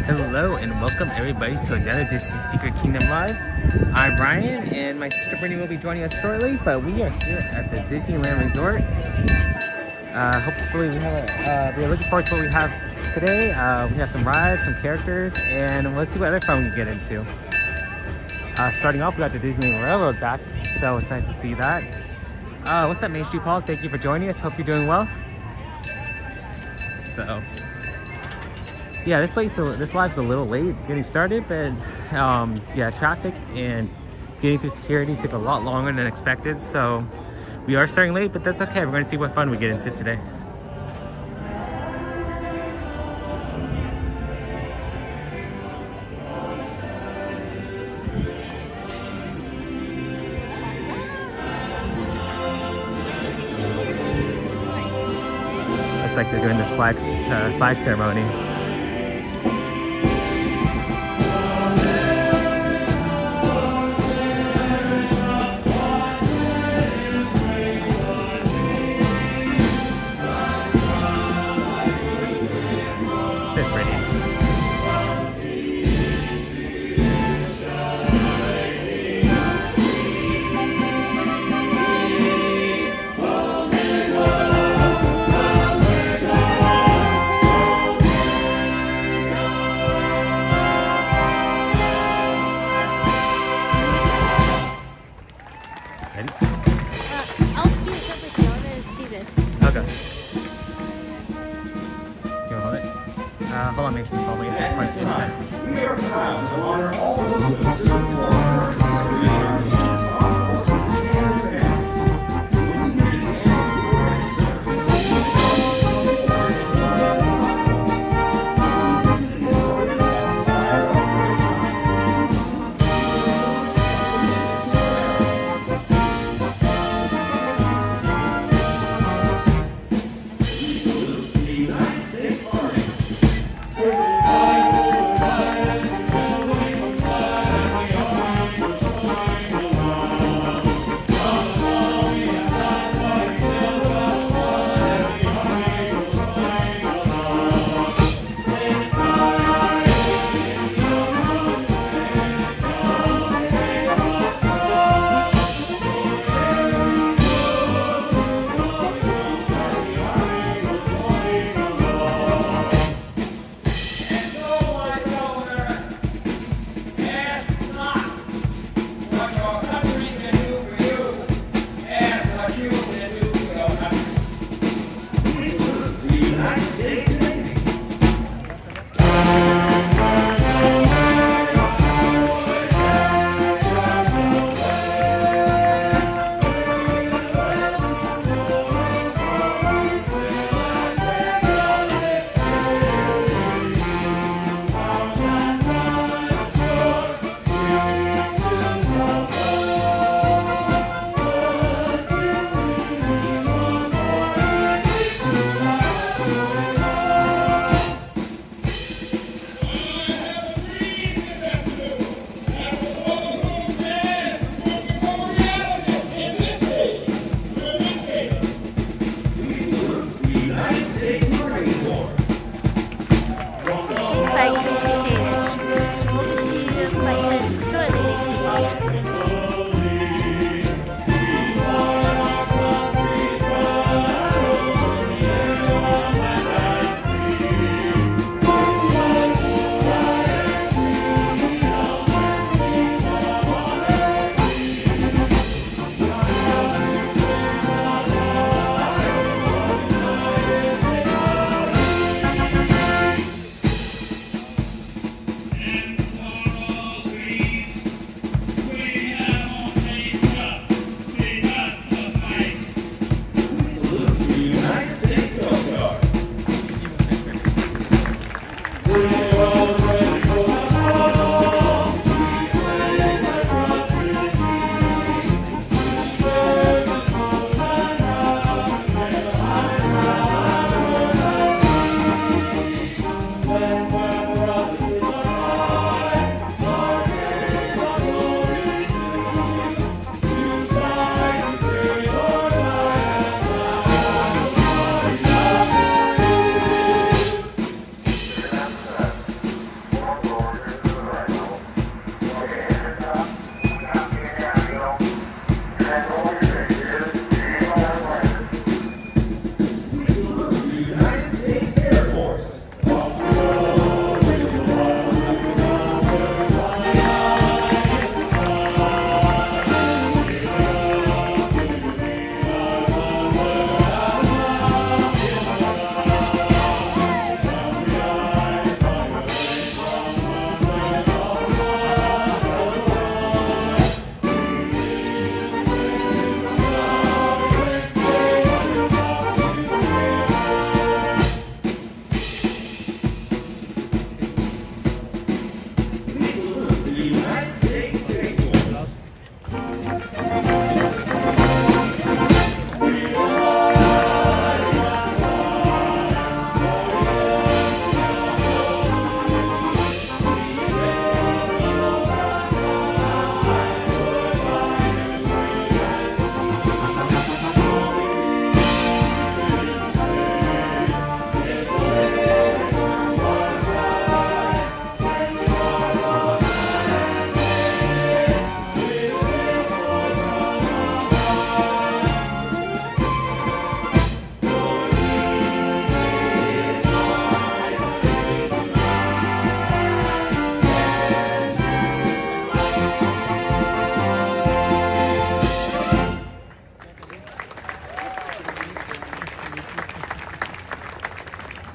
Hello and welcome everybody to another Disney Secret Kingdom Live. I'm Ryan and my sister Brittany will be joining us shortly, but we are here at the Disneyland Resort. Hopefully we're looking forward to what we have today. We have some rides, some characters, and let's see what other fun we can get into. Starting off, we got the Disney Railroad back, so it's nice to see that. What's up, Main Street Paul? Thank you for joining us. Hope you're doing well. So, yeah, this live's a little late getting started, but yeah, traffic and getting through security took a lot longer than expected, so we are starting late, but that's okay. We're going to see what fun we get into today. Looks like they're doing the flag ceremony. Hold on, make sure you get that. We are proud to honor all those who serve our forces and fans. When you need any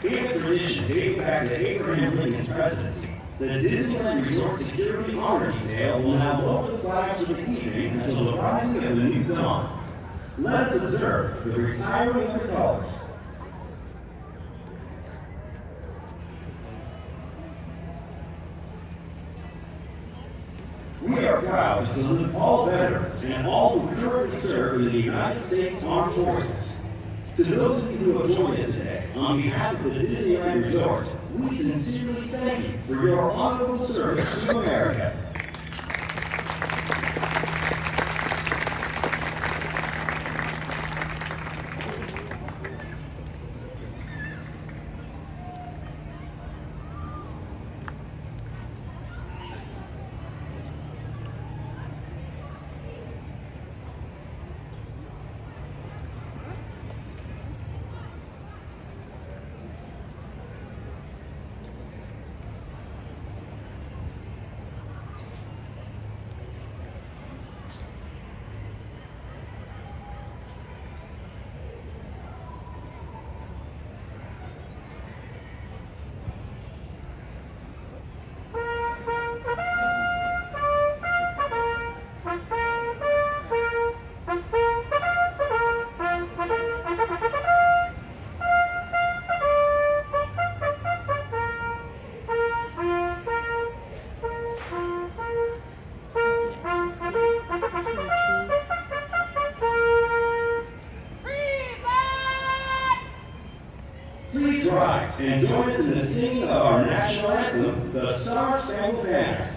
In a tradition dating back to Abraham Lincoln's presidency, the Disneyland Resort Security Honor Detail will now lower the flags for the evening until the rising of the new dawn. Let us observe the retiring of the colors. We are proud to salute all veterans and all who currently serve in the United States Armed Forces. To those of you who have joined us today, on behalf of the Disneyland Resort, we sincerely thank you for your honorable service to America. Please rise and join us in the singing of our national anthem, the Star-Spangled Banner.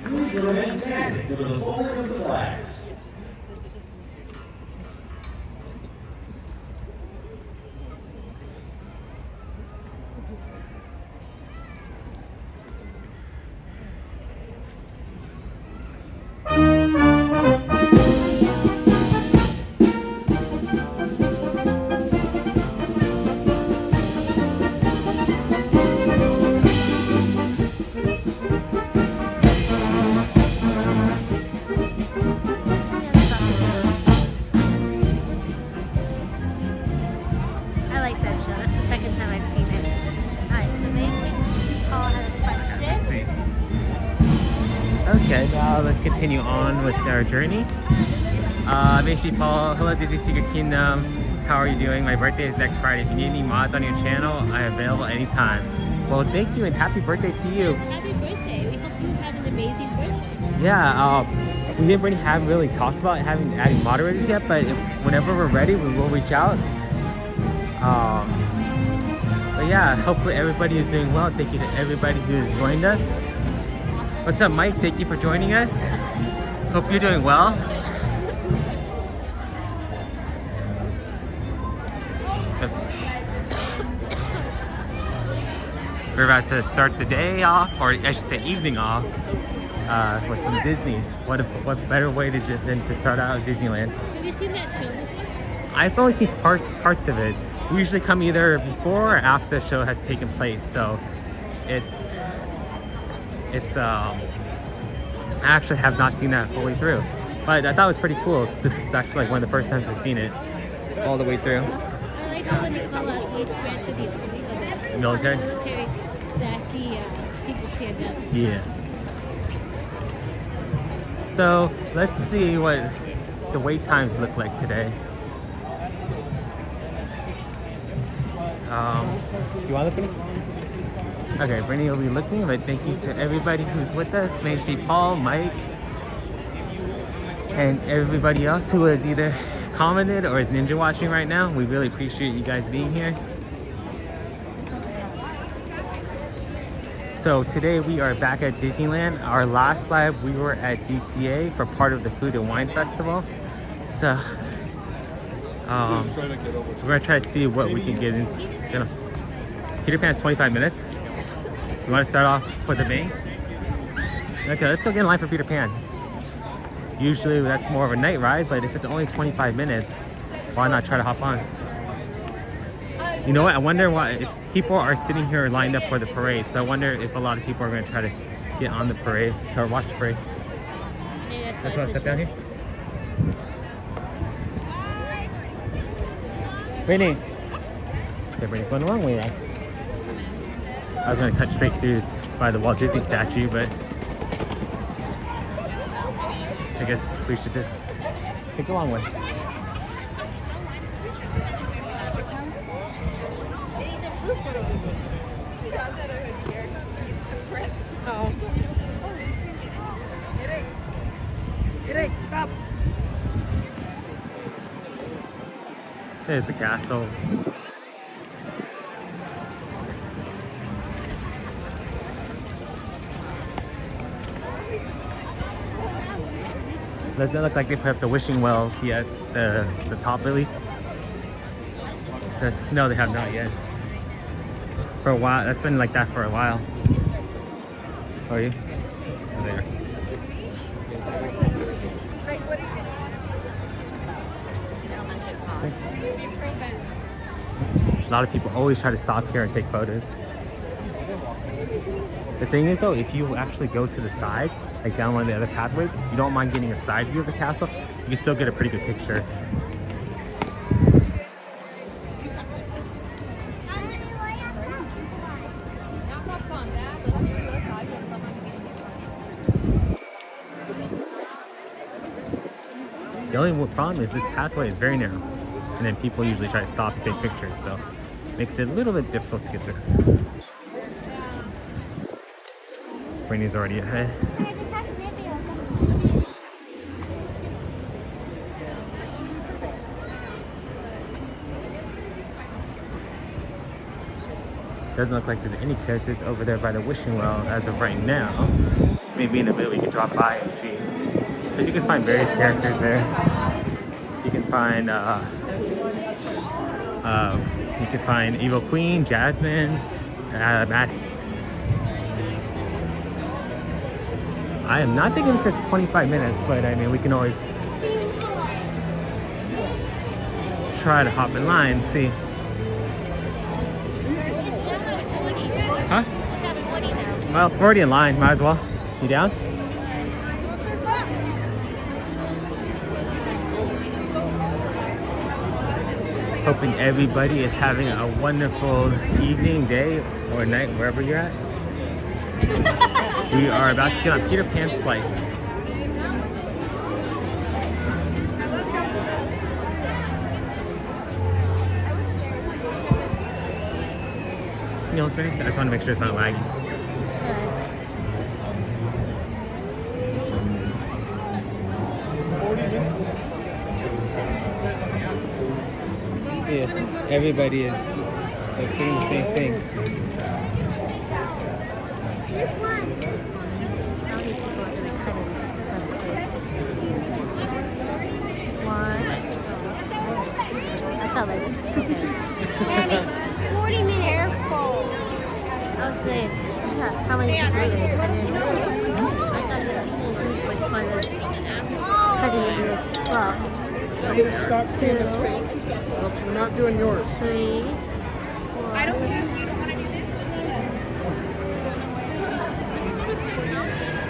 Please remain standing for the folding of the flags. Okay, now let's continue on with our journey. I'm HD Paul. Hello, Disney Secret Kingdom. How are you doing? My birthday is next Friday. If you need any mods on your channel, I am available anytime. Well, thank you and happy birthday to you. Yes, happy birthday. We hope you have an amazing birthday. Yeah, we haven't really talked about adding moderators yet, but whenever we're ready, we will reach out. But yeah, hopefully everybody is doing well. Thank you to everybody who has joined us. What's up, Mike? Thank you for joining us. Hope you're doing well. We're about to start the day off, or I should say evening off, with some Disney. What better way than to start out at Disneyland? Have you seen that show? I've only seen parts of it. We usually come either before or after the show has taken place, so I actually have not seen that fully through. But I thought it was pretty cool. This is actually like one of the first times I've seen it all the way through. I like how when they call out each branch of the Military? military that the people stand up. Yeah. So let's see what the wait times look like today. Do you want to look at it? Okay, Brittany will be looking, but thank you to everybody who's with us. Main Street Paul, Mike, and everybody else who has either commented or is ninja watching right now. We really appreciate you guys being here. So today we are back at Disneyland. Our last live we were at DCA for part of the Food and Wine Festival. So we're gonna try to see what we can get in. Peter Pan's 25 minutes. You want to start off with the main? Okay, let's go get in line for Peter Pan. Usually that's more of a night ride, but if it's only 25 minutes, why not try to hop on? You know what? I wonder why if people are sitting here lined up for the parade. So I wonder if a lot of people are going to try to get on the parade or watch the parade. Yeah, Let's want to step down here. Brittany. Okay, Brittany's going the wrong way. I was going to cut straight through by the Walt Disney statue, but I guess we should just take a long way. Oh. Eric, stop. There's the castle. Does it look like they put up the wishing well at the top at least? No, they have not yet. For a while, that's been like that for a while. Are you? There. A lot of people always try to stop here and take photos. The thing is though, if you actually go to the sides, like down one of the other pathways, if you don't mind getting a side view of the castle, you can still get a pretty good picture. The only problem is this pathway is very narrow, and then people usually try to stop and take pictures, so it makes it a little bit difficult to get through. Brittany's already ahead. Doesn't look like there's any characters over there by the wishing well as of right now. Maybe in a bit we can drop by and see. Because you can find various characters there. You can find Evil Queen, Jasmine, Maddie. I am not thinking it says 25 minutes, but I mean we can always try to hop in line and see. Huh? Well, we're already in line, might as well. You down? Hoping everybody is having a wonderful evening, day, or night, wherever you're at. We are about to get on Peter Pan's flight. You know what's funny? I just want to make sure it's not lagging. Yeah, everybody is doing the same thing. I felt like Daddy, 40-minute airfall. I was saying, how many people are going to cut in? I thought that people was fun cutting in. Well, Stop seeing his face. We're not doing yours. 3, 4. I don't care if you don't want to do this.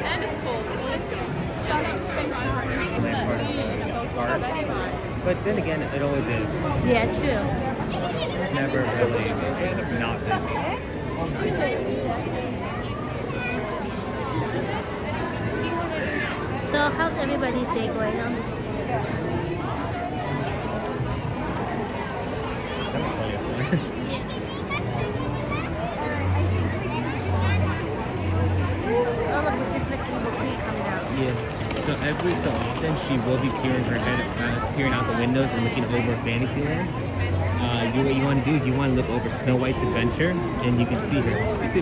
And it's cold, so it's space. part. But then again, it always is. Yeah, true. It's never really not busy. So how's everybody's day going on? Someone tell you. Oh look, we just missed Evil Queen coming out. Yeah. So every so often, she will be peering her head, peering out the windows and looking over Fantasyland. What you want to do is you want to look over Snow White's adventure, and you can see her. It's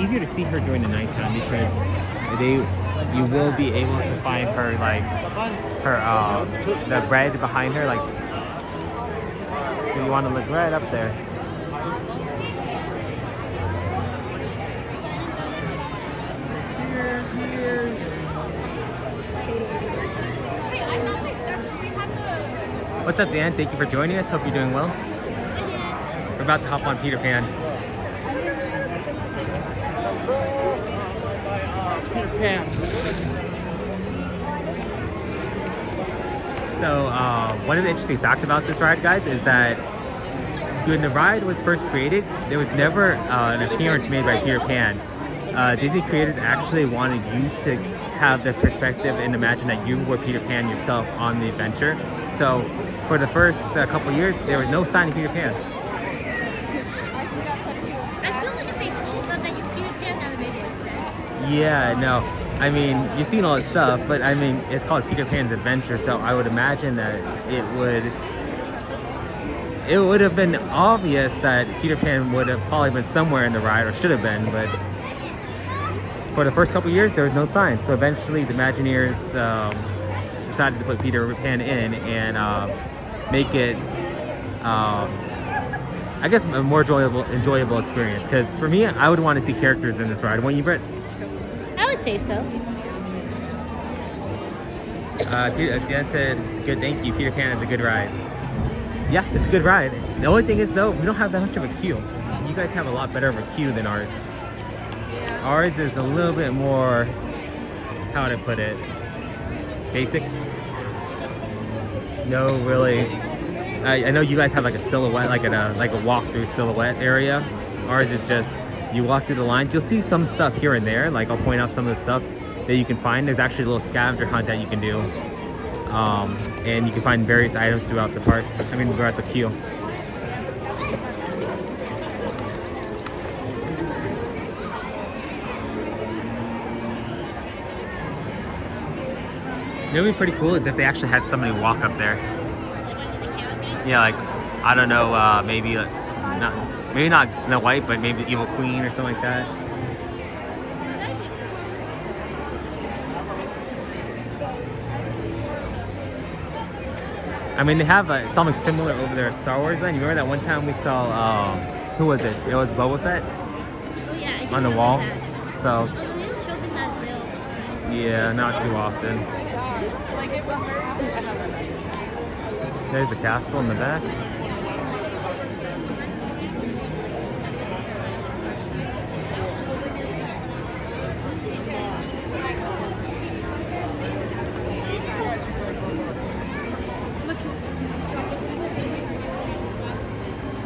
easier to see her during the nighttime because you will be able to find her the red behind her, like. So you want to look right up there. What's up, Dan? Thank you for joining us. Hope you're doing well. We're about to hop on Peter Pan. Peter Pan. So one of the interesting facts about this ride, guys, is that when the ride was first created, there was never an appearance made by Peter Pan. Disney creators actually wanted you to have the perspective and imagine that you were Peter Pan yourself on the adventure. So for the first couple years, there was no sign of Peter Pan. I feel like if they told them that you're Peter Pan, that would make more sense. Yeah, no. I mean, you've seen all this stuff, but I mean, it's called Peter Pan's Adventure, so I would imagine that it would have been obvious that Peter Pan would have probably been somewhere in the ride, or should have been, but for the first couple years, there was no sign. So eventually, the Imagineers decided to put Peter Pan in and make it, I guess, a more enjoyable experience. Because for me, I would want to see characters in this ride. Wouldn't you, Britt? I would say so. Jen said, good, thank you. Peter Pan is a good ride. Yeah, it's a good ride. The only thing is, though, we don't have that much of a queue. You guys have a lot better of a queue than ours. Yeah. Ours is a little bit more, how would I put it, basic. No, really. I know you guys have like a silhouette, like a walk-through silhouette area. Ours is just, you walk through the lines. You'll see some stuff here and there. Like, I'll point out some of the stuff that you can find. There's actually a little scavenger hunt that you can do. And you can find various items throughout the park. I mean, throughout the queue. You know what would be pretty cool is if they actually had somebody walk up there. Yeah, like, I don't know, maybe not Snow White, but maybe the Evil Queen or something like that. I mean, they have something similar over there at Star Wars Land. You remember that one time we saw, who was it? It was Boba Fett? Oh yeah, I on the wall. That. So, Oh, they don't show them that real time. yeah, not too often. There's the castle in the back.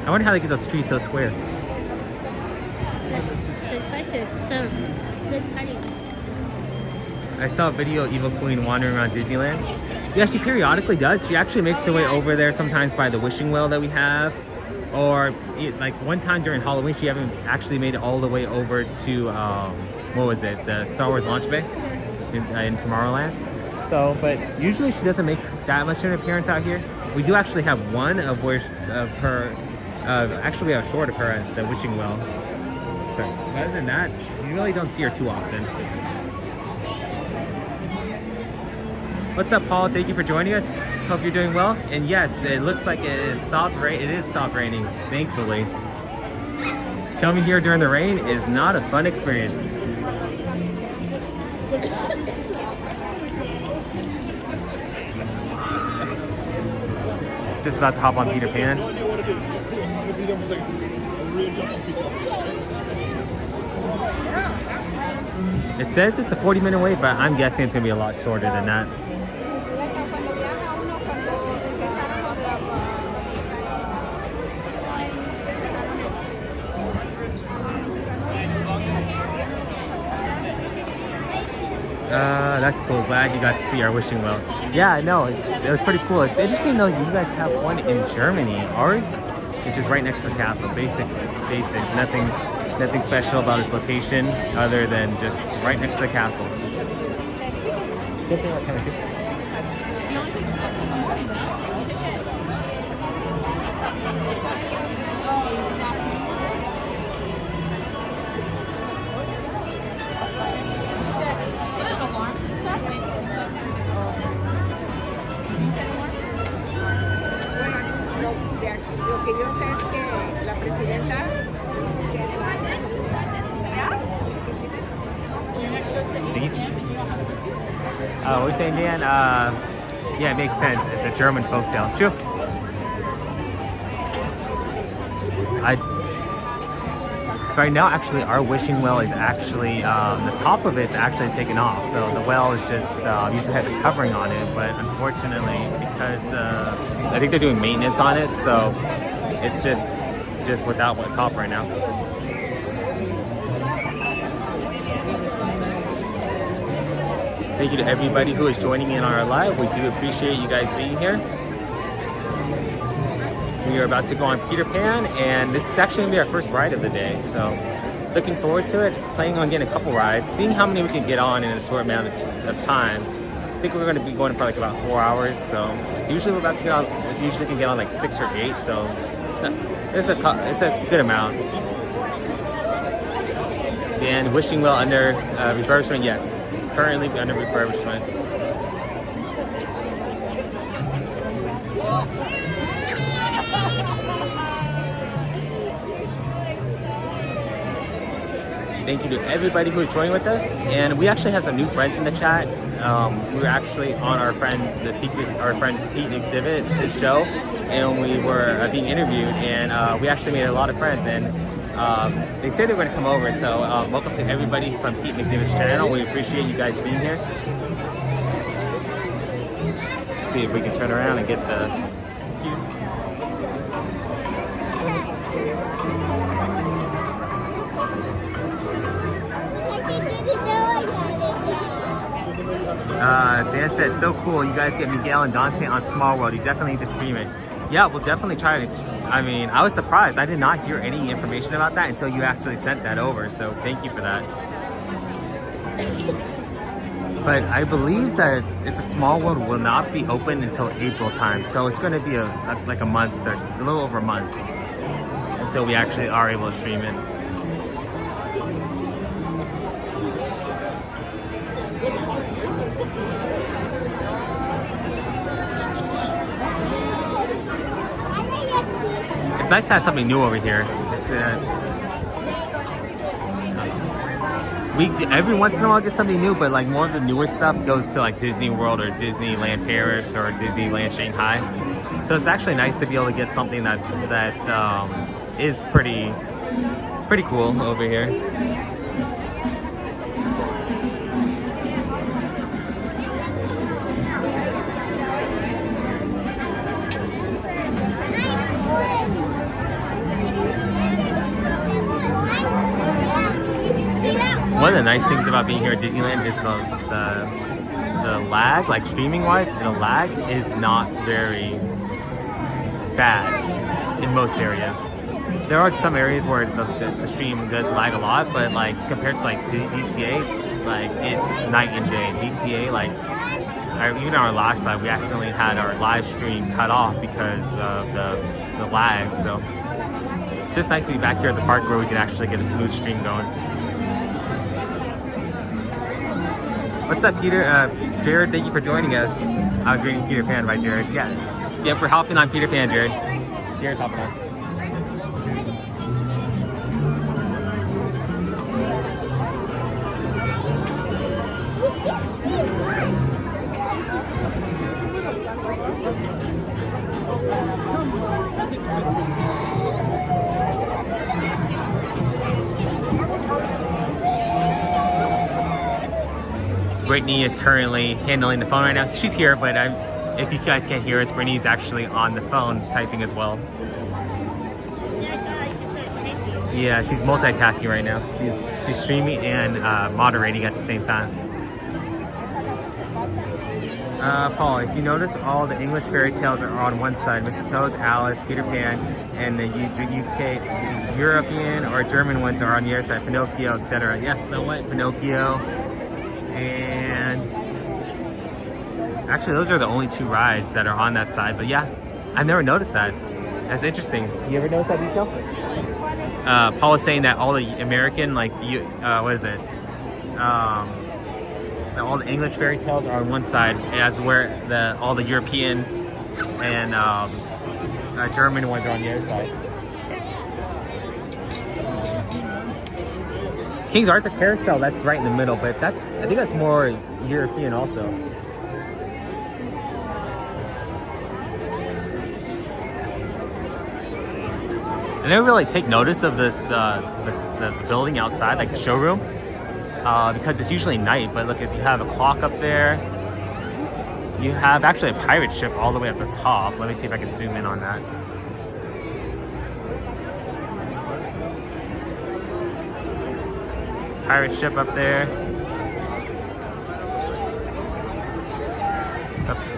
I wonder how they get those trees so square. That's a good question. So, good cutting. I saw a video of Evil Queen wandering around Disneyland. Yeah, she periodically does. She actually makes her way over there sometimes by the wishing well that we have. Or, like, one time during Halloween, she actually made it all the way over to, what was it? The Star Wars launch bay in Tomorrowland. So, but usually she doesn't make that much of an appearance out here. We do actually have one of her, actually we have a short of her at the wishing well. So, other than that, you really don't see her too often. What's up, Paul? Thank you for joining us. Hope you're doing well. And yes, it looks like it is stopped raining, thankfully. Coming here during the rain is not a fun experience. Just about to hop on Peter Pan. It says it's a 40-minute wait, but I'm guessing it's gonna be a lot shorter than that. That's cool. Glad you got to see our wishing well. Yeah, no, it was pretty cool. It's interesting though, you guys have one in Germany. Ours, which is right next to the castle. Basic. Nothing special about its location other than just right next to the castle. Lo que yo sé es que la presidenta, que es What are you saying, Dan? Yeah, it makes sense. It's a German folktale. True. Right now, actually, our wishing well is actually, the top of it's actually taken off. So the well is just, usually has a covering on it, but unfortunately, because I think they're doing maintenance on it, so it's just without what top right now. Thank you to everybody who is joining in on our live. We do appreciate you guys being here. We are about to go on Peter Pan, and this is actually going to be our first ride of the day. So looking forward to it. Planning on getting a couple rides, seeing how many we can get on in a short amount of time. I think we're going to be going for like about 4 hours. So usually we're about to get on, usually can get on like 6 or 8. So it's a good amount. And wishing well under refurbishment, yes. Currently under refurbishment. Thank you to everybody who is joining with us, and we actually have some new friends in the chat. We were actually on our friend's Pete exhibit to show, and we were being interviewed, and we actually made a lot of friends. And they said they were going to come over, so welcome to everybody from Pete McDavid's channel. We appreciate you guys being here. Let's see if we can turn around and get the cue. Dan said, so cool, you guys get Miguel and Dante on Small World. You definitely need to stream it. Yeah, we'll definitely try it. I mean, I was surprised. I did not hear any information about that until you actually sent that over, so thank you for that. But I believe that It's a Small World will not be open until April time, so it's going to be like a month, or a little over a month, until we actually are able to stream it. It's nice to have something new over here. It's every once in a while get something new, but like more of the newer stuff goes to like Disney World or Disneyland Paris or Disneyland Shanghai. So it's actually nice to be able to get something that is pretty cool over here. One of the nice things about being here at Disneyland is the lag, like streaming wise, the lag is not very bad in most areas. There are some areas where the stream does lag a lot, but like compared to like DCA, like it's night and day. DCA, like even our last live, we accidentally had our live stream cut off because of the lag. So it's just nice to be back here at the park where we can actually get a smooth stream going. What's up, Peter? Jared, thank you for joining us. I was reading Peter Pan by Jared. Yeah, we're hopping on Peter Pan, Jared. Jared's hopping on. Brittany is currently handling the phone right now. She's here, but if you guys can't hear us, Brittany's actually on the phone typing as well. Yeah, she's multitasking right now. She's streaming and moderating at the same time. Paul, if you notice, all the English fairy tales are on one side. Mr. Toad's, Alice, Peter Pan, and the UK, European or German ones are on the other side. Pinocchio, etc. Yes, Snow White, Pinocchio, and actually those are the only 2 rides that are on that side. But yeah, I've never noticed that. That's interesting. You ever notice that detail? Paul was saying that all the American, like, what is it? All the English fairy tales are on one side, as where all the European and German ones are on the other side. King Arthur Carousel, that's right in the middle, but I think that's more European also. I never really take notice of this the building outside, like the showroom. Because it's usually night, but look, if you have a clock up there, you have actually a pirate ship all the way at the top. Let me see if I can zoom in on that. Pirate ship up there. Oops.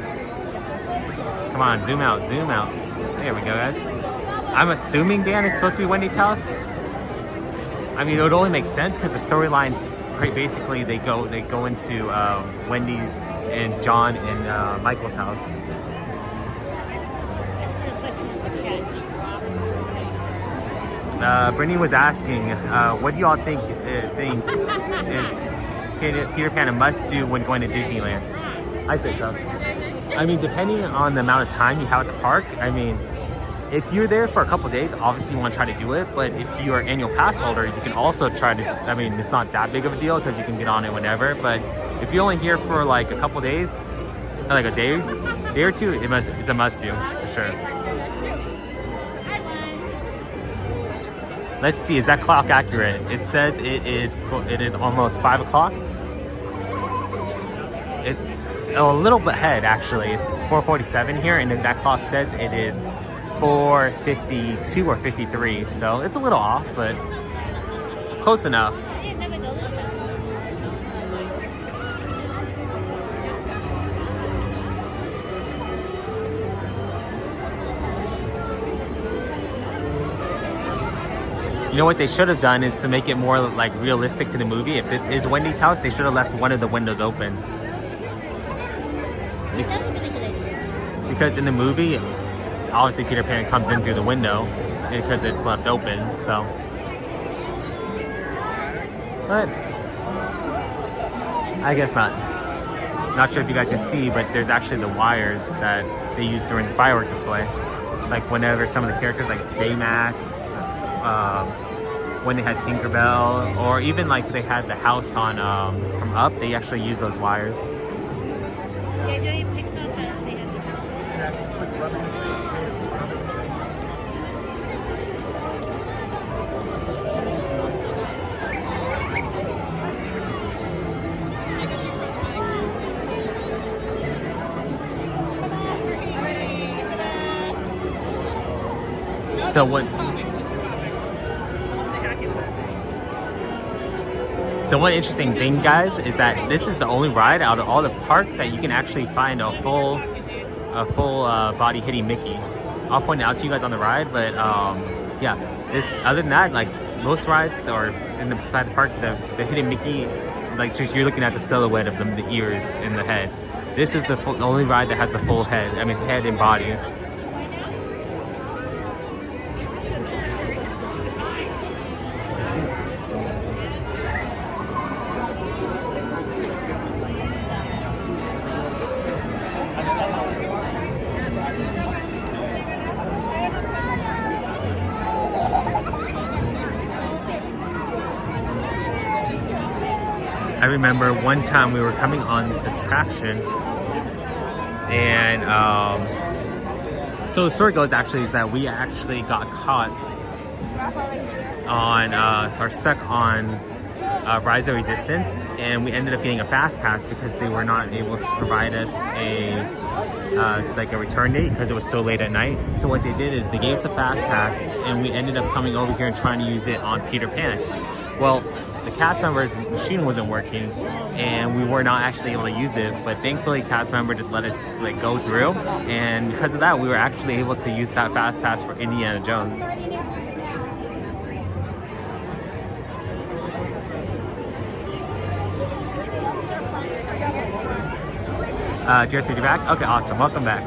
Come on, zoom out, zoom out. There we go, guys. I'm assuming, Dan, it's supposed to be Wendy's house. I mean, it would only make sense because the storyline's basically they go into Wendy's and John and Michael's house. Brittany was asking, what do y'all think is Peter Pan a must-do when going to Disneyland? I say so. I mean, depending on the amount of time you have at the park, I mean, if you're there for a couple days, obviously you want to try to do it, but if you're an annual pass holder, you can also try to, I mean, it's not that big of a deal because you can get on it whenever, but if you're only here for like a couple days, like a day or two, it's a must-do, for sure. Let's see, is that clock accurate? It says it is almost 5 o'clock. It's a little bit ahead, actually. It's 4:47 here, and that clock says it is 4:52 or 53, so it's a little off, but close enough. You know what they should have done is to make it more like realistic to the movie. If this is Wendy's house, they should have left one of the windows open. Because in the movie, obviously Peter Pan comes in through the window because it's left open, so. But I guess not. Not sure if you guys can see, but there's actually the wires that they use during the firework display. Like whenever some of the characters like Baymax, when they had Tinkerbell, or even like they had the house on from Up, they actually use those wires. Yeah, doing Pixar Fest, they have So one interesting thing, guys, is that this is the only ride out of all the parks that you can actually find a full body hitting Mickey. I'll point it out to you guys on the ride, but yeah, other than that, like most rides or inside the park, the hitting Mickey, like just you're looking at the silhouette of them, the ears and the head. This is the only ride that has the full head. I mean, head and body. I remember one time we were coming on this attraction, and so the story goes actually is that we actually got caught on, or stuck on Rise of the Resistance, and we ended up getting a fast pass because they were not able to provide us a return date because it was so late at night. So what they did is they gave us a fast pass, and we ended up coming over here and trying to use it on Peter Pan. Well, the cast member's machine wasn't working, and we were not actually able to use it. But thankfully, cast member just let us like go through, and because of that, we were actually able to use that fast pass for Indiana Jones. Jared, take you back? Okay, awesome. Welcome back.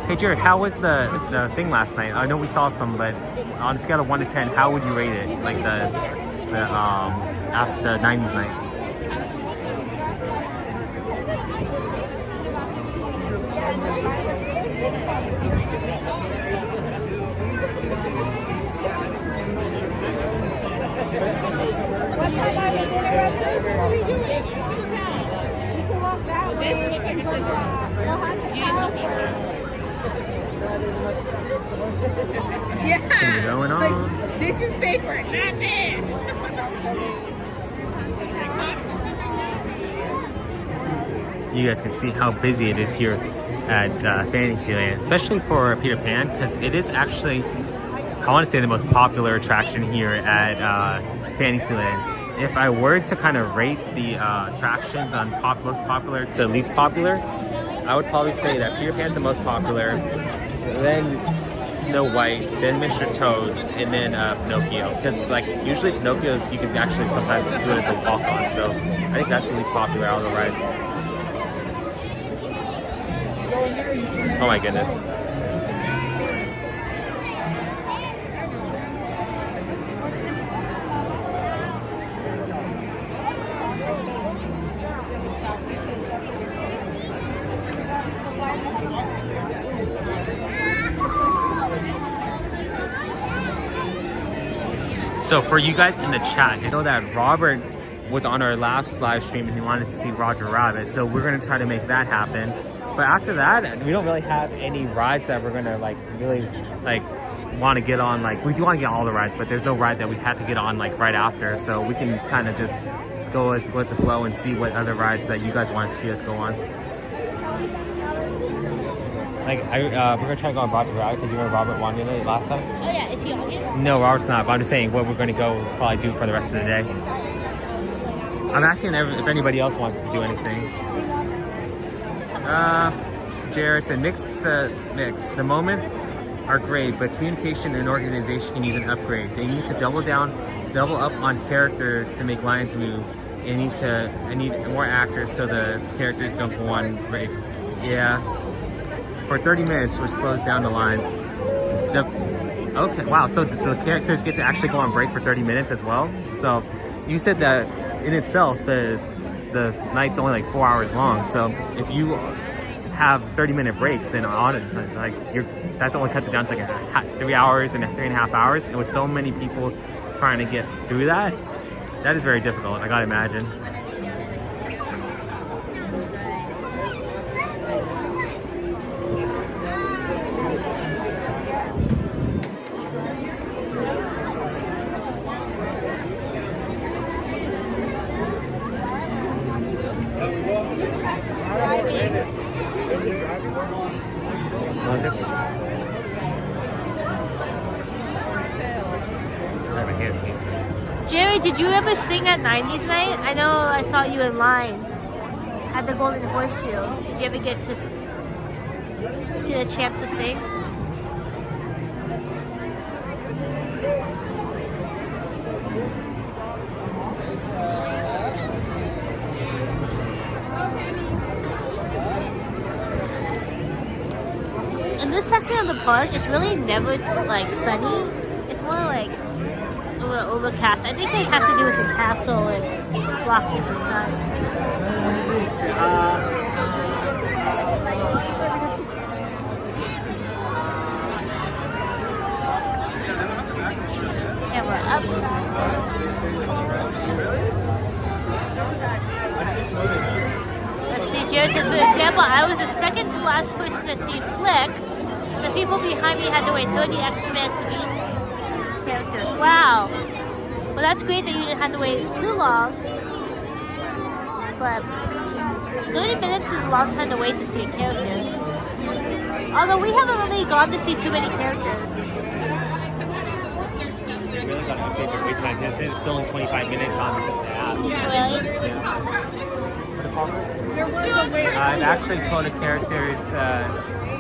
Hey, Jared, how was the thing last night? I know we saw some, but on a scale of 1 to 10, how would you rate it? Like after the 90s night? Yeah. Going on. Like, this is paper, not this. You guys can see how busy it is here at Fantasyland, especially for Peter Pan, because it is actually, I want to say, the most popular attraction here at Fantasyland. If I were to kind of rate the attractions on most popular to least popular, I would probably say that Peter Pan's the most popular, then Snow White, then Mr. Toad's, and then Pinocchio. Because like usually Pinocchio, you can actually sometimes do it as a walk-on. So I think that's the least popular out of the rides. Oh my goodness. So for you guys in the chat, I know that Robert was on our last live stream and he wanted to see Roger Rabbit, so we're gonna try to make that happen. But after that, we don't really have any rides that we're gonna like really like want to get on. Like we do want to get all the rides, but there's no ride that we have to get on like right after. So we can kind of just go with the flow and see what other rides that you guys want to see us go on. Like we're gonna try to go on Roger Rabbit because you remember Robert wanted it last time. Oh yeah, is he on it? No, Robert's not. But I'm just saying what we're gonna go probably do for the rest of the day. I'm asking if anybody else wants to do anything. Jared said mix. The moments are great, but communication and organization can use an upgrade. They need to double up on characters to make lines move. I need more actors so the characters don't go on breaks. Yeah. For 30 minutes, which slows down the lines. Okay, wow, so the characters get to actually go on break for 30 minutes as well? So you said that in itself, the night's only like 4 hours long. So if you have 30-minute breaks, then on it, like that only cuts it down to like 3 hours and 3.5 hours. And with so many people trying to get through that, that is very difficult, I gotta imagine. Jerry, did you ever sing at 90s night? I know I saw you in line at the Golden Horseshoe. Did you ever get a chance to sing? In this section of the park, it's really never like sunny. It's more like overcast. I think it has to do with the castle and blocking the sun. Camera up. Let's see, Jared says, for example, I was the second to last person to see Flick. The people behind me had to wait 30 extra minutes to meet characters. Wow. Well, that's great that you didn't have to wait too long. But 30 minutes is a long time to wait to see a character. Although we haven't really gone to see too many characters. We really got to update their wait times. It says it's still in 25 minutes on the app. Really? It actually told the characters,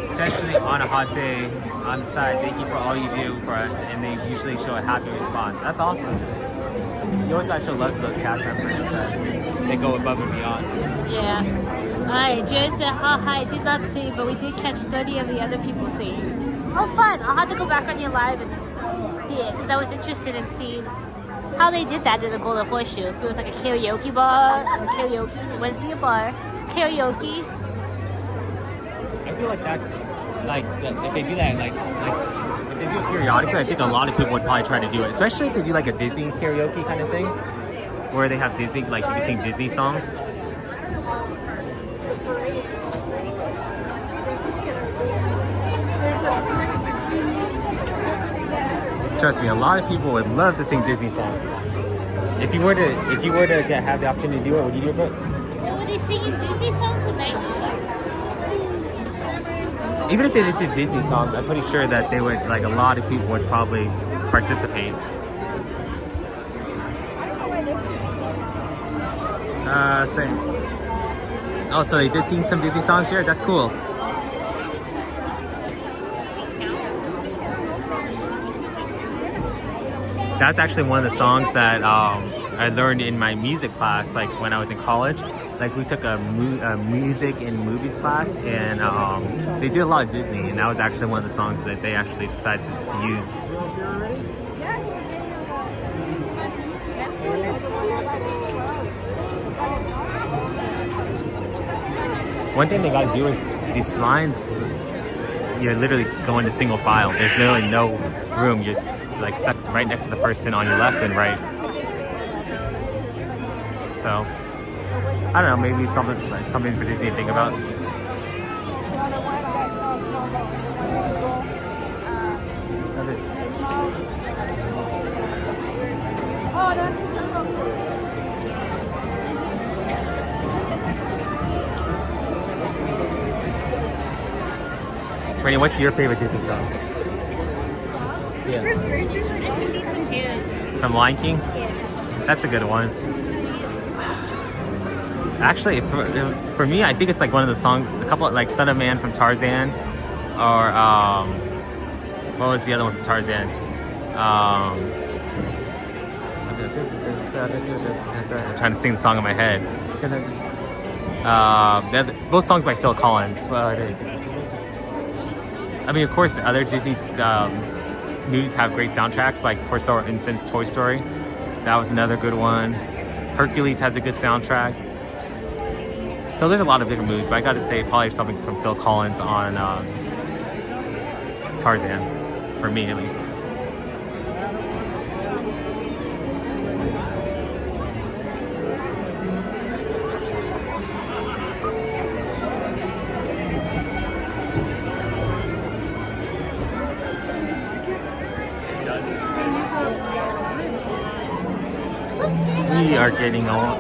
especially on a hot day, on the side, thank you for all you do for us, and they usually show a happy response. That's awesome. You always gotta show love to those cast members that they go above and beyond. Yeah. Alright, Jared said, hi, I did not sing, but we did catch 30 of the other people singing. Oh, fun! I'll have to go back on your live and see it, because I was interested in seeing how they did that in the Golden Horseshoe. If it was like a karaoke bar, or karaoke, it wouldn't be a bar. Karaoke. I feel like that's, like, if they do that, like if they do it periodically, I think a lot of people would probably try to do it. Especially if they do like a Disney karaoke kind of thing, where they have Disney, like you can sing Disney songs. Trust me, a lot of people would love to sing Disney songs. If you were to have the opportunity to do it, would you do it? And were they singing Disney songs or 90s songs? Even if they just did Disney songs, I'm pretty sure that they would, like, a lot of people would probably participate. Same. Oh, so they did sing some Disney songs here? That's cool. That's actually one of the songs that I learned in my music class, like when I was in college. Like we took a music and movies class, and they did a lot of Disney, and that was actually one of the songs that they actually decided to use. One thing they gotta do is these lines, you're literally going to single file. There's literally no room. You're just like stuck right next to the person on your left and right. So I don't know, maybe something for Disney to think about. Rainy, what's your favorite Disney song? Yeah. From Lion King? That's a good one. Actually, for me, I think it's like one of the songs, a couple like Son of Man from Tarzan, or what was the other one from Tarzan? I'm trying to sing the song in my head. Both songs by Phil Collins. I mean, of course, other Disney movies have great soundtracks, like for instance, Toy Story. That was another good one. Hercules has a good soundtrack. So there's a lot of different movies, but I gotta say probably something from Phil Collins on Tarzan, for me at least.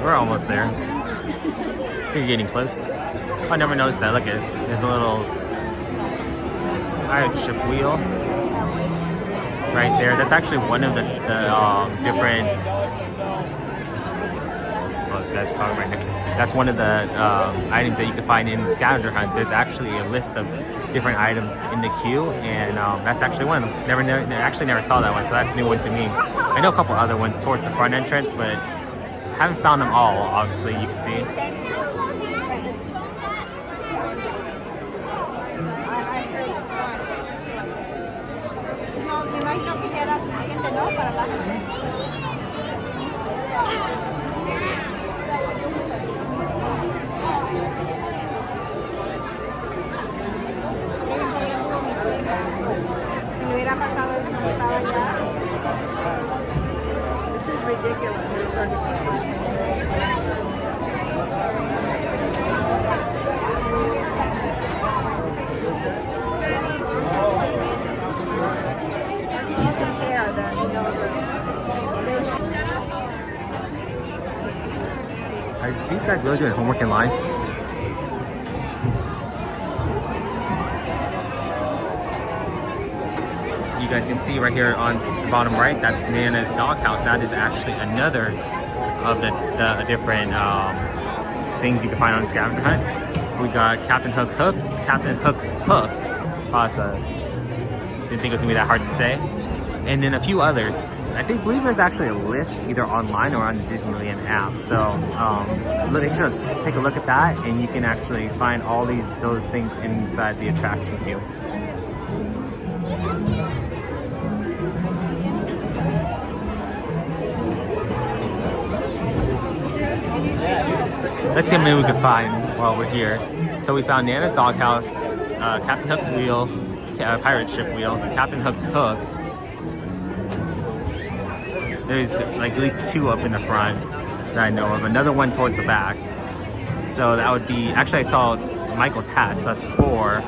We're almost there. You're getting close. I never noticed that. Look at it. There's a little pirate ship wheel right there. That's actually one of the different. Well, this guy's talking right next to me. That's one of the items that you can find in the scavenger hunt. There's actually a list of different items in the queue, and that's actually one of them. Actually never saw that one, so that's a new one to me. I know a couple other ones towards the front entrance, but haven't found them all, obviously, you can see. This is ridiculous. Are these guys really doing homework in line? You guys can see right here on the bottom right, that's Nana's Doghouse. That is actually another of the different things you can find on the scavenger hunt. We got Captain Hook's Hook. Didn't think it was gonna be that hard to say. And then a few others. I believe there's actually a list either online or on the Disneyland app. So make sure to take a look at that, and you can actually find all those things inside the attraction queue. Let's see how many we can find while we're here. So we found Nana's Doghouse, Captain Hook's Wheel, Pirate Ship Wheel, Captain Hook's Hook. There's like at least 2 up in the front that I know of. Another one towards the back. So that would be, actually I saw Michael's hat, so that's 4.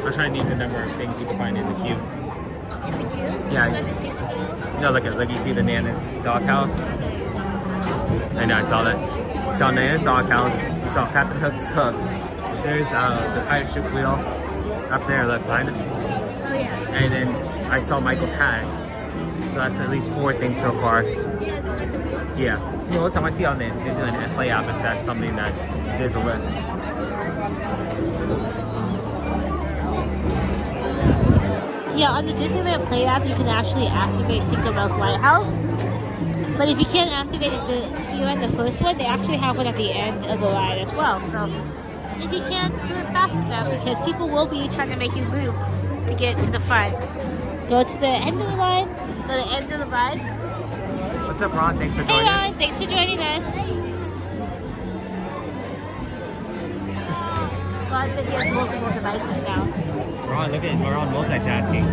I'm trying to name the number of things you can find in the queue. In the queue? Yeah. You got the ticket queue? No, look, you see the Nana's Doghouse? I know, I saw that. You saw Nana's Doghouse. You saw Captain Hook's Hook. There's the Pirate Ship Wheel up there, look, behind us. Oh yeah. And then I saw Michael's hat. So that's at least 4 things so far. Yeah. You know, last time I see on the Disneyland Play app if that's something that there's a list. Yeah, on the Disneyland Play app, you can actually activate Tinkerbell's Lighthouse. But if you can't activate it here in the first one, they actually have one at the end of the ride as well. So if you can't do it fast enough, because people will be trying to make you move to get to the front. Go to the end of the ride. Go to the end of the ride. What's up, Ron? Thanks for Hey joining Ron, us. thanks for joining us. Ron said he has multiple devices now. Ron, look at we're on multitasking.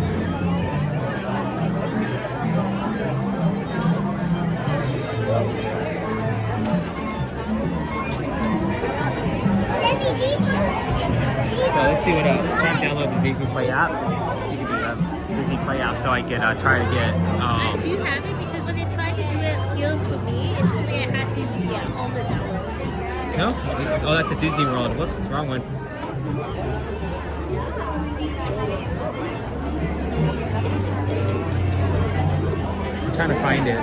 So let's see what else. I'm trying to download the Disney Play app. You can do that. Disney Play app, so I can try to get. Do you have it? Because when they tried to do it here for me, it told me I had to only download it. No? Oh, that's the Disney World. Whoops, wrong one. I'm trying to find it.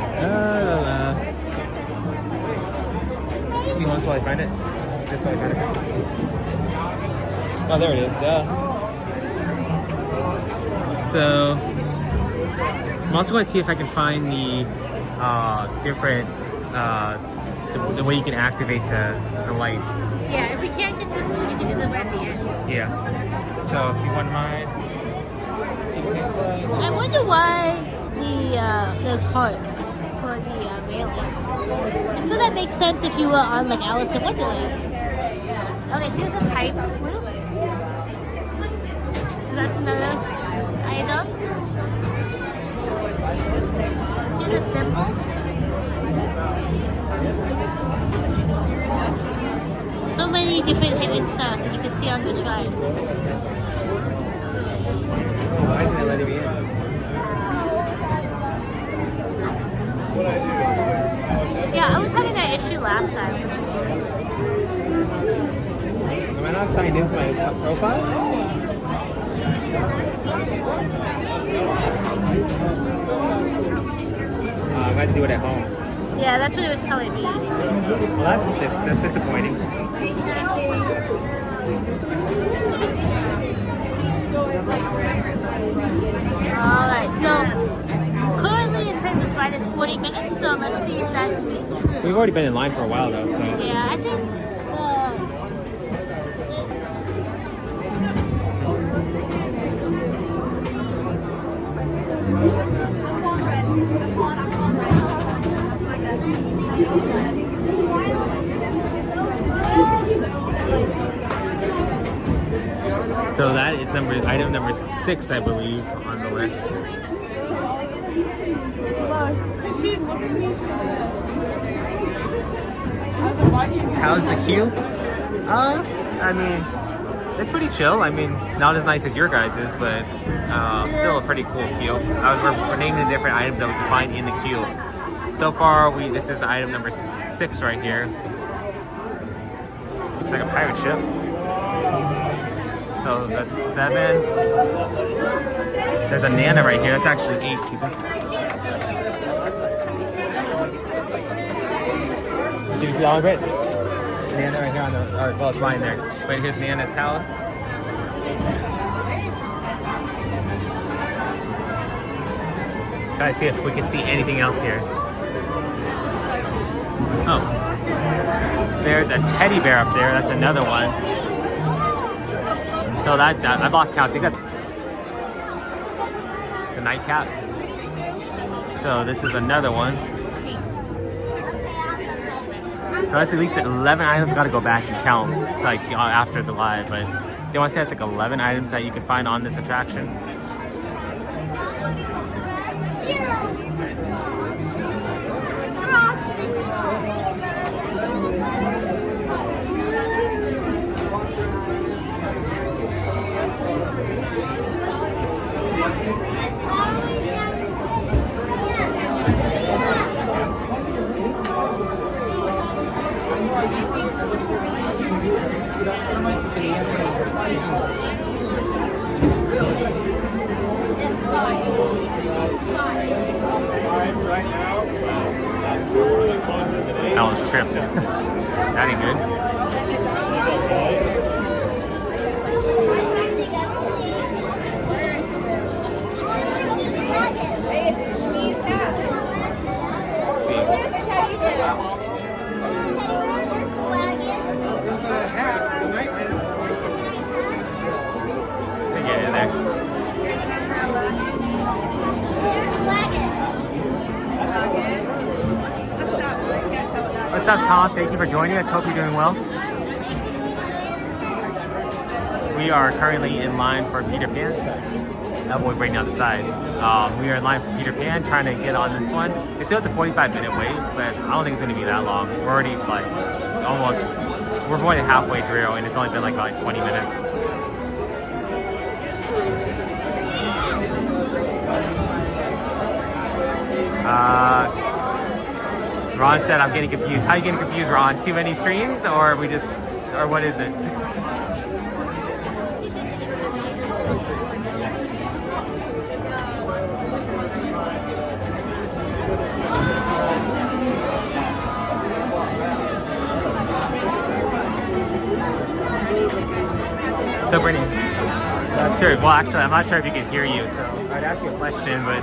Give me one so I find it. Just so I find it. Oh, there it is. Duh. So, I'm also going to see if I can find the different, the way you can activate the light. Yeah, if we can't get this one, you can do them at the end. Yeah. So, if you wouldn't mind. I wonder why those hearts for the railing. I feel that makes sense if you were on like Alice in Wonderland. Okay, here's a pipe flute. So that's another item. Here's a thimble. So many different hidden stuff that you can see on this ride. Why didn't they let me in? Yeah, I was having that issue last time. Am I not signed into my profile? I had to do it at home. Yeah, that's what it was telling me. Well, that's disappointing. Alright, so currently it says this ride is 40 minutes, so let's see if that's true. We've already been in line for a while though, so. Yeah, I think So that is item number 6, I believe, on the list. How's the queue? I mean, it's pretty chill. I mean, not as nice as your guys', but still a pretty cool queue. We're naming the different items that we can find in the queue. So far, this is item number 6 right here. Looks like a pirate ship. So that's 7. There's a Nana right here. That's actually 8, Teaser. Did you see all of it? Nana right here on the, or, well, it's mine there. But here's Nana's house. Gotta see if we can see anything else here. Oh. There's a teddy bear up there. That's another one. So that I've lost count. I think that's the nightcap. So this is another one. So that's at least 11 items. Got to go back and count like after the live, but they want to say it's like 11 items that you can find on this attraction. That one's tripped. That ain't good. Let's see. Get in there. What's up, Tom? Thank you for joining us. Hope you're doing well. We are currently in line for Peter Pan. That boy right down the side. We are in line for Peter Pan, trying to get on this one. It says a 45-minute wait, but I don't think it's going to be that long. We're already like almost, we're more than halfway through, and it's only been like about 20 minutes. Ron said, I'm getting confused. How are you getting confused, Ron? Too many streams, or we just, or what is it? So, Brittany, sure. Well, actually, I'm not sure if you can hear you, so I'd ask you a question, but.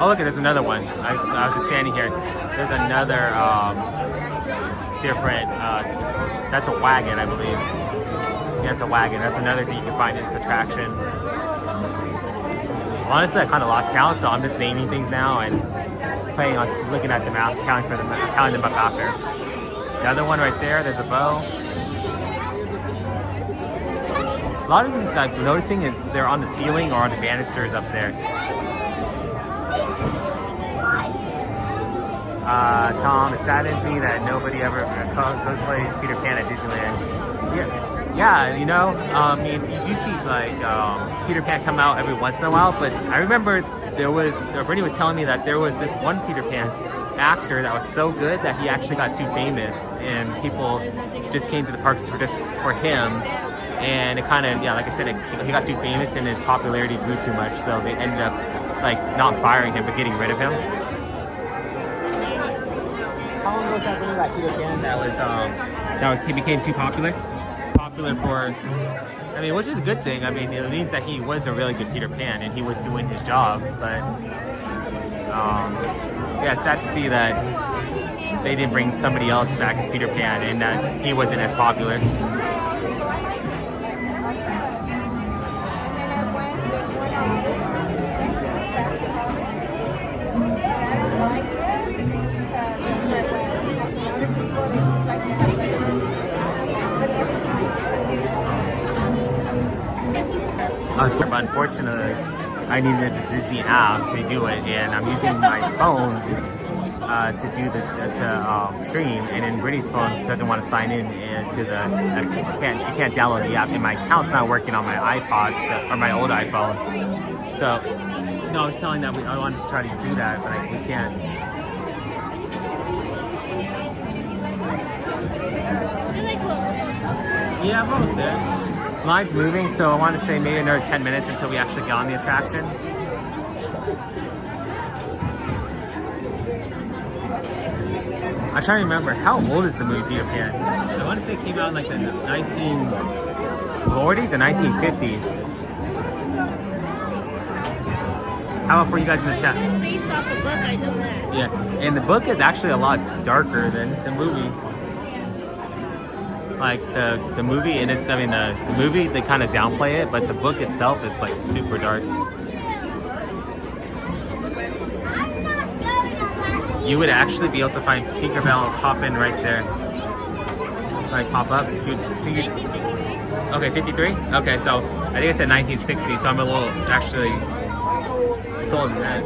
Oh look, there's another one. I was just standing here. There's another different. That's a wagon, I believe. Yeah, it's a wagon. That's another thing you can find in this attraction. Honestly, I kind of lost count, so I'm just naming things now and planning on looking at them out, counting them up after. The other one right there, there's a bow. A lot of these I'm noticing is they're on the ceiling or on the banisters up there. Tom, it saddens me that nobody ever cosplays Peter Pan at Disneyland. Yeah, you know, I mean, you do see like Peter Pan come out every once in a while, but I remember Brittany was telling me that there was this one Peter Pan actor that was so good that he actually got too famous, and people just came to the parks for him. And it kind of, yeah, like I said, he got too famous and his popularity grew too much, so they ended up like not firing him but getting rid of him. How long was that when you got Peter Pan? He became too popular for, I mean, which is a good thing. I mean, it means that he was a really good Peter Pan and he was doing his job. But yeah, it's sad to see that they didn't bring somebody else back as Peter Pan and that he wasn't as popular. But unfortunately, I needed the Disney app to do it, and I'm using my phone to do the stream. And then Brittany's phone doesn't want to sign in to the. She can't download the app, and my account's not working on my iPod or my old iPhone. So, no, I was telling that I wanted to try to do that, but we can't. Yeah, I'm almost there. Line's moving, so I want to say maybe another 10 minutes until we actually get on the attraction. I'm trying to remember, how old is the movie Peter Pan? I want to say it came out in like the 1940s or 1950s. How about for you guys in the chat? It's based off a book, I know that. Yeah, and the book is actually a lot darker than the movie. Like the movie, and it's, I mean, the movie, they kind of downplay it, but the book itself is like super dark. You would actually be able to find Tinkerbell and pop in right there. Like pop up. So you, 1953? okay, 53? Okay, so I think I said 1960, so I'm a little, actually, it's older than that.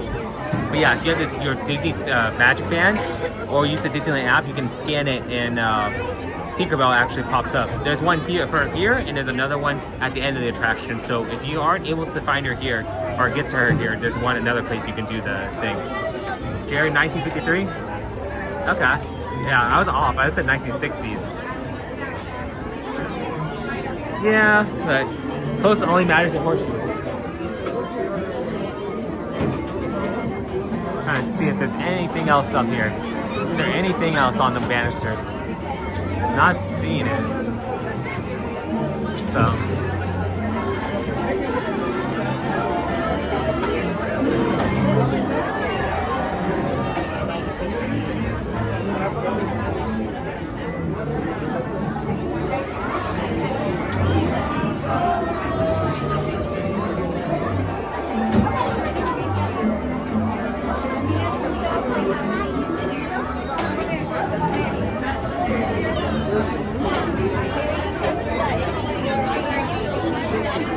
But yeah, if you have your Disney Magic Band, or use the Disneyland app, you can scan it and Tinkerbell actually pops up. There's one here for here, and there's another one at the end of the attraction. So if you aren't able to find her here, or get to her here, there's another place you can do the thing. Jerry, 1953? Okay. Yeah, I was off. I said 1960s. Yeah, but close only matters in horseshoes. Trying to see if there's anything else up here. Is there anything else on the banisters? Not seeing it. So.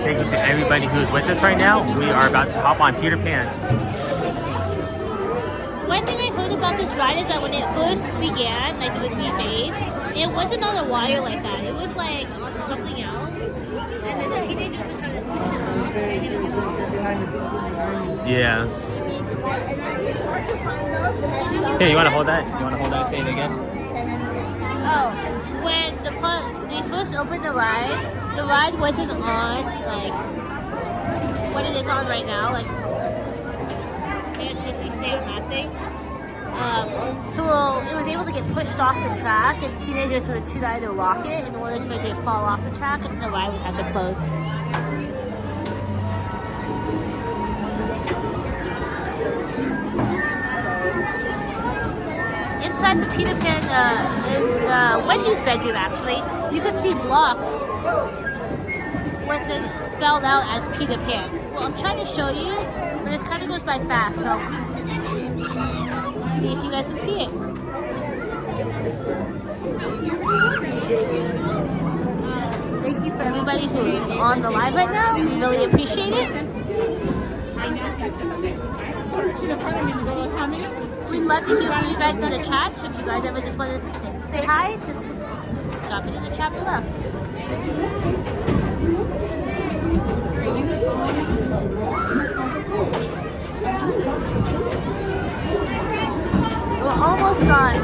Thank you to everybody who's with us right now. We are about to hop on Peter Pan. One thing I heard about this ride is that when it first began, like it was being made, it wasn't on a wire like that. It was like on something else. And then the teenagers were trying to push it on. Yeah. Hey, you want to hold that? You want to hold that and say it again? Oh, when they first opened the ride wasn't on like what it is on right now. Like, if you stay on that thing. So it was able to get pushed off the track, and teenagers would try to lock it in order to make it fall off the track, and the ride would have to close. Inside the Peter Pan, in Wendy's bedroom actually, you could see blocks with it spelled out as Peter Pan. Well, I'm trying to show you, but it kind of goes by fast, so see if you guys can see it. Thank you for everybody who is on the live right now. We really appreciate it. We'd love to hear from you guys in the chat, so if you guys ever just want to say hi, just drop it in the chat below. We're almost done.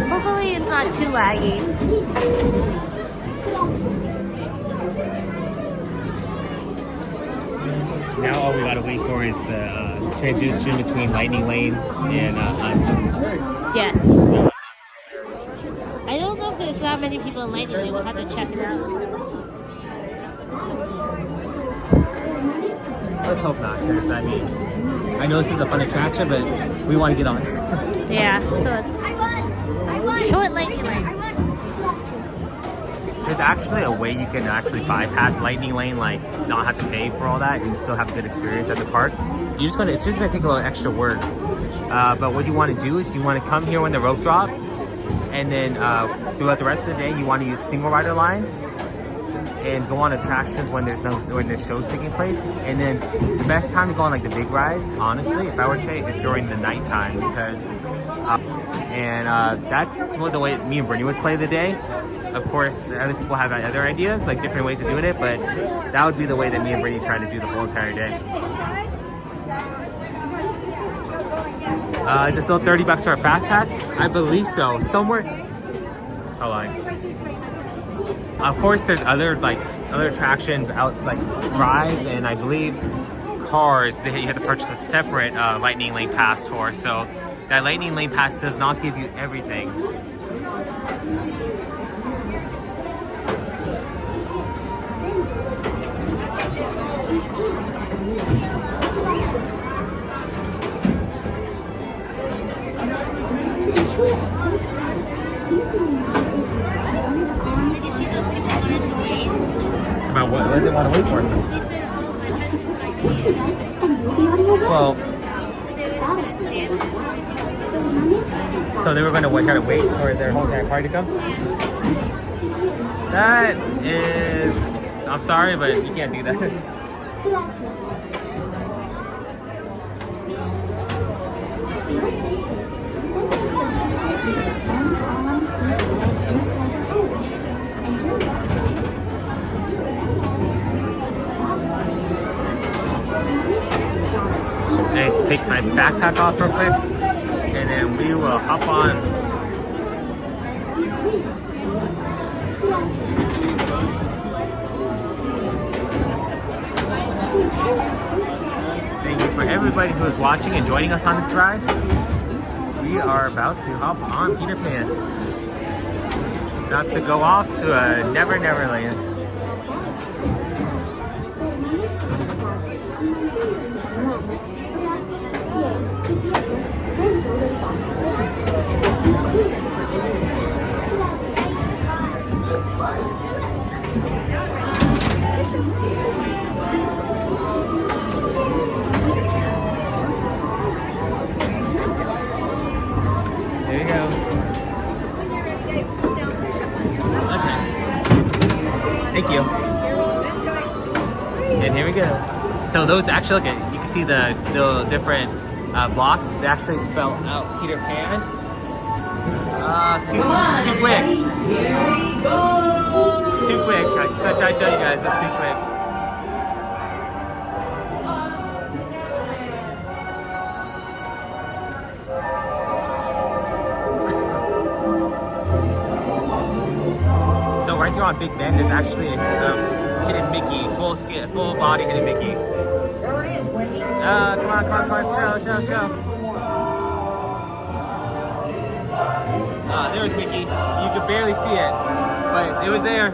Hopefully it's not too laggy. Now all we gotta wait for is the transition between Lightning Lane and us. Yes. I don't know if there's that many people in Lightning Lane. We'll have to check it out. Let's hope not, because I mean, I know this is a fun attraction, but we want to get on. Yeah, so it's short Lightning Lane. There's actually a way you can actually bypass Lightning Lane, like not have to pay for all that, and still have a good experience at the park. It's just gonna take a little extra work. But what you want to do is you want to come here when the rope drop, and then throughout the rest of the day, you want to use single rider line and go on attractions when there's shows taking place. And then the best time to go on like the big rides, honestly, if I were to say, is during the nighttime, because that's one of the way me and Brittany would play the day. Of course, other people have other ideas, like different ways of doing it, but that would be the way that me and Brittany try to do the whole entire day. Is it still $30 for a fast pass? I believe so. Somewhere. Hold on. Of course, there's other attractions out, like rides, and I believe cars that you have to purchase a separate lightning lane pass for. So that lightning lane pass does not give you everything. Did you see those people wanted to wait? About what do they want to wait for? They said, oh, it has to like Well, so they were going to try to wait for their whole entire party to come? That is... I'm sorry, but you can't do that. I take my backpack off real quick, and then we will hop on. Thank you for everybody who is watching and joining us on this ride. We are about to hop on Peter Pan. About to go off to a Never Never Land. There you go. Okay. Thank you. And here we go. So those actually, look at, you can see the different blocks. They actually spell out Peter Pan. Too quick. Too quick. I just gotta try to show you guys. It's too quick. So right here on Big Ben, there's actually a hidden Mickey, full body hidden Mickey. Come on, show. There's Mickey. You could barely see it, but it was there.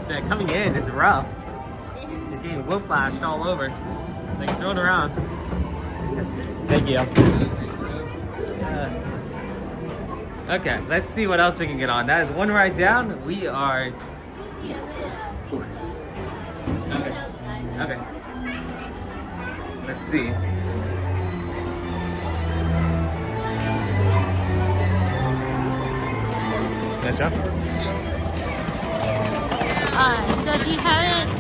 That coming in is rough. You're getting whiplashed all over. Like thrown around. Thank you. Okay, let's see what else we can get on. That is one ride down. We are... Okay. Let's see. Nice job. So if you haven't,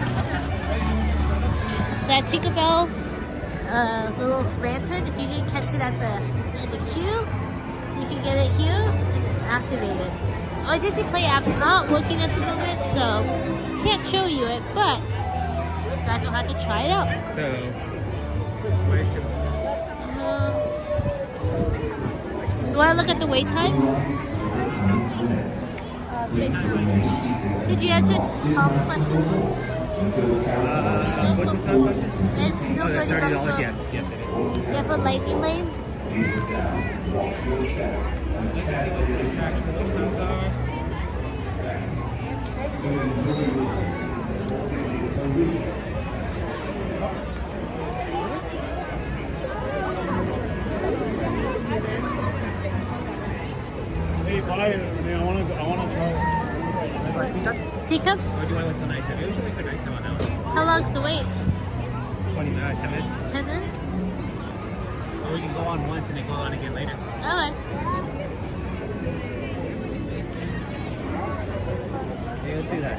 that Tinkerbell little lantern, if you didn't catch it at in the queue, you can get it here and activate it. Our Disney Play app's not working at the moment, so can't show you it, but you guys will have to try it out. So, where should You want to look at the wait times? Did you answer Tom's question? What's your son's question? It's still $30. $30, yes, yes it is. Yeah, for Lightning Lane. Let's see what the attraction wait times are. Hey, buy it. I want to try it. Teacups? Or do you want to wait till nighttime? Maybe we should wait for nighttime on that one. How long's the wait? 10 minutes. 10 minutes? Or we can go on once and then go on again later. Okay. Yeah, let's do that.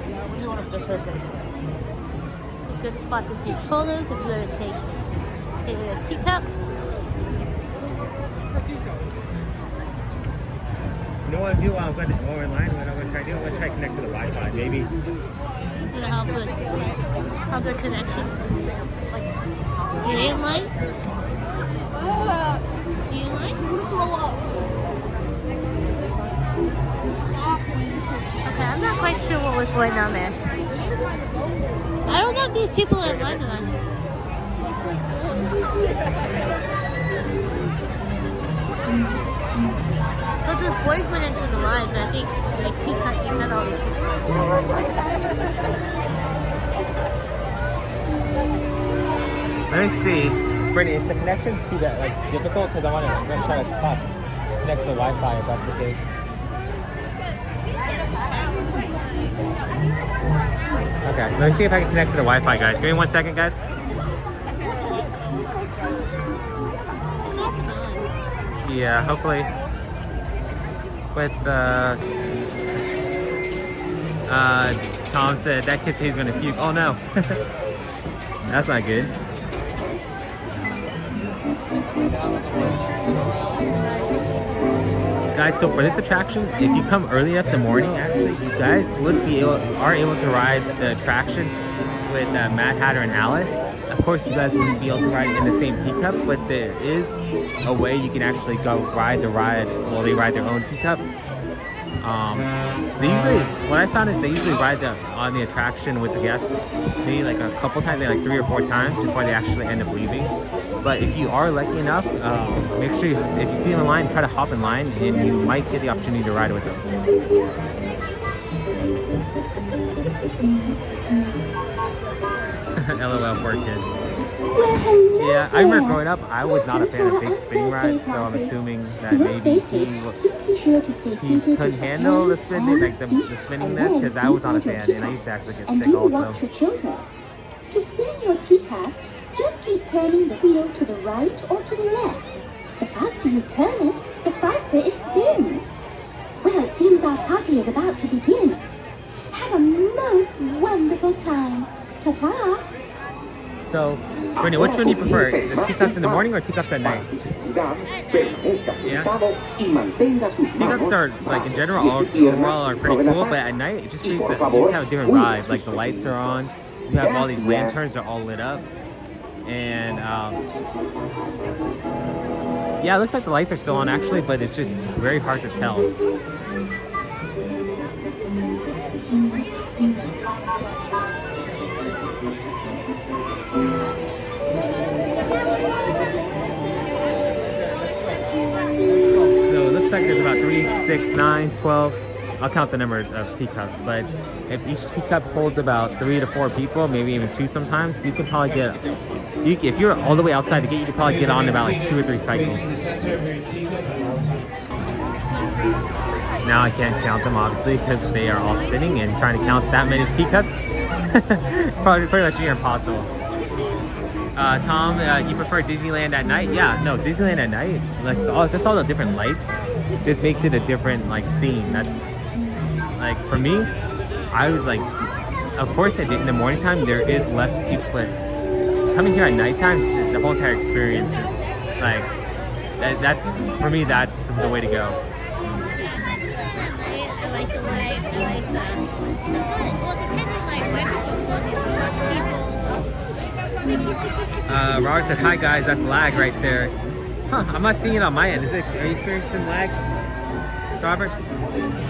A good spot to take photos if you ever take a teacup. You know what I'll do while we're in line? What I'm going to try to do? I'm going to try to connect to the Wi-Fi, maybe. Gonna help with connection. Like, do you in line? Do you in line? Okay, I'm not quite sure what was going on there. I don't know if these people are in line or not. Because those boys went into the line, but I think like he cut all these people. Let me see. Brittany, is the connection to that like difficult? Because I'm gonna try to connect to the Wi-Fi if that's the case. Okay, let me see if I can connect to the Wi-Fi, guys. Give me 1 second, guys. Yeah, hopefully. With Tom said that kid said he's gonna puke. Oh no, that's not good. Guys, so for this attraction, if you come early enough in the morning, actually, you guys are able to ride the attraction with Mad Hatter and Alice. Of course, you guys wouldn't be able to ride in the same teacup, but there is a way you can actually go ride the ride while they ride their own teacup. They usually, what I found is they usually ride on the attraction with the guests maybe like a couple times, maybe like 3 or 4 times before they actually end up leaving. But if you are lucky enough, make sure if you see them in line, try to hop in line and you might get the opportunity to ride with them. LOL, poor kid. Yeah, I remember growing up, I was not a fan of big spinning rides, so I'm assuming that maybe he couldn't handle the spinning, like the spinningness, because I was not a fan, and I used to actually get sick also. To spin your teacup, just keep turning the wheel to the right or to the left. The faster you turn it, the faster it spins. Well, it seems our party is about to begin. Have a most wonderful time. Ta-ta! So, Brittany, which one do you prefer? The teacups in the morning or teacups at night? Yeah. Teacups are, like, in general, overall are pretty cool, but at night, it just creates you just have a different vibe. Like, the lights are on, you have all these lanterns, they're all lit up, and, yeah, it looks like the lights are still on, actually, but it's just very hard to tell. Looks like there's about 3, 6, 9, 12. I'll count the number of teacups, but if each teacup holds about 3 to 4 people, maybe even 2 sometimes, you can probably get, if you're all the way outside the gate, you can probably get on about like 2 or 3 cycles. Now I can't count them obviously because they are all spinning, and trying to count that many teacups probably pretty much near impossible. Tom, you prefer Disneyland at night? Yeah, no, Disneyland at night, like just all the different lights, just makes it a different like scene. That's like for me, I was like, of course, in the morning time there is less people, but coming here at nighttime, the whole entire experience is like that for me. That's the way to go. I like the lights. I like the. Well, depending like microphone people. Robert said, "Hi guys, that's lag right there." Huh? I'm not seeing it on my end. Are you experiencing lag? Robert.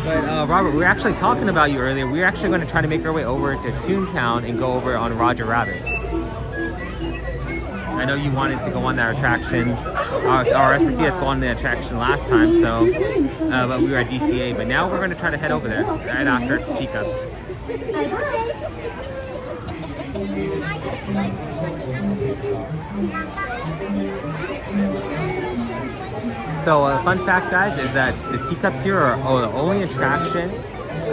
But Robert, we were actually talking about you earlier. We were actually going to try to make our way over to Toontown and go over on Roger Rabbit. I know you wanted to go on that attraction, or us to see us go on the attraction last time, so but we were at DCA. But now we're going to try to head over there right after Teacups. So fun fact, guys, is that the Teacups here are the only attraction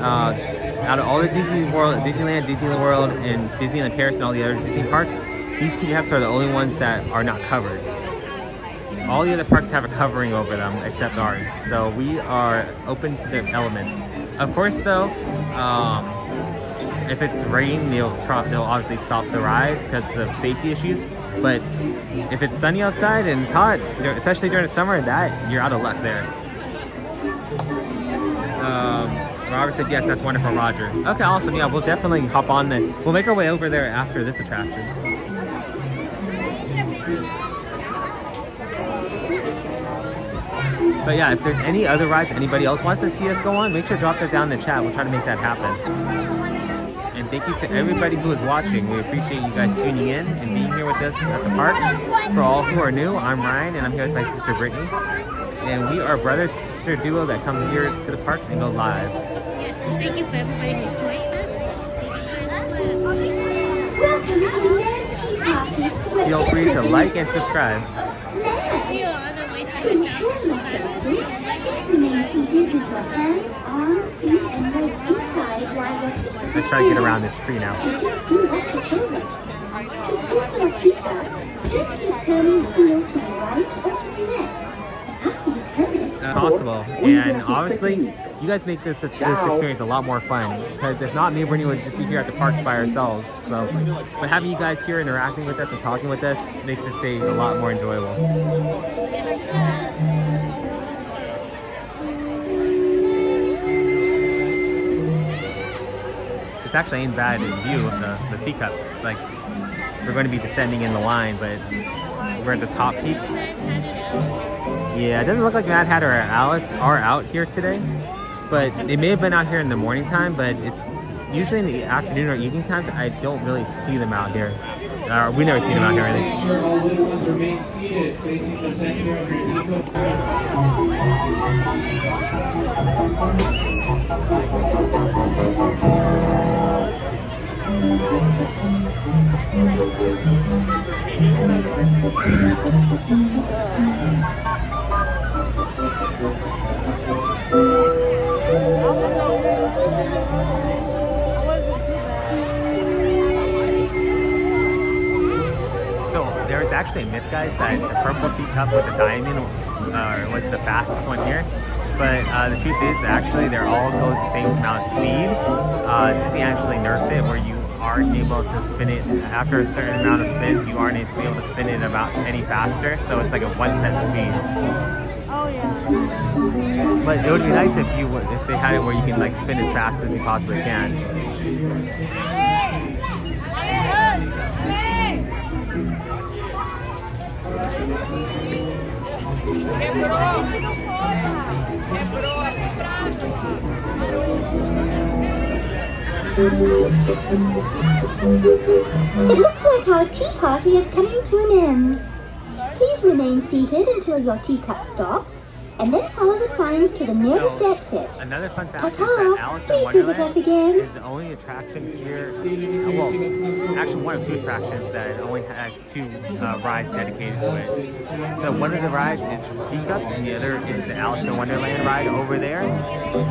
out of all the Disneyland, Disneyland World, and Disneyland Paris and all the other Disney parks. These Teacups are the only ones that are not covered. All the other parks have a covering over them except ours. So we are open to the elements. Of course, though, if it's rain, they'll obviously stop the ride because of safety issues. But if it's sunny outside and it's hot, especially during the summer, you're out of luck there. Robert said yes, that's wonderful, Roger. Okay, awesome. Yeah, we'll definitely hop on then. We'll make our way over there after this attraction. But yeah, if there's any other rides anybody else wants to see us go on, make sure to drop that down in the chat. We'll try to make that happen. And thank you to everybody who is watching. We appreciate you guys tuning in and being here with us at the park. For all who are new, I'm Ryan and I'm here with my sister Brittany. And we are brother-sister duo that come here to the parks and go live. Yes, thank you for everybody who's joining us. Feel free to like and subscribe. We are on the way to the Let's try to get around this tree now. Possible, and obviously you guys make this experience a lot more fun, because if not, me and Brittany would just be here at the parks by ourselves. So but having you guys here interacting with us and talking with us makes this day a lot more enjoyable. This actually ain't bad in view of the Teacups. Like, we're going to be descending in the line, but we're at the top peak. Yeah, it doesn't look like Mad Hatter or Alice are out here today, but they may have been out here in the morning time, but it's usually in the afternoon or evening times. I don't really see them out here. We never see them out here, really. Make sure all little ones remain seated, facing the center of your teacup. So there's actually a myth, guys, that the purple teacup with the diamond was the fastest one here. But the truth is, actually, they're all go the same amount of speed. Disney actually nerfed it where you aren't able to spin it after a certain amount of spins. You aren't able to spin it about any faster, so it's like a 1 cent speed. Oh yeah. But it would be nice if they had it where you can like spin as fast as you possibly can. It looks like our tea party is coming to an end. Please remain seated until your teacup stops, and then follow the signs to the nearest exit. Another fun fact is Ta-ta! that Alice in Please visit us again. Wonderland is the only attraction here, well, actually one of two attractions that only has two rides dedicated to it. So one of the rides is Teacups, and the other is the Alice in Wonderland ride over there.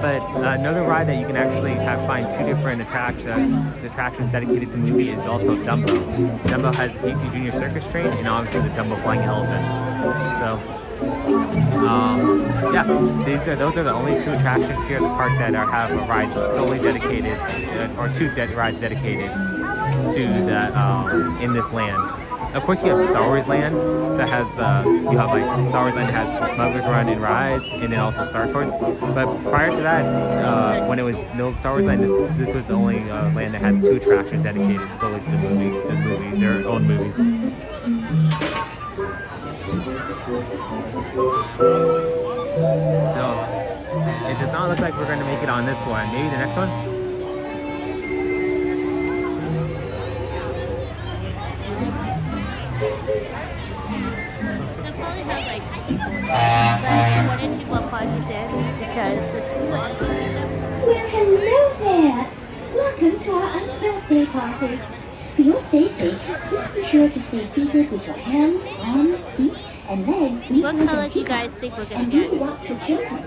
But another ride that you can actually find two different attractions dedicated to the movie is also Dumbo. Dumbo has the Casey Jr. Circus train, and obviously the Dumbo flying elephant. So yeah, those are the only two attractions here at the park that have a ride solely dedicated, or two rides dedicated to the in this land. Of course, you have Star Wars Land that has you have like Star Wars Land that has the Smuggler's Run and Rise, and then also Star Tours. But prior to that, when it was no Star Wars Land, this was the only land that had two attractions dedicated solely to their own movies. So it not look like we're going to make it on this one. Maybe the next one? They'll probably have like one or two more parties in because there's two empty teacups. Well, hello there. Welcome to our birthday party. For your safety, please be sure to stay seated with your hands, arms, feet, and legs What inside color the do you guys teacup. think we're gonna And get? do watch your children.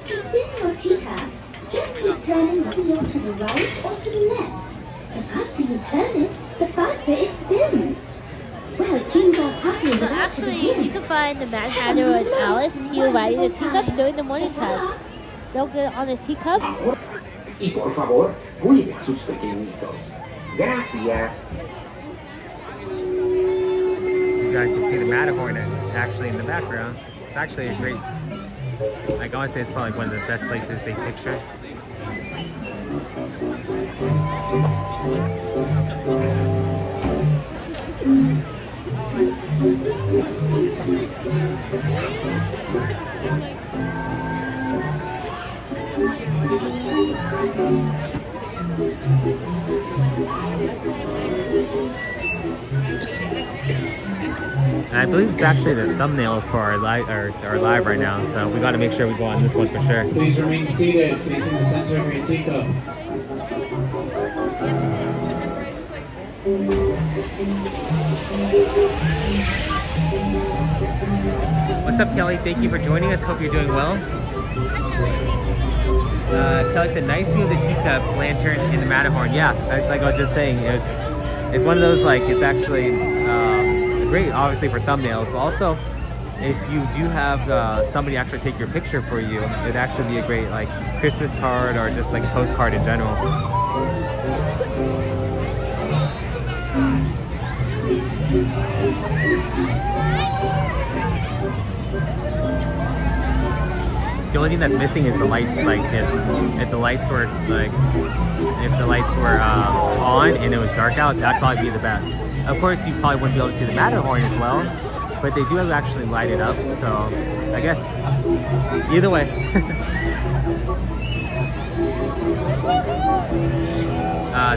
To spin your teacup, just keep turning the wheel to the right or to the left. The faster you turn it, the faster it spins. Well, it seems our party is So about to actually, begin. you can find the Mad Hatter and Alice here riding the teacups during the morning time. They'll get on the teacup. Y por favor, cuide a sus pequeñitos. Gracias. You guys can see the Matterhorn actually in the background. It's actually a great, like I want to say it's probably one of the best places they picture. And I believe it's actually the thumbnail for our live right now, so we got to make sure we go on this one for sure. Please remain seated, facing the center of your teacup. What's up, Kelly? Thank you for joining us. Hope you're doing well. Kelly said, nice view of the teacups, lanterns, and the Matterhorn. Yeah, like I was just saying, it's one of those, like, it's actually great, obviously, for thumbnails, but also, if you do have somebody actually take your picture for you, it'd actually be a great, like, Christmas card or just, like, postcard in general. The only thing that's missing is the lights. Like if the lights were on and it was dark out, that'd probably be the best. Of course, you probably wouldn't be able to see the Matterhorn as well, but they do actually light it up. So I guess either way.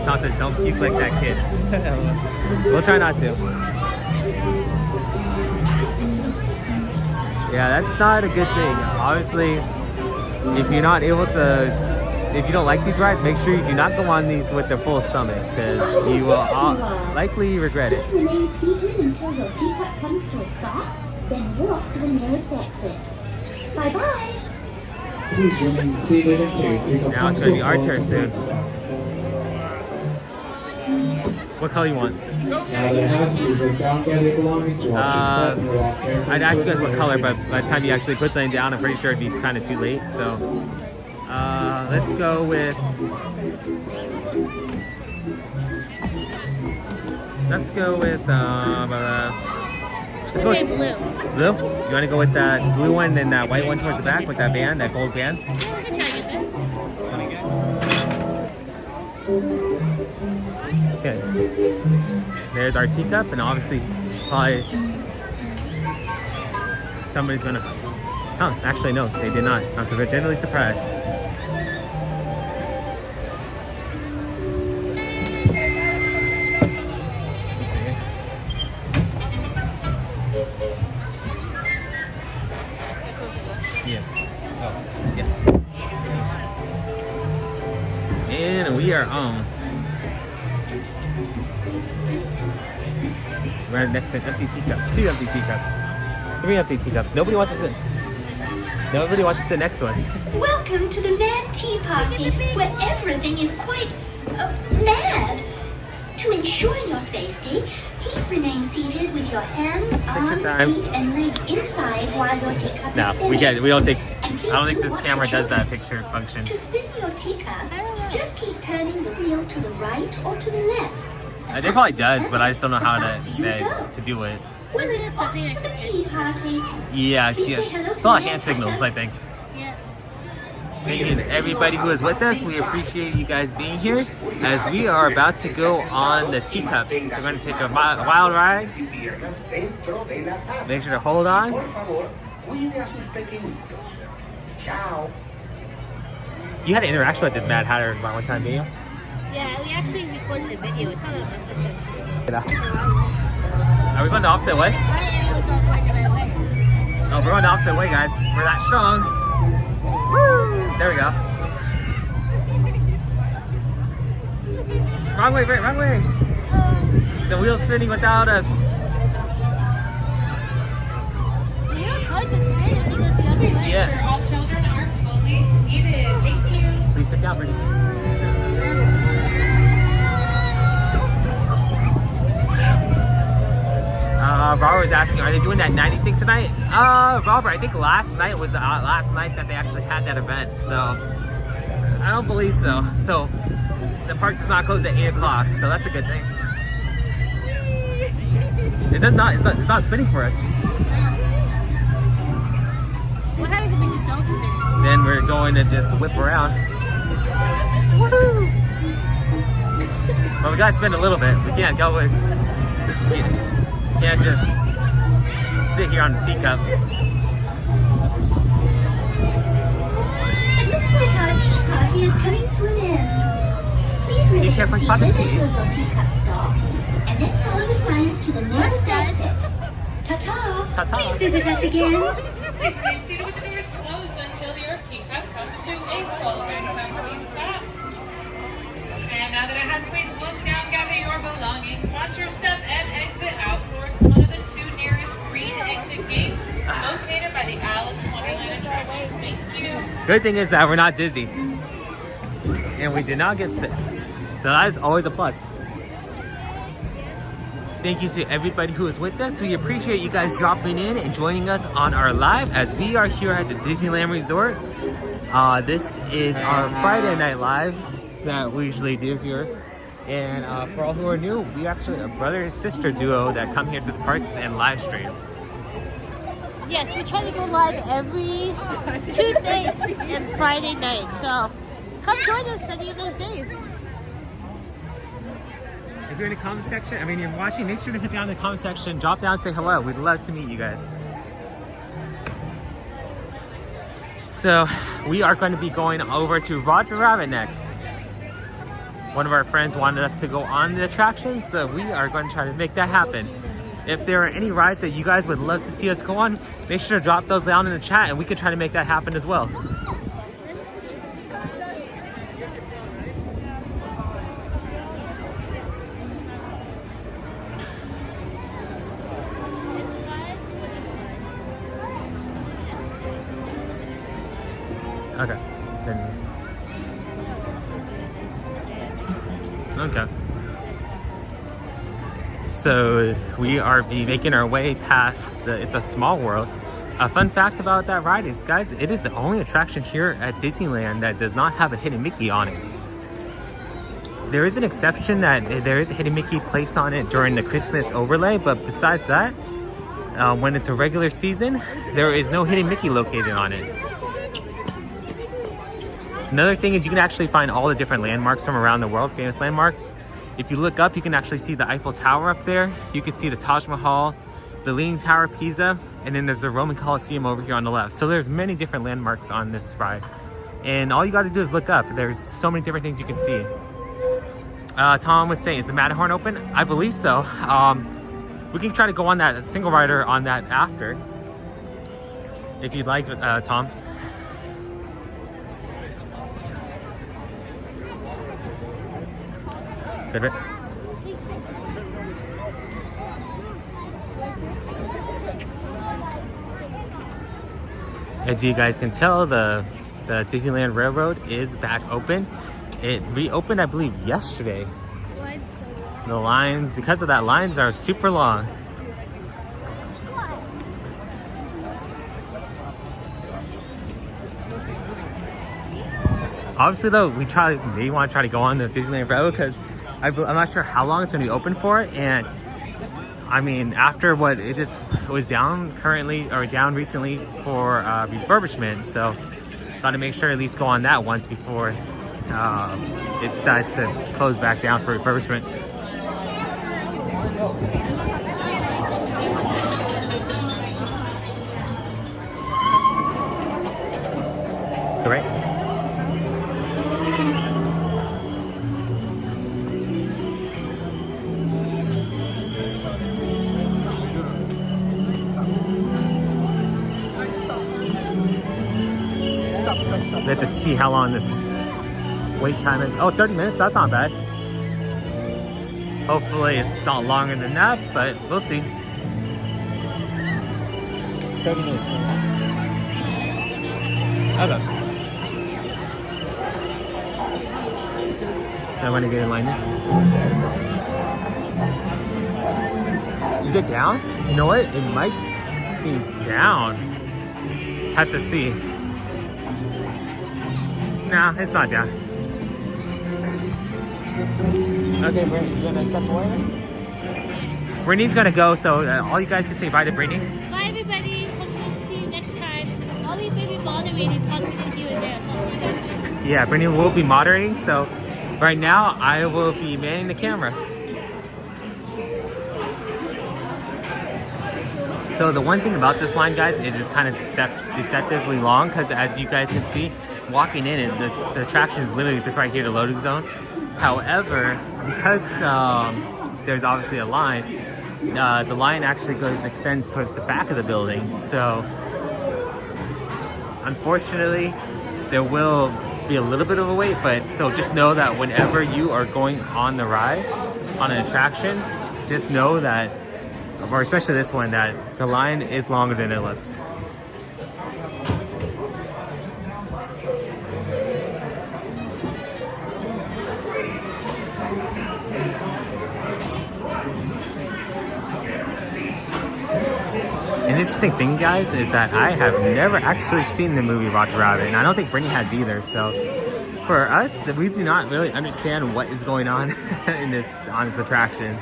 Tom says, "Don't puke like that kid." We'll try not to. Yeah, that's not a good thing. Obviously, if you're not able to, if you don't like these rides, make sure you do not go on these with a full stomach, because you will likely regret it. Just remain seated until your teacup comes to a stop, then walk to the nearest exit. Bye-bye. Please remain seated until your teacup Now comes it's to going to be a our full turn soon. complete stop. What color you want? Now there has to be some down belly belonging to watch your step and walk carefully. I'd ask you guys what towards color, the but nearest by the time you actually put something down, I'm pretty sure it'd be kind of too late. So let's go with let's go with Okay, blue. Blue? You want to go with that blue one and that white one towards the back with that band, that gold band? Yeah, we can try to get this. Okay. There's our teacup, and obviously, probably somebody's gonna. Oh, actually, no, they did not. I'm so genuinely surprised. Let's see. Yeah. Oh, yeah. And we are on. Right next to an empty teacup. 2 empty teacups. 3 empty teacups. Nobody wants to sit next to us. Welcome to the Mad Tea Party, where everything is quite mad. To ensure your safety, please remain seated with your hands, arms, time. feet, and legs inside while your teacup No, is spinning. we don't take. And please I don't think do this watch camera your does that children. picture function. To spin your teacup, just keep turning the wheel to the right or to the left. They probably does, but I just don't know how to to do it. Well, it's off to the tea party. Yeah, Please say hello it's to a lot of the hand exeter. signals, I think. Yeah. Thank you to everybody who is with us. We appreciate you guys being here as we are about to go on the teacups. So we're going to take a wild ride. Make sure to hold on. Por favor, cuide a sus pequeñitos. Chao. You had an interaction with the Mad Hatter one time, didn't you? Yeah, we actually recorded the video. It's on the episode. Are we going the opposite way? Oh, we're going the opposite way, guys. We're that strong. Woo! There we go. Wrong way, wrong way. The wheel's spinning without us. The wheel's hard to spin if it goes the other way. Yeah. Make sure all children are fully seated. Thank you. Please sit down, Brittany. Robert was asking, are they doing that 90s thing tonight? Robert, I think last night was the last night that they actually had that event, so I don't believe so. So the park does not close at 8 o'clock, so that's a good thing. It does not, it's not spinning for us. What happens if we just don't spin? Then we're going to just whip around. Woohoo! Well, we gotta spin a little bit. We can't go with, can't just sit here on the teacup. It looks like our tea party is coming to an end. Please remain seated until your teacup stops, and then follow the signs to the nearest exit. Ta-ta! Ta-ta. Please visit us again. Please remain seated with the doors closed until your teacup comes to a full and complete stop. And now that it has placed, look down, gather your belongings, watch your step, and exit out towards one of the 2 nearest green exit gates located by the Alice in Wonderland attraction. Thank you. Good thing is that we're not dizzy. And we did not get sick. So that's always a plus. Thank you to everybody who is with us. We appreciate you guys dropping in and joining us on our live as we are here at the Disneyland Resort. This is our Friday night live that we usually do here. And for all who are new, we actually a brother and sister duo that come here to the parks and live stream. Yes, we try to go live every Tuesday and Friday night. So come join us any of those days. If you're in the comment section, I mean, you're watching, make sure to hit down in the comment section, drop down, say hello. We'd love to meet you guys. So we are going to be going over to Roger Rabbit next. One of our friends wanted us to go on the attraction, so we are going to try to make that happen. If there are any rides that you guys would love to see us go on, make sure to drop those down in the chat and we can try to make that happen as well. Okay. Okay. So we are making our way past the It's a Small World. A fun fact about that ride is, guys, it is the only attraction here at Disneyland that does not have a Hidden Mickey on it. There is an exception that there is a Hidden Mickey placed on it during the Christmas overlay, but besides that, when it's a regular season, there is no Hidden Mickey located on it. Another thing is you can actually find all the different landmarks from around the world, famous landmarks. If you look up, you can actually see the Eiffel Tower up there. You can see the Taj Mahal, the Leaning Tower of Pisa, and then there's the Roman Colosseum over here on the left. So there's many different landmarks on this ride. And all you got to do is look up. There's so many different things you can see. Tom was saying, is the Matterhorn open? I believe so. We can try to go on that single rider on that after, if you'd like, Tom. Good. As you guys can tell, the Disneyland Railroad is back open. It reopened, I believe, yesterday. The lines, because of that, lines are super long. Obviously, though, we may want to try to go on the Disneyland Railroad because I'm not sure how long it's going to be open for. And I mean, after what it just was down currently or down recently for refurbishment, so got to make sure to at least go on that once before it decides to close back down for refurbishment. All right. We have to see how long this wait time is. Oh, 30 minutes, that's not bad. Hopefully it's not longer than that, but we'll see. 30 minutes. Okay. I want to get in line now. You get down? You know what? It might be down. Have to see. Nah, it's not down. Okay, Brittany, you gonna step away? Brittany's gonna go, so all you guys can say bye to Brittany. Bye, everybody. Hope to see you next time. I'll be maybe moderating, talking with you in there. So I'll see you guys later. Yeah, Brittany will be moderating, so right now I will be manning the camera. So the one thing about this line, guys, it is kind of deceptively long, because as you guys can see, walking in it, the attraction is literally just right here, the loading zone. However, because there's obviously a line, the line actually extends towards the back of the building. So unfortunately, there will be a little bit of a wait, but so just know that whenever you are going on the ride, on an attraction, just know that, or especially this one, that the line is longer than it looks. An interesting thing, guys, is that I have never actually seen the movie Roger Rabbit, and I don't think Brittany has either. So for us, we do not really understand what is going on on this attraction.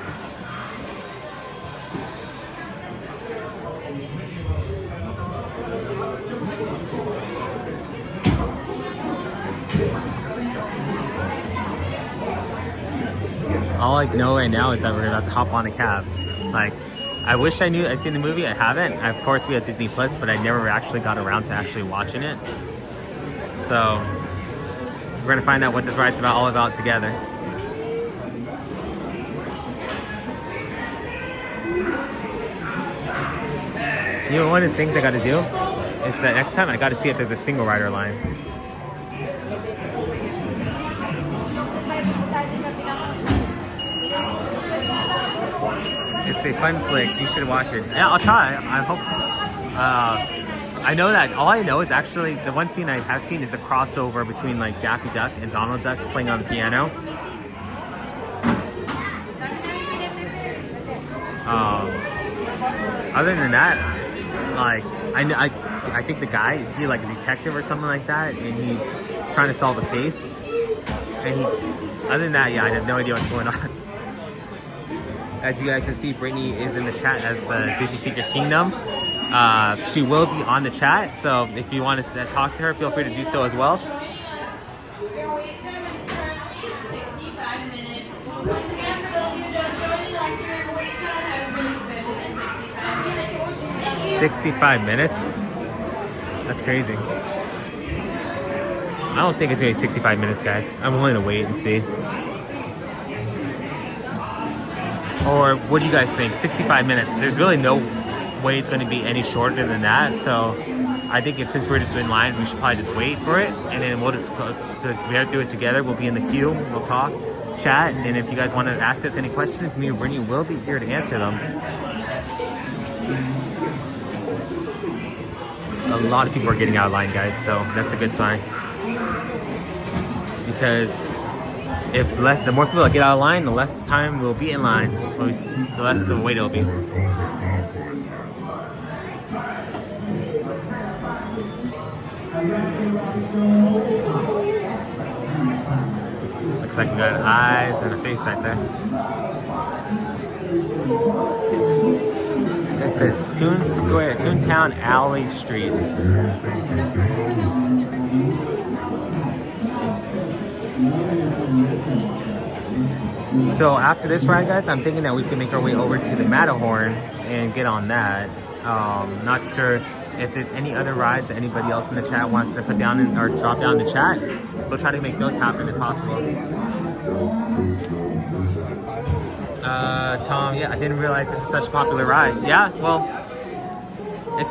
All I know right now is that we're about to hop on a cab. Like, I wish I'd seen the movie. I haven't. Of course, we have Disney Plus, but I never actually got around to actually watching it. So we're gonna find out what this ride's all about together. You know, one of the things I got to do is that next time I got to see if there's a single rider line. It's a fun flick. You should watch it. Yeah, I'll try. I hope. I know that all I know is actually the one scene I have seen is the crossover between like Daffy Duck and Donald Duck playing on the piano. Other than that, like I think the guy is he like a detective or something like that, and he's trying to solve a case. And other than that, yeah, I have no idea what's going on. As you guys can see, Brittany is in the chat as the Disney Secret Kingdom. She will be on the chat, so if you want to talk to her, feel free to do so as well. Your wait time is currently 65 minutes. Once again, for those of you just joining us, your wait time has been extended to 65 minutes. 65 minutes? That's crazy. I don't think it's gonna be 65 minutes, guys. I'm willing to wait and see. Or what do you guys think? 65 minutes. There's really no way it's going to be any shorter than that. So I think since we're just in line, we should probably just wait for it. And then we'll just do it together. We'll be in the queue. We'll talk, chat. And if you guys want to ask us any questions, me and Brittany will be here to answer them. A lot of people are getting out of line, guys. So that's a good sign. Because the more people that get out of line, the less time we'll be in line. The less the wait it'll be. Looks like we got eyes and a face right there. This is Toon Square, Toontown Alley Street. So after this ride, guys, I'm thinking that we can make our way over to the Matterhorn and get on that. Not sure if there's any other rides that anybody else in the chat wants to put down or drop down in the chat. We'll try to make those happen if possible. Tom, yeah, I didn't realize this is such a popular ride. Yeah, well, I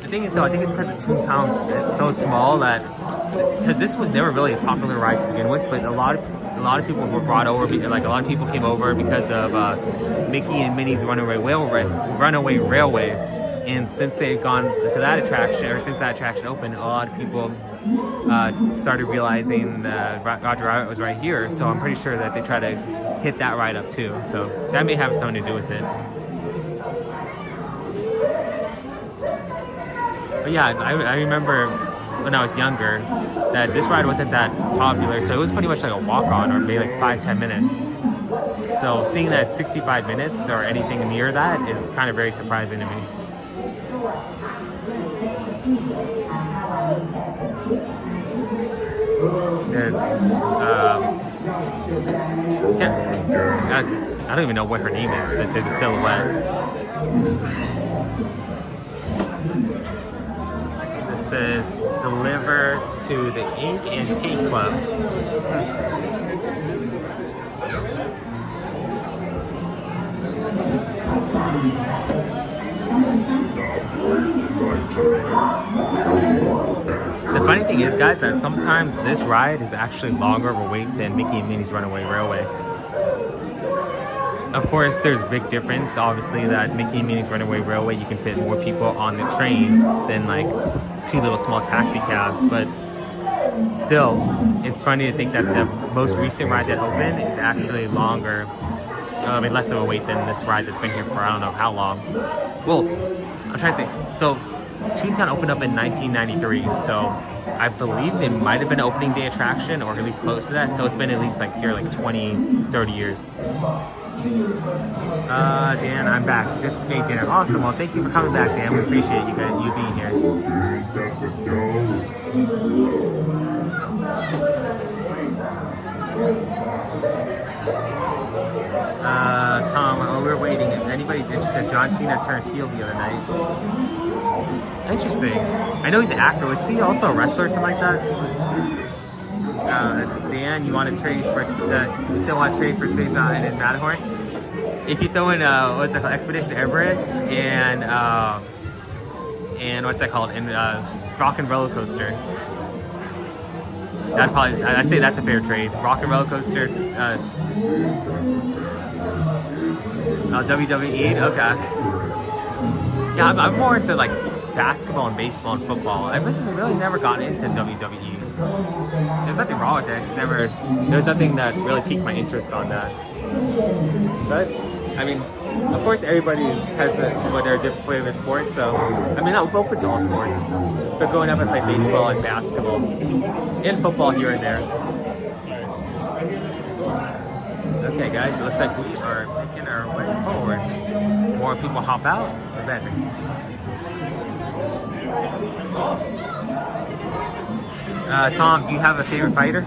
think thing is though, I think it's because of Toontown, it's so small that, because this was never really a popular ride to begin with, but a lot of people were brought over, like a lot of people came over because of Mickey and Minnie's Runaway Railway, and since they've gone to that attraction, or since that attraction opened, a lot of people started realizing that Roger Rabbit was right here, so I'm pretty sure that they try to hit that ride up too, so that may have something to do with it. But yeah, I remember when I was younger that this ride wasn't that popular, so it was pretty much like a walk-on, or maybe like 5-10 minutes. So seeing that it's 65 minutes or anything near that is kind of very surprising to me. There's I don't even know what her name is, but there's a silhouette. This says deliver to the Ink and Paint Club. The funny thing is, guys, that sometimes this ride is actually longer of a wait than Mickey and Minnie's Runaway Railway. Of course, there's a big difference, obviously, that Mickey and Minnie's Runaway Railway, you can fit more people on the train than like 2 little small taxi cabs, but still, it's funny to think that the most recent ride that opened is actually longer, I mean, less of a wait than this ride that's been here for I don't know how long. Well, I'm trying to think. So, Toontown opened up in 1993, so I believe it might have been an opening day attraction, or at least close to that, so it's been at least like here like 20, 30 years. Dan, I'm back. Just made dinner. Awesome. Well, thank you for coming back, Dan. We appreciate you being here. Tom, while we're waiting, if anybody's interested, John Cena turned heel the other night. Interesting. I know he's an actor. Was he also a wrestler or something like that? Dan, you want to trade for, you still want to trade for Space Mountain and Matterhorn? If you throw in, what's that called, Expedition Everest and what's that called, and Rock and Roller Coaster. That probably, I'd say that's a fair trade. Rock and Roller Coaster, WWE, okay. Yeah, I'm more into like basketball and baseball and football. I've really never gotten into WWE. There's nothing wrong with it. There's nothing that really piqued my interest on that. But I mean, of course, everybody has their different favorite sports. So I mean, I'm open to all sports. But growing up, I played baseball and basketball, and football here and there. Okay, guys, it looks like we are making our way forward. More people hop out, the better. Tom, do you have a favorite fighter?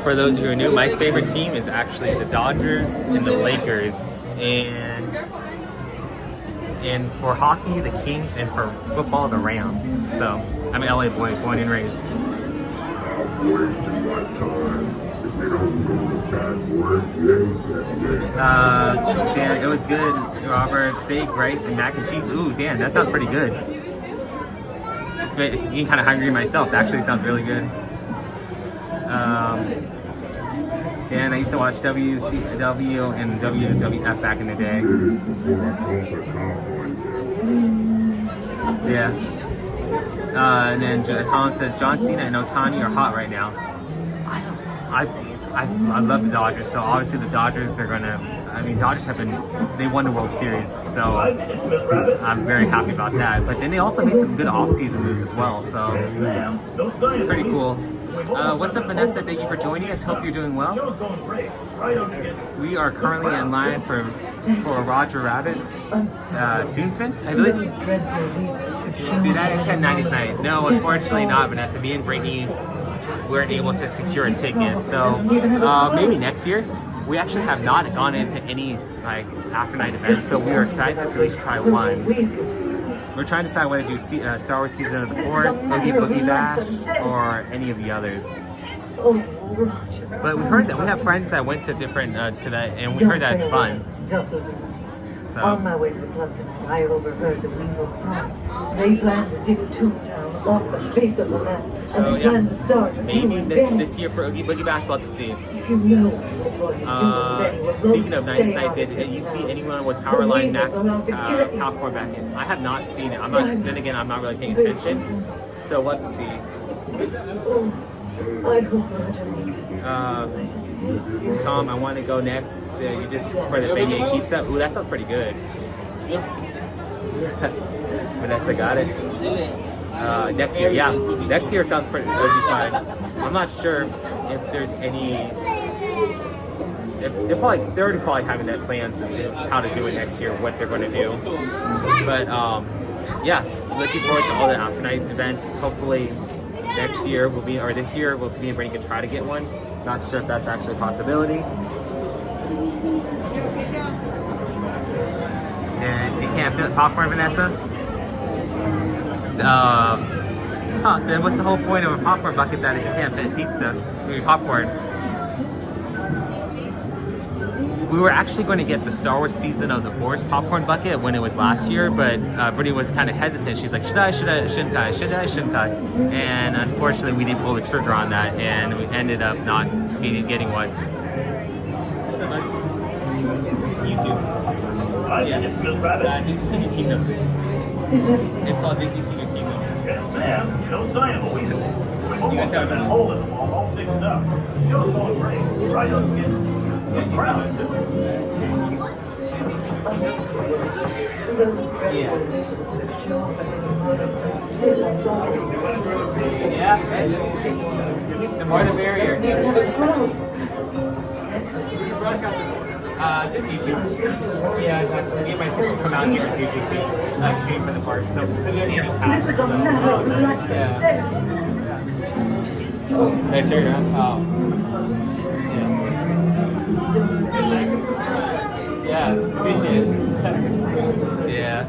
For those of you who are new, my favorite team is actually the Dodgers and the Lakers, and for hockey, the Kings, and for football, the Rams. So I'm an LA boy, born and raised. Dan, it was good, Robert. Steak, rice, and mac and cheese. Ooh, Dan, that sounds pretty good. Getting kind of hungry myself. That actually sounds really good. Dan, I used to watch WCW and WWF back in the day. Yeah. And then Tom says, John Cena and Otani are hot right now. I love the Dodgers, so obviously the Dodgers are gonna, I mean, Dodgers they won the World Series, so I'm very happy about that. But then they also made some good off-season moves as well, so it's pretty cool. What's up, Vanessa? Thank you for joining us. Hope you're doing well. We are currently in line for Roger Rabbit's Toon spin, I believe. Dude, I had 10.90 tonight. No, unfortunately not, Vanessa. Me and Brittany weren't able to secure a ticket, so maybe next year. We actually have not gone into any like after night events, so we are excited to at least try one. We're trying to decide whether to do Star Wars Season of the Force, Boogie Boogie Bash, or any of the others. But we heard that we have friends that went to different to that, and we heard that it's fun. On my way to the club tonight, I overheard the Weasel cry. They plan to dig Toontown off the face of the land, So and they plan to start a maybe new this advance. year for Oogie Boogie Bash, we'll have to see. If you know what you're going to do, Speaking of 90s Night, did you see anyone with Powerline Max popcorn back in? I have not seen it. I'm not. Then again, I'm not really paying attention. So what to see? I hope Tom, I want to go next. You just for the Beignet pizza. Ooh, that sounds pretty good. Vanessa got it. Next year, yeah. Next year sounds pretty. That'd be fun. I'm not sure if there's any. They're already probably having that plans of how to do it next year, what they're going to do. But yeah, looking forward to all the after night events. Hopefully next year will be, or this year, me and Brittany can try to get one. Not sure if that's actually a possibility. And you can't fit popcorn, Vanessa? Then what's the whole point of a popcorn bucket that if you can't fit pizza? Maybe popcorn. We were actually going to get the Star Wars Season of the Force popcorn bucket when it was last year, but Brittany was kind of hesitant. She's like, shouldn't I? And unfortunately, we didn't pull the trigger on that, and we ended up not getting one. YouTube. Yeah. Disney Secret Kingdom. It's called Disney Secret Kingdom. Yes, ma'am. No sign of a weasel. You guys have been holding them all fixed up. Show's going great. Right on the Yeah. Yeah. The more the merrier. Just YouTube. Yeah, just me and my sister come out here and do YouTube, stream for the park. So we don't need any passes. So yeah. Can I turn around? Oh. Yeah, appreciate it. Yeah.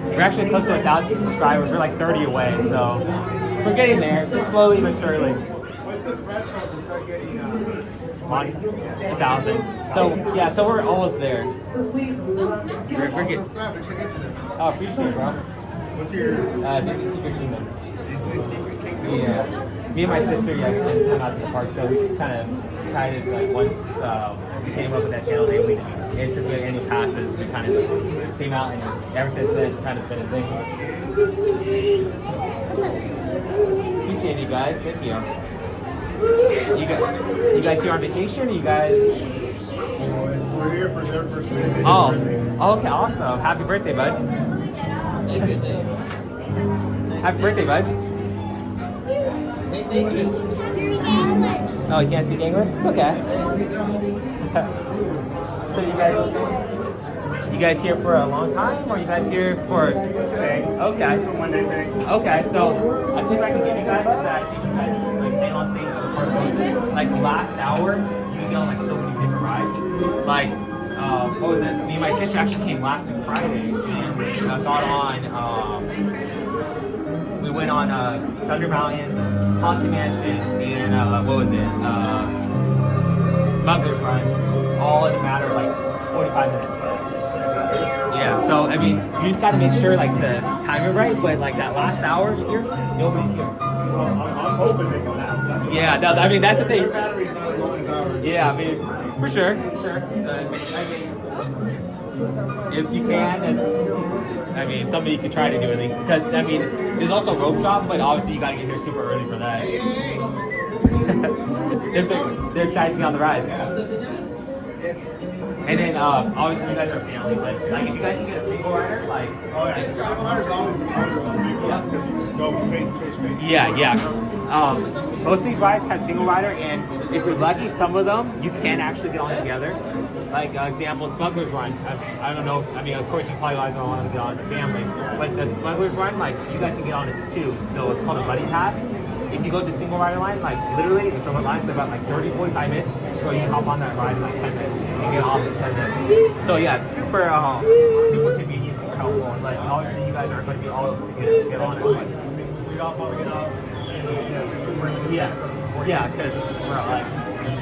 We're actually close to 1,000 subscribers. We're like 30 away, so we're getting there, just slowly but surely. What's the threshold to start getting 1,000. So yeah, so we're almost there. We're getting. Oh, appreciate it, bro. What's your Disney Secret Kingdom? Disney Secret Kingdom? Yeah. Me and my sister, just come out to the park, so we just kind of decided, like, once we came up with that channel name, and since we had any passes, we kind of just came out, and ever since then, it's kind of been a thing. Appreciate you guys, thank you. You guys here on vacation, or you guys? We're here for their first visit. Oh, okay, awesome. Happy birthday, bud. Happy birthday, bud. Oh, you can't speak English? It's okay. So you guys here for a long time, or you guys here for? Okay. Okay. So I think I can give you guys is that if you guys stay on stage at the park, like last hour, you can get on like so many different rides. Like what was it? Me and my sister actually came last week Friday, and we got on. We went on Thunder Mountain, Haunted Mansion, and what was it? Smuggler's Run, all in a matter of like 45 minutes. Yeah, so I mean, you just got to make sure like to time it right, but like that last hour here, nobody's here. Well, I'm hoping they can last. Yeah, no, I mean that's the thing. Their battery's not as long as ours. Yeah, I mean, for sure. I mean, if you can, it's something you can try to do at least. Because I mean, there's also rope drop, but obviously you got to get here super early for that. They're excited to get on the ride. Yes. And then obviously you guys are family, but like if you guys can get a single rider, like. Oh yeah, single rider's always because you just go straight. Yeah. Most of these rides have single rider, and if you're lucky, some of them you can actually get on together. Like example, Smuggler's Run. I don't know. I mean, of course, you probably guys don't want to get on as a family, but the Smuggler's Run, like you guys can get on as two. So it's called a buddy pass. If you go to single rider line, like literally, the line's about like 30-45 minutes. So you can hop on that ride in like 10 minutes and get off in 10 minutes. So yeah, it's super convenient, super helpful. And like obviously, you guys are going to be all to get on it. We hop on, get off. Yeah, because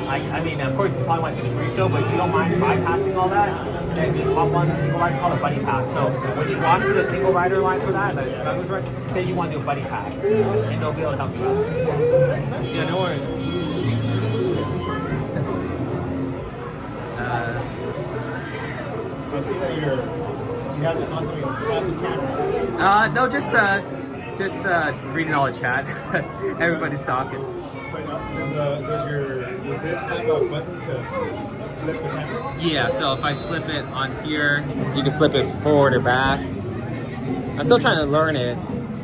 I mean, of course, you probably want to see the free show, but if you don't mind bypassing all that, then just hop on the single ride. It's called a buddy pass. So when you go onto the single rider line for that, like Circus ride, say you want to do a buddy pass, and they'll be able to help you out. Yeah, no worries. I see that you have to constantly have the camera. No, just reading all the chat. Everybody's talking. But does this have a button to flip the camera? Yeah, so if I flip it on here, you can flip it forward or back. I'm still trying to learn it.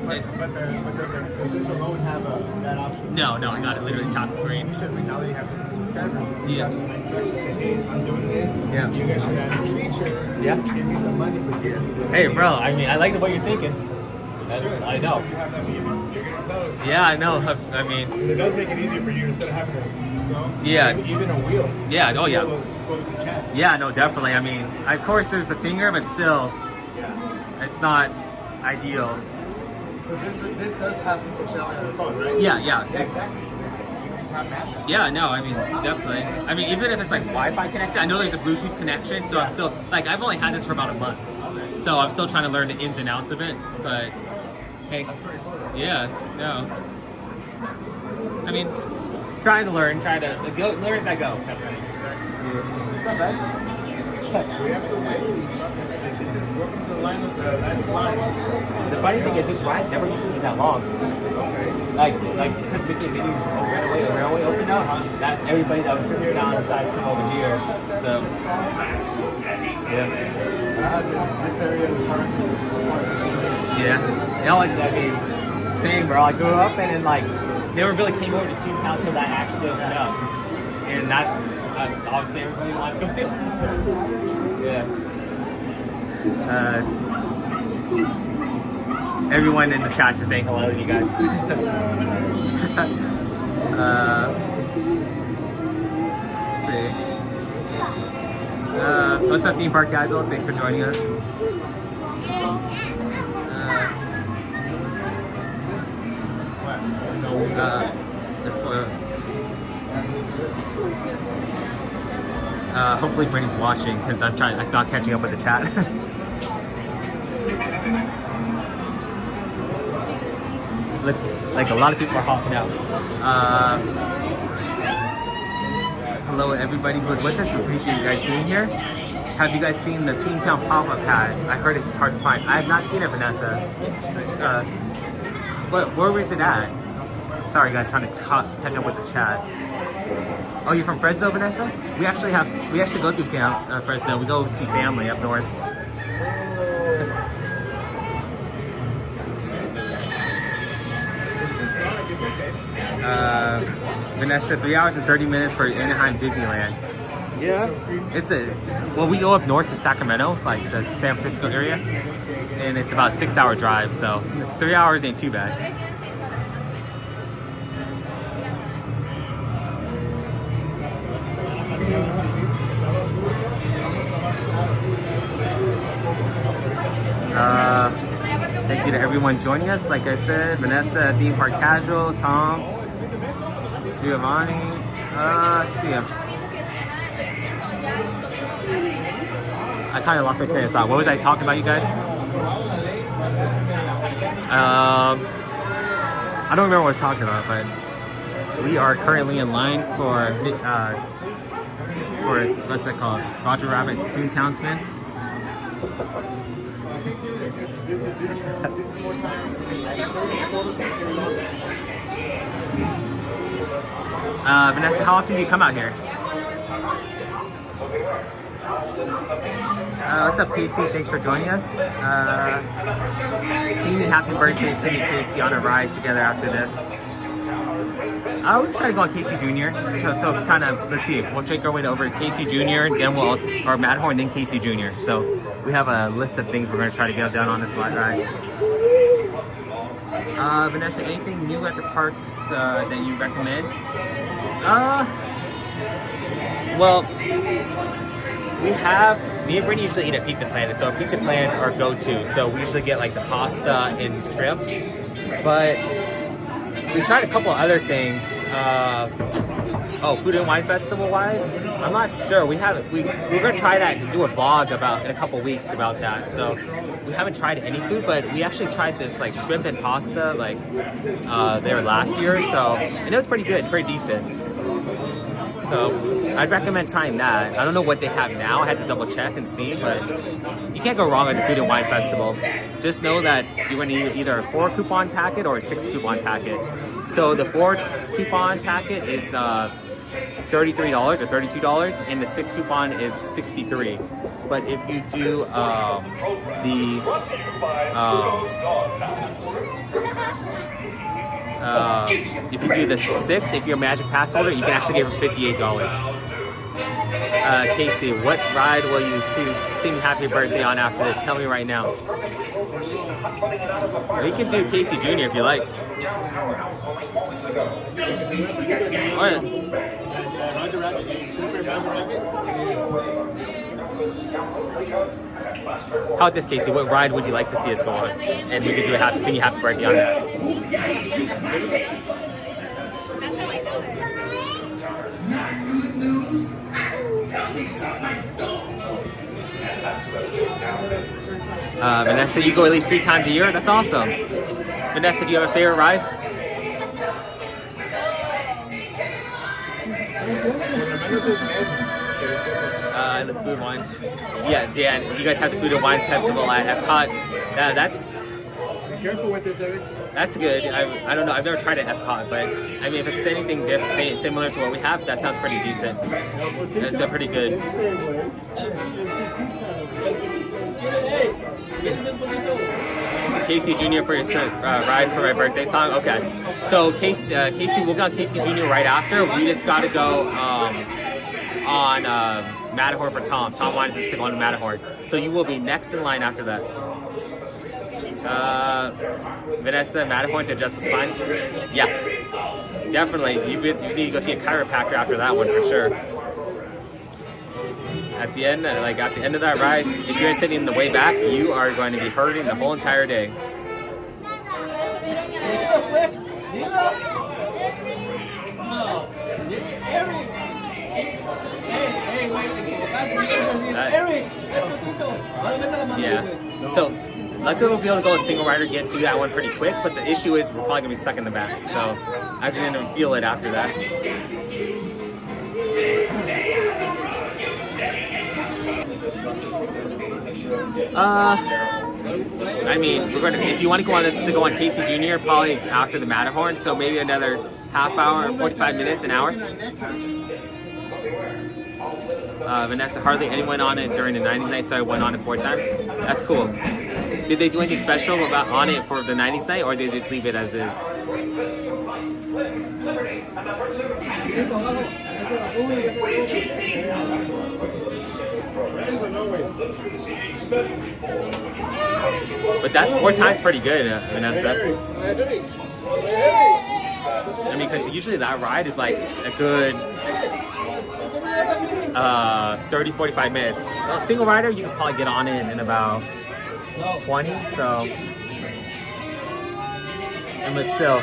Does this alone have that option? No, I got it literally top screen. Now that you have the camera, Yeah. say, hey, I'm doing this. Yeah. You guys should add this feature. Yeah. Give me some money for getting me there. Hey, bro, I mean, I like the way you're thinking. I know. You have that figured out those. Yeah, I know. I mean, It does make it easier for you instead of having to, yeah. even a wheel. Yeah, oh yeah. Go with the chat. Yeah, no, definitely. I mean, of course there's the finger, but still, it's not ideal. Because this does have some functionality on the phone, right? Yeah. Yeah, exactly. So you can just have that. Yeah, no, I mean, definitely. I mean, even if it's like Wi-Fi connected, I know there's a Bluetooth connection, so I'm still, like, I've only had this for about a month. So I'm still trying to learn the ins and outs of it, but hey, yeah, no. I mean, trying to learn, learn as I go. It's not bad. We have to wait. This is working the line of the lines. The funny thing is, this ride never used to be that long. Okay. Like because Mickey and Minnie's railway opened up, that everybody that was in town decides to come over here. So, yeah. This area of the park. Yeah. You know, like, I mean, same, bro. I grew up and then, like, never really came over to Toontown until that actually opened up. And that's obviously everybody wants to come too. Yeah. Everyone in the chat is saying hello to you guys. Let's see. What's up, Theme Park Casual? Thanks for joining us. Hopefully Brittany's watching because I'm not catching up with the chat. Looks like a lot of people are hopping out. Hello everybody who was with us. We appreciate you guys being here. Have you guys seen the Toontown pop-up hat? I heard it's hard to find. I have not seen it, Vanessa. Where was it at? Sorry guys, trying to catch up with the chat. Oh, you're from Fresno, Vanessa? We actually go through Fresno. We go see family up north. Vanessa, 3 hours and 30 minutes for Anaheim Disneyland. Yeah. Well, we go up north to Sacramento, like the San Francisco area, and it's about a 6-hour drive, so 3 hours ain't too bad. Thank you to everyone joining us. Like I said, Vanessa, Theme Park Casual, Tom, Giovanni. Let's see. I kind of lost my train of thought. What was I talking about, you guys? I don't remember what I was talking about, but we are currently in line for what's it called? Roger Rabbit's Toontown spin. Vanessa, how often do you come out here? What's up, Casey? Thanks for joining us. Singing happy birthday to Casey on a ride together after this. We'll try to go on Casey Jr. So kind of, let's see, we'll take our way over to Casey Jr. Then we'll also, or Matterhorn, then Casey Jr. So we have a list of things we're going to try to get done on this ride. Vanessa, anything new at the parks that you recommend? Well, me and Brittany usually eat at Pizza Planet, so Pizza Planet's our go-to. So we usually get like the pasta and shrimp. But we tried a couple other things. Food and wine festival wise, I'm not sure. We're gonna try that, do a vlog about in a couple weeks about that. So we haven't tried any food, but we actually tried this like shrimp and pasta like there last year. So and it was pretty good, pretty decent. So I'd recommend trying that. I don't know what they have now. I had to double check and see, but you can't go wrong at the Food and Wine Festival. Just know that you're going to need either a 4 coupon packet or a 6 coupon packet. So the 4 coupon packet is $33 or $32, and the 6 coupon is $63. But if you do if you do the 6, if you're a Magic Pass holder, you can actually get it for $58. Casey, what ride will you sing happy birthday on after this? Tell me right now. Or you can do Casey Jr. if you like. How about this, Casey? What ride would you like to see us go on? And we could do sing you happy birthday on that. Vanessa, you go at least 3 times a year? That's awesome. Vanessa, do you have a favorite ride? The food wine. Yeah, Dan, you guys have the Food and Wine Festival at Epcot. That's... Be careful with this, Eric. That's good. I don't know. I've never tried it at Epcot, but I mean, if it's anything different, similar to what we have, that sounds pretty decent. It's a pretty good. Casey Jr. for your ride for my birthday song. Okay, so Casey, we'll go on Casey Jr. right after. We just gotta go on Matterhorn for Tom. Tom wanted us to go on Matterhorn, so you will be next in line after that. Vanessa, Matterhorn to adjust the spine? Yeah, definitely. You need to go see a chiropractor after that one for sure. At the end of that ride, if you're sitting in the way back, you are going to be hurting the whole entire day. Yeah. So luckily we'll be able to go with single rider, get through that one pretty quick, but the issue is we're probably gonna be stuck in the back. So I can feel it after that. I mean, if you want to go on this to go on Casey Jr. probably after the Matterhorn, so maybe another half hour, 45 minutes, an hour. Vanessa, hardly anyone on it during the 90s night, so I went on it 4 times. That's cool. Did they do anything special on it for the 90s night, or did they just leave it as is? But that's 4 times pretty good, Vanessa. I mean, because usually that ride is like a good 30-45 minutes. A single rider, you can probably get on it in about 20, so. But still.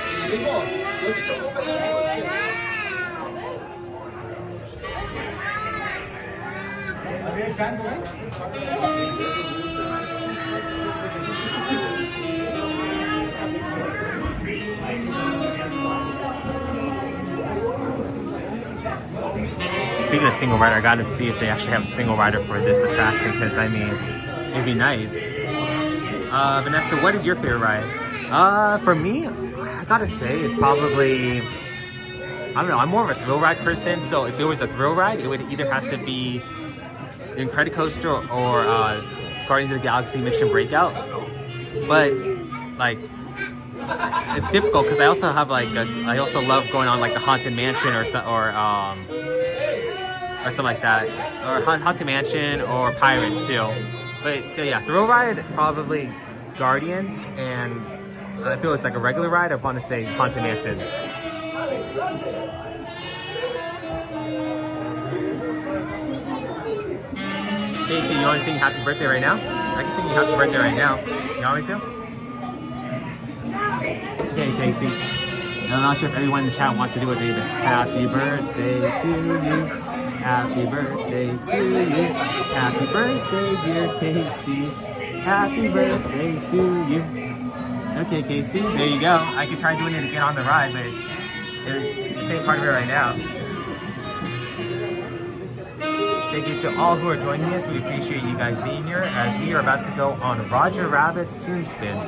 Speaking of single rider, I got to see if they actually have a single rider for this attraction, because I mean, it'd be nice. Vanessa, what is your favorite ride? For me, I gotta say it's probably, I don't know, I'm more of a thrill ride person, so if it was a thrill ride, it would either have to be Incredicoaster or Guardians of the Galaxy Mission Breakout. But like, it's difficult because I also have like I also love going on like the Haunted Mansion or something like that, or Haunted Mansion or Pirates too. But so yeah, thrill ride probably Guardians, and if it was like a regular ride, I'd want to say Haunted Mansion. Casey, you want to sing happy birthday right now? I can sing you happy birthday right now. You want me to? Okay, Casey. And I'm not sure if everyone in the chat wants to do it, David. Happy birthday to you. Happy birthday to you. Happy birthday, dear Casey. Happy birthday to you. Okay, Casey, there you go. I could try doing it again on the ride, but it's the same part of it right now. Thank you to all who are joining us. We appreciate you guys being here as we are about to go on Roger Rabbit's Toon Spin.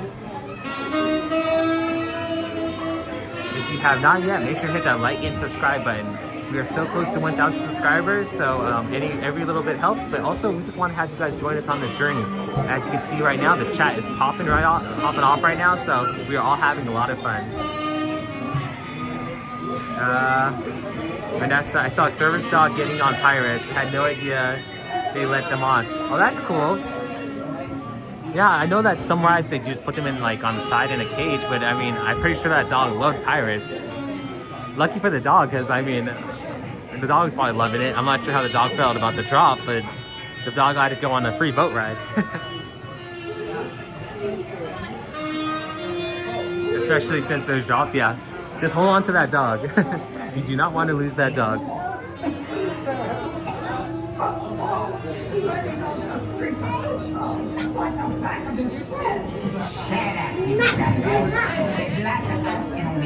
If you have not yet, make sure to hit that like and subscribe button. We are so close to 1,000 subscribers, so every little bit helps, but also we just want to have you guys join us on this journey. As you can see right now, the chat is popping off right now, so we are all having a lot of fun. Vanessa, I saw a service dog getting on Pirates. Had no idea they let them on. Oh, that's cool. Yeah, I know that some rides they just put them in like on the side in a cage, but I mean, I'm pretty sure that dog loved Pirates. Lucky for the dog, because I mean, the dog's probably loving it. I'm not sure how the dog felt about the drop, but the dog got to go on a free boat ride. Especially since there's drops, yeah. Just hold on to that dog. You do not want to lose that dog.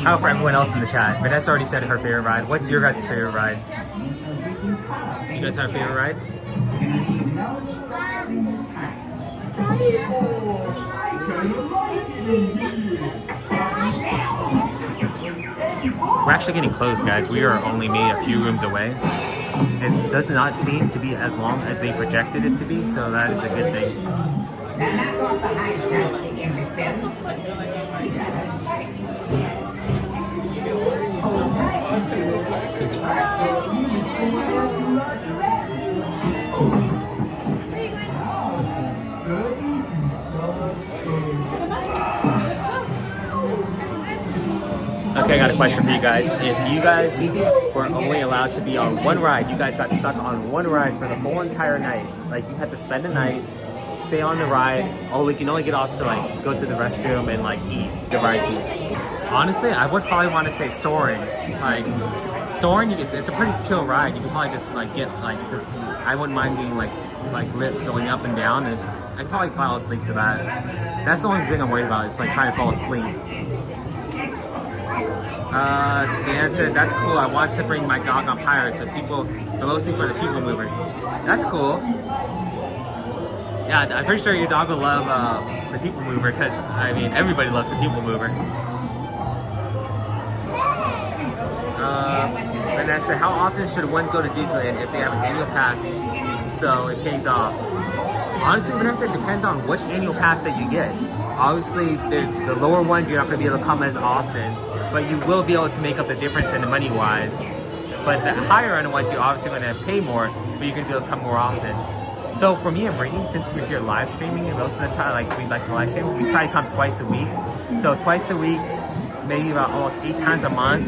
How for everyone else in the chat? Vanessa already said her favorite ride. What's your guys' favorite ride? You guys have a favorite ride? We're actually getting close, guys. We are only made a few rooms away. It does not seem to be as long as they projected it to be, so that is a good thing. Okay, I got a question for you guys. If you guys were only allowed to be on one ride, you guys got stuck on one ride for the whole entire night, like you had to spend the night, stay on the ride, or we can only get off to like go to the restroom and like eat the ride food. Honestly, I would probably want to say soaring. Like soaring, it's a pretty chill ride. You can probably just like get like just. I wouldn't mind being like lit going up and down. I could probably fall asleep to that. That's the only thing I'm worried about. Is like trying to fall asleep. Dan said, that's cool. I want to bring my dog on Pirates, but mostly for the people mover. That's cool. Yeah, I'm pretty sure your dog will love the people mover because, I mean, everybody loves the people mover. Vanessa, how often should one go to Disneyland if they have an annual pass so it pays off? Honestly, Vanessa, it depends on which annual pass that you get. Obviously, there's the lower ones, you're not going to be able to come as often, but you will be able to make up the difference in the money-wise. But the higher end ones, you're obviously going to pay more, but you're going to be able to come more often. So for me and Brittany, since we're here live streaming, and most of the time, like we like to live stream, we try to come twice a week. So twice a week, maybe about almost 8 times a month.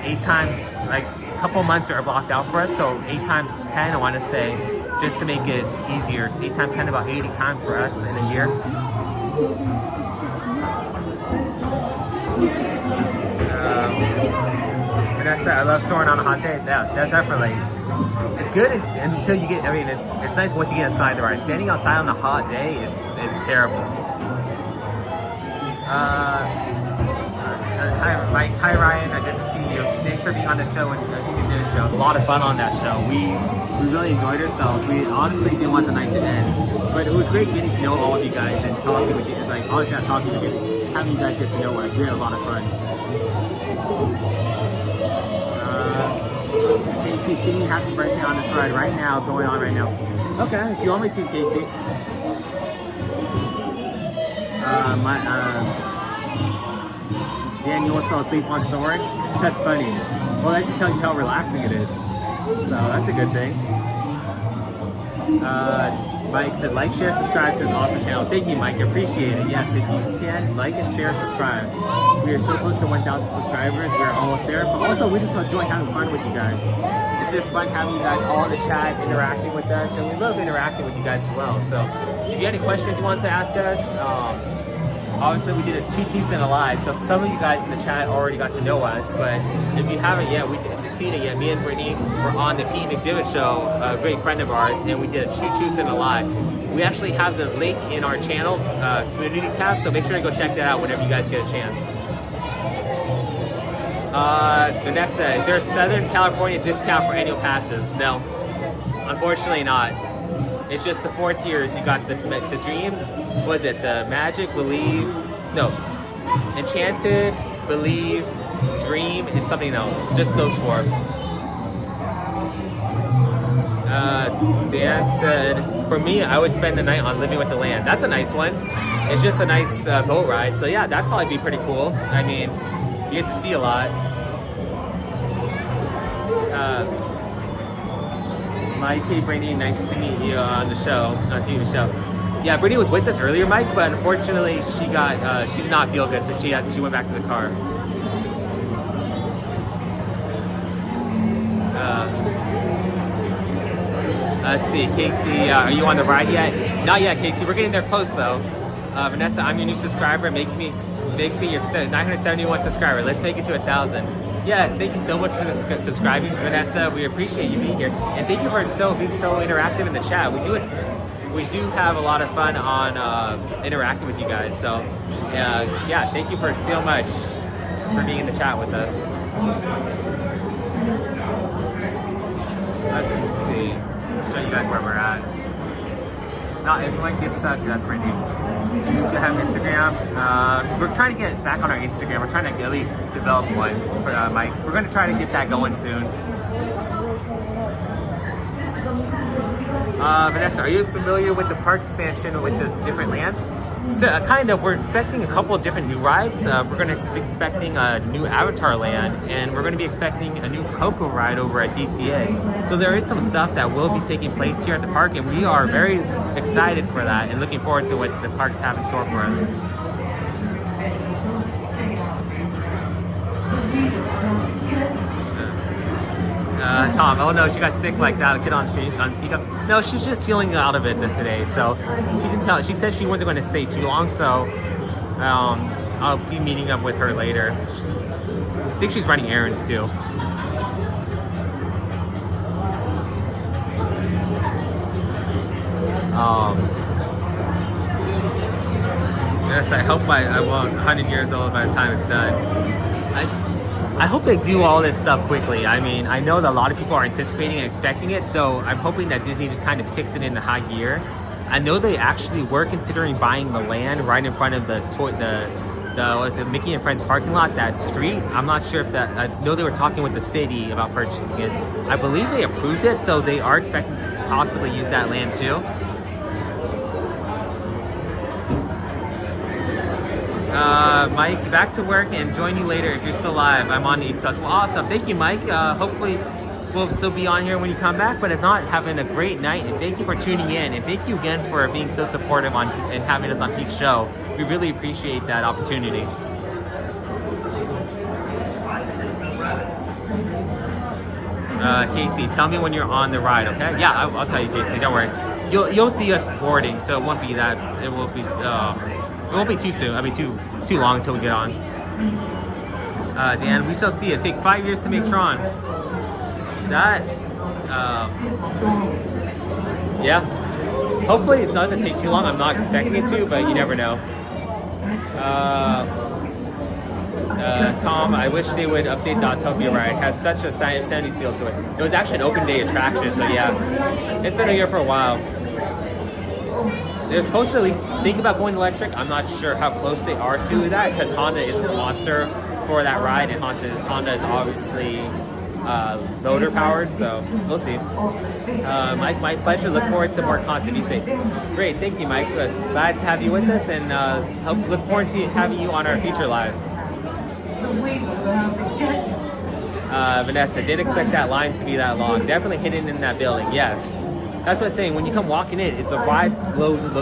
8 times, like a couple months are blocked out for us, so 8 times 10, I want to say, just to make it easier. It's 8 times 10, about 80 times for us in a year. Vanessa, I love soaring on a hot day. Yeah, that's definitely. It's good until you get. I mean, it's nice once you get inside the ride. Standing outside on a hot day it's terrible. Hi Mike, hi Ryan. Good to see you. Thanks for being on the show, and I think you did a show. A lot of fun on that show. We really enjoyed ourselves. We honestly didn't want the night to end, but it was great getting to know all of you guys and talking with you. Like obviously not talking, but having you guys get to know us. We had a lot of fun. Casey, singing happy birthday on this ride right now, going on right now. Okay, if you want me to, Casey. Dan, you almost fell asleep on soaring? That's funny. Well, that just tells you how relaxing it is. So that's a good thing. Mike said, like, share, subscribe to this awesome channel. Thank you, Mike. I appreciate it. Yes, if you can, like and share and subscribe. We are so close to 1,000 subscribers. We are almost there. But also, we just enjoy having fun with you guys. It's just fun having you guys all in the chat, interacting with us. And we love interacting with you guys as well. So if you have any questions you want to ask us, obviously we did a Two Toons and a Live, so some of you guys in the chat already got to know us, but if you haven't yet, we didn't seen it yet. Me and Brittany were on the Pete McDivitt show, a great friend of ours, and we did a Two Toons and a Live. We actually have the link in our channel community tab, so make sure to go check that out whenever you guys get a chance. Vanessa, is there a Southern California discount for annual passes? No, unfortunately not. It's just the 4 tiers. You got the Dream, was it the Magic, Believe, no, Enchanted, Believe, Dream, and something else. Just those 4. Dan said, for me, I would spend the night on Living with the Land. That's a nice one. It's just a nice boat ride. So yeah, that'd probably be pretty cool. I mean, you get to see a lot. Mike, hey Brittany, nice to meet you on the show, on TV show. Yeah, Brittany was with us earlier, Mike, but unfortunately she did not feel good, so she went back to the car. Let's see, Casey, are you on the ride yet? Not yet, Casey. We're getting there close though. Vanessa, I'm your new subscriber. Makes me your 971 subscriber. Let's make it to 1,000. Yes, thank you so much for subscribing, Vanessa. We appreciate you being here, and thank you for still being so interactive in the chat. We do have a lot of fun on interacting with you guys. So, yeah, thank you for so much for being in the chat with us. Let's see. I'll show you guys where we're at. Not everyone gets stuck. That's pretty neat. Do you have Instagram? We're trying to get back on our Instagram. We're trying to at least develop one for Mike. We're going to try to get that going soon. Vanessa, are you familiar with the park expansion with the different lands? So, kind of. We're expecting a couple of different new rides. We're going to be expecting a new Avatar land, and we're going to be expecting a new Coco ride over at DCA. So there is some stuff that will be taking place here at the park, and we are very excited for that and looking forward to what the parks have in store for us. Tom, oh no, she got sick like that, a kid on C-cups. No, she's just feeling out of it today, so she didn't tell. She said she wasn't going to stay too long, so I'll be meeting up with her later. I think she's running errands too. Yes, I hope I won't 100 years old by the time it's done. I hope they do all this stuff quickly. I mean, I know that a lot of people are anticipating and expecting it, so I'm hoping that Disney just kind of kicks it into high gear. I know they actually were considering buying the land right in front of the was it Mickey and Friends parking lot, that street. I'm not sure if that, I know they were talking with the city about purchasing it. I believe they approved it, so they are expecting to possibly use that land too. Mike, back to work and join you later if you're still live. I'm on the East Coast. Well, awesome. Thank you, Mike. Hopefully we'll still be on here when you come back, but if not, having a great night, and thank you for tuning in, and thank you again for being so supportive and having us on Pete's show. We really appreciate that opportunity. Casey, tell me when you're on the ride, okay? Yeah, I'll tell you, Casey. Don't worry. You'll see us boarding, so it won't be that. It won't be too soon. I mean, too long until we get on. Dan, we shall see. It take 5 years to make Tron. That, yeah. Hopefully it doesn't take too long. I'm not expecting it to, but you never know. Tom, I wish they would update the Autopia ride. It has such a 70s feel to it. It was actually an open day attraction, so yeah. It's been a year for a while. They're supposed to at least think about going electric. I'm not sure how close they are to that because Honda is a sponsor for that ride, and Honda is obviously motor powered, so we'll see. Mike, my pleasure. Look forward to more content. You say, great, thank you, Mike. Glad to have you with us, and look forward to having you on our future lives. Vanessa, didn't expect that line to be that long. Definitely hidden in that building. Yes. That's what I'm saying. When you come walking in, the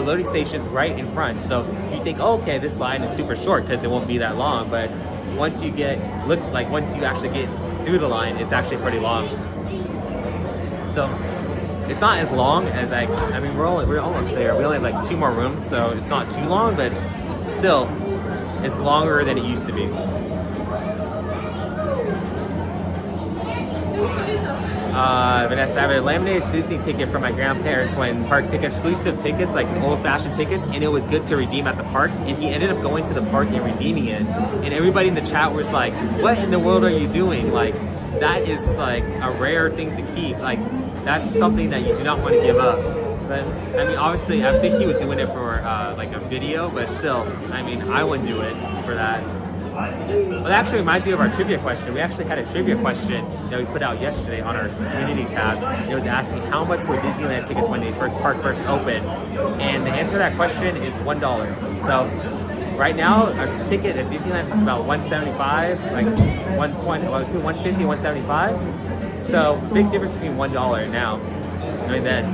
loading station's right in front. So you think, oh, okay, this line is super short because it won't be that long. But once you once you actually get through the line, it's actually pretty long. So it's not as long as I mean, we're almost there. We only have like 2 more rooms, so it's not too long, but still, It's longer than it used to be. Vanessa, I have a laminated Disney ticket from my grandparents when park tickets, exclusive tickets, like old-fashioned tickets, and it was good to redeem at the park. And he ended up going to the park and redeeming it. And everybody in the chat was like, "What in the world are you doing?" Like, that is like a rare thing to keep. Like, that's something that you do not want to give up. But I mean, obviously, I think he was doing it for like a video, but still, I mean, I wouldn't do it for that. Well, that actually reminds me of our trivia question. We actually had a trivia question that we put out yesterday on our community tab. It was asking how much were Disneyland tickets when they first opened, and the answer to that question is $1. So right now, a ticket at Disneyland is about $175, like 120, well, between $150 and $175. So big difference between $1 now. I mean then.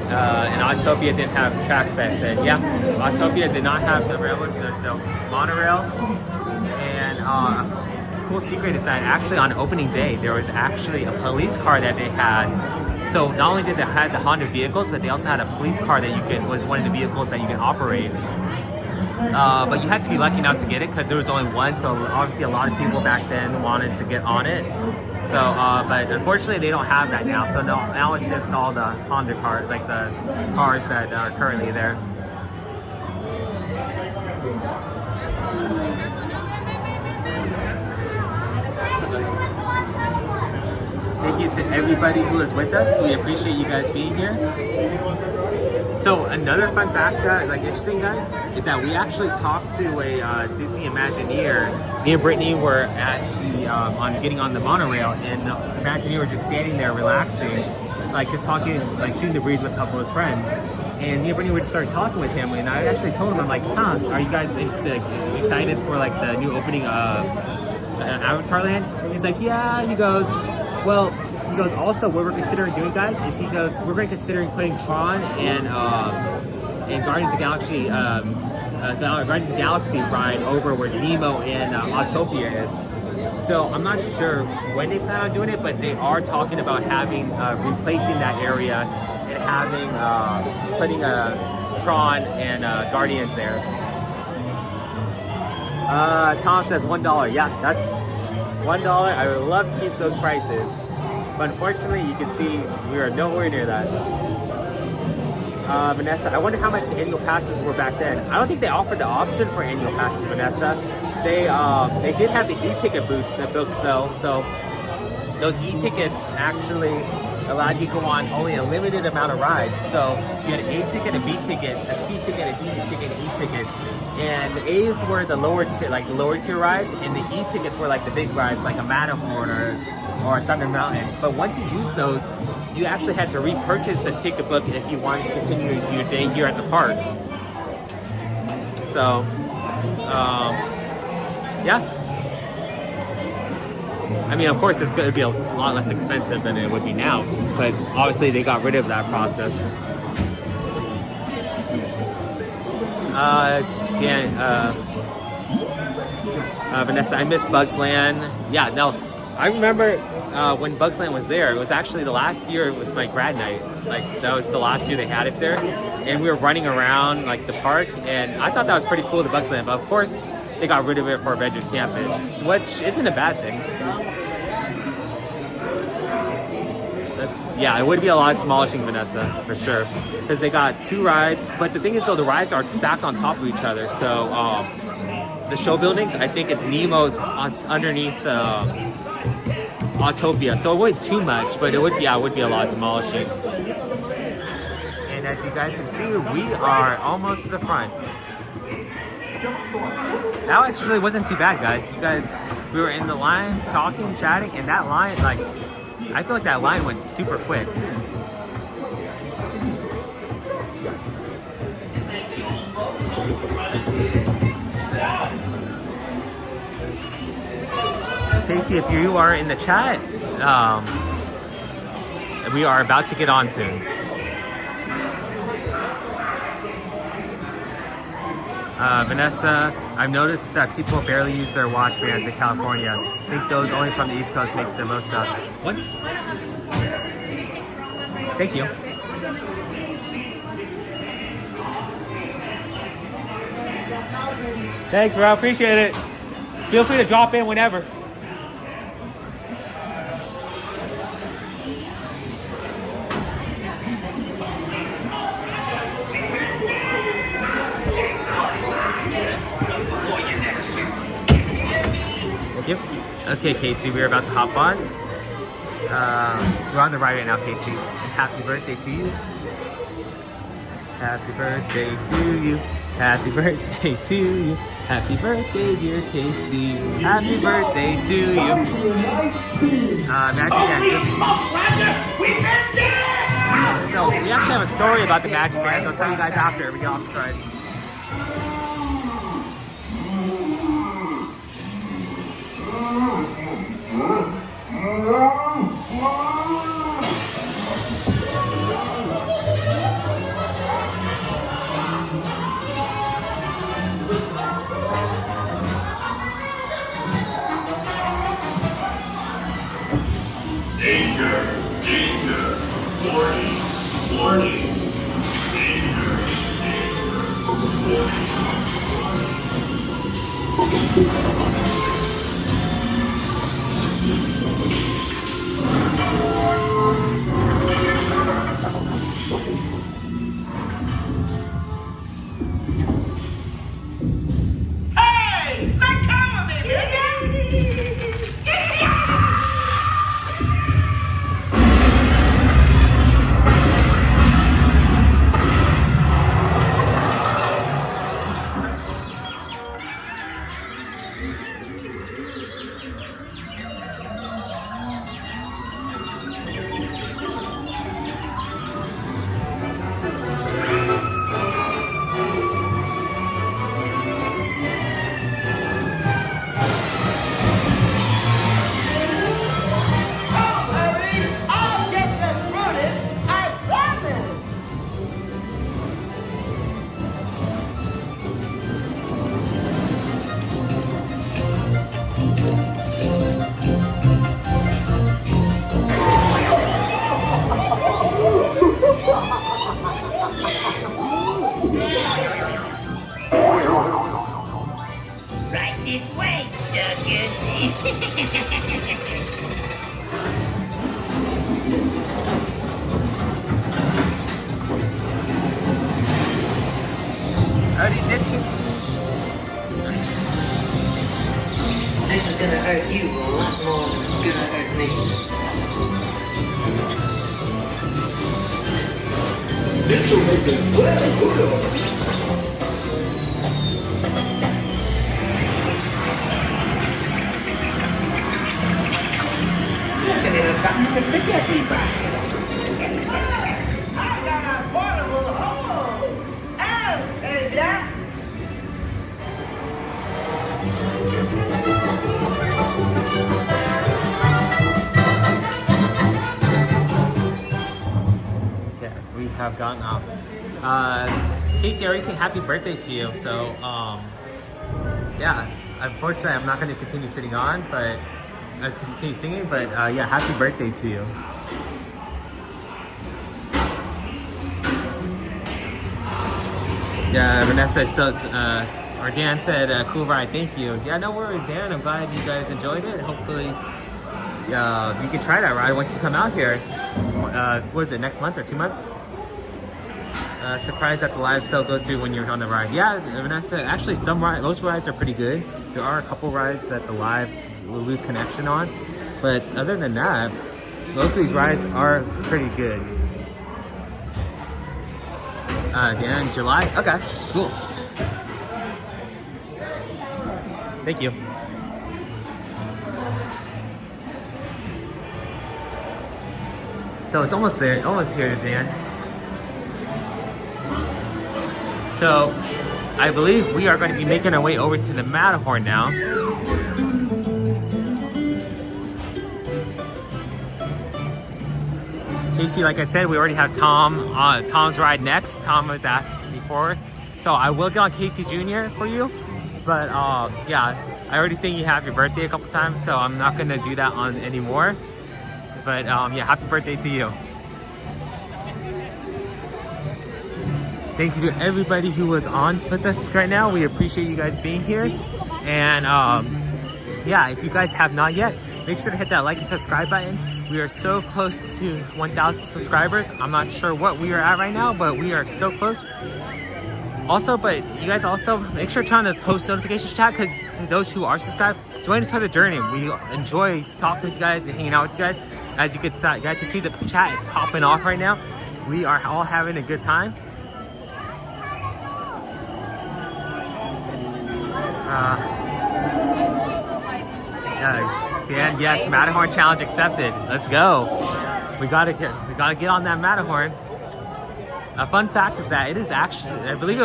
And Autopia didn't have tracks back then. Yeah, Autopia did not have the railroad, the monorail. And cool secret is that actually on opening day, there was actually a police car that they had. So not only did they have the Honda vehicles, but they also had a police car that was one of the vehicles that you can operate. But you had to be lucky enough to get it because there was only one. So obviously a lot of people back then wanted to get on it. So, but unfortunately they don't have that now. So now it's just all the Honda cars, like the cars that are currently there. Thank you to everybody who is with us. We appreciate you guys being here. So another fun fact that, like, interesting, guys, is that we actually talked to a Disney Imagineer. Me and Brittany were at the on getting on the monorail, and the Imagineer were just standing there relaxing, like just talking, like shooting the breeze with a couple of his friends. And me and Brittany would start talking with him, and I actually told him, I'm like, "Huh, are you guys excited for like the new opening Avatar Land?" And he's like, "Yeah." He goes, "Well." He goes, also, what we're considering doing, guys, is he goes, we're going to considering putting Tron and Guardians of the Galaxy, Guardians of the Galaxy ride over where Nemo and Autopia is. So I'm not sure when they plan on doing it, but they are talking about having replacing that area and having putting Tron and Guardians there. Tom says $1. Yeah, that's $1. I would love to keep those prices. But unfortunately, you can see we are nowhere near that. Vanessa, I wonder how much annual passes were back then. I don't think they offered the option for annual passes, Vanessa. They did have the e-ticket books though, so those e-tickets actually allowed you to go on only a limited amount of rides. So you had an A ticket, a B ticket, a C ticket, a D ticket, an E ticket. And the A's were the lower tier rides, and the E tickets were like the big rides, like a Matterhorn or Thunder Mountain. But once you used those, you actually had to repurchase the ticket book if you wanted to continue your day here at the park. So, yeah. I mean, of course, it's going to be a lot less expensive than it would be now, but obviously they got rid of that process. Vanessa, I miss Bugs Land. Yeah, no, I remember when Bugs Land was there. It was actually the last year. It was my grad night. Like that was the last year they had it there, and we were running around like the park, and I thought that was pretty cool, the Bugs Land. But of course, they got rid of it for Avengers Campus, which isn't a bad thing. Yeah, it would be a lot demolishing, Vanessa, for sure, because they got 2 rides. But the thing is, though, the rides are stacked on top of each other. So the show buildings, I think it's Nemo's underneath Autopia. So it wouldn't too much, but it would be a lot demolishing. And as you guys can see, we are almost to the front. That actually wasn't too bad, guys. You guys, we were in the line talking, chatting, and that line, like, I feel like that line went super quick. Casey, if you are in the chat, we are about to get on soon. Vanessa, I've noticed that people barely use their watch bands in California. I think those only from the East Coast make the most of it. What? Thank you. Thanks, bro. Appreciate it. Feel free to drop in whenever. Thank you. Okay, Casey, we're about to hop on. We're on the ride right now, Casey. And happy birthday to you. Happy birthday to you. Happy birthday to you. Happy birthday, dear Casey. Happy birthday to you. Magic Band. So we actually have a story about the Magic Band. I'll tell you guys after we get off the ride. Danger! Danger! Warning! Warning! Danger! Danger! Hey! Let go of me, will ya? Right this way, Circus. This is gonna hurt you a lot more than it's gonna hurt me. This will make it well good. Look at it, something to fit everybody. I got a portable hole. Oh, is that? Okay, we have gotten off. Casey, I already saying happy birthday to you. So, yeah, unfortunately, I'm not going to continue sitting on, but continue singing. But yeah, happy birthday to you. Yeah, Vanessa still, or Dan said, cool ride, thank you. Yeah, no worries, Dan. I'm glad you guys enjoyed it. Hopefully, you can try that ride once you come out here. What is it, next month or 2 months? Surprised that the live still goes through when you're on the ride. Yeah, Vanessa, actually most rides are pretty good. There are a couple rides that the live will lose connection on. But other than that, most of these rides are pretty good. Dan, July? Okay, cool. Thank you. So it's almost there, almost here, Dan. So I believe we are going to be making our way over to the Matterhorn now. Casey, like I said, we already have Tom's ride next. Tom was asked before. So I will get on Casey Jr. for you. But yeah, I already sang you happy birthday a couple times, so I'm not gonna do that on anymore. But yeah, happy birthday to you. Thank you to everybody who was on with us right now. We appreciate you guys being here. And yeah, if you guys have not yet, make sure to hit that like and subscribe button. We are so close to 1,000 subscribers. I'm not sure what we are at right now, but we are so close. Also, but you guys also make sure to turn on the post notifications chat, because those who are subscribed, join us for the journey. We enjoy talking with you guys and hanging out with you guys. As you guys can see, the chat is popping off right now. We are all having a good time. Dan, yes, Matterhorn challenge accepted. Let's go. We gotta get on that Matterhorn. A fun fact is that it is actually, I believe it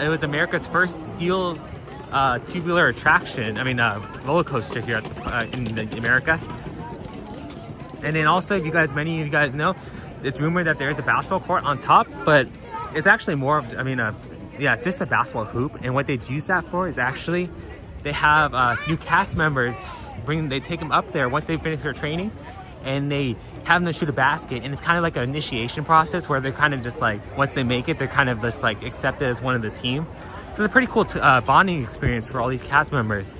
was America's first steel tubular attraction. I mean, roller coaster here in America. And then also, many of you guys know, it's rumored that there is a basketball court on top, but it's actually more of, yeah, it's just a basketball hoop. And what they'd use that for is actually, they have new cast members, they take them up there once they finish their training, and they have them shoot a basket. And it's kind of like an initiation process where they're kind of just like, once they make it, they're kind of just like accepted as one of the team. So it's a pretty cool bonding experience for all these cast members.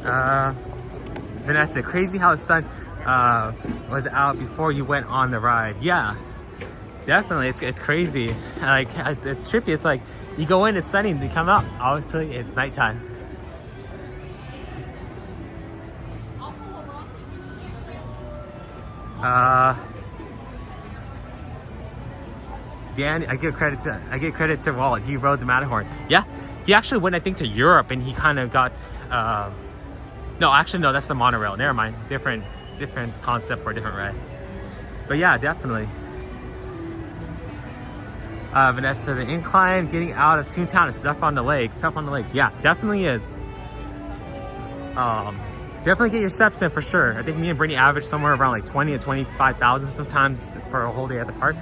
Vanessa, crazy how the sun was out before you went on the ride. Yeah, definitely. It's crazy. Like, it's trippy. It's like you go in, it's sunny, and you come out, obviously it's nighttime. Dan, I give credit to Walt. He rode the Matterhorn. Yeah, he actually went, I think, to Europe, and he kind of got no, actually no, that's the monorail. Never mind. Different concept for a different ride. But yeah, definitely. Vanessa, the incline getting out of Toontown is tough on the legs. Tough on the legs. Yeah, definitely is. Definitely get your steps in for sure. I think me and Brittany average somewhere around like 20 to 25,000 sometimes for a whole day at the park.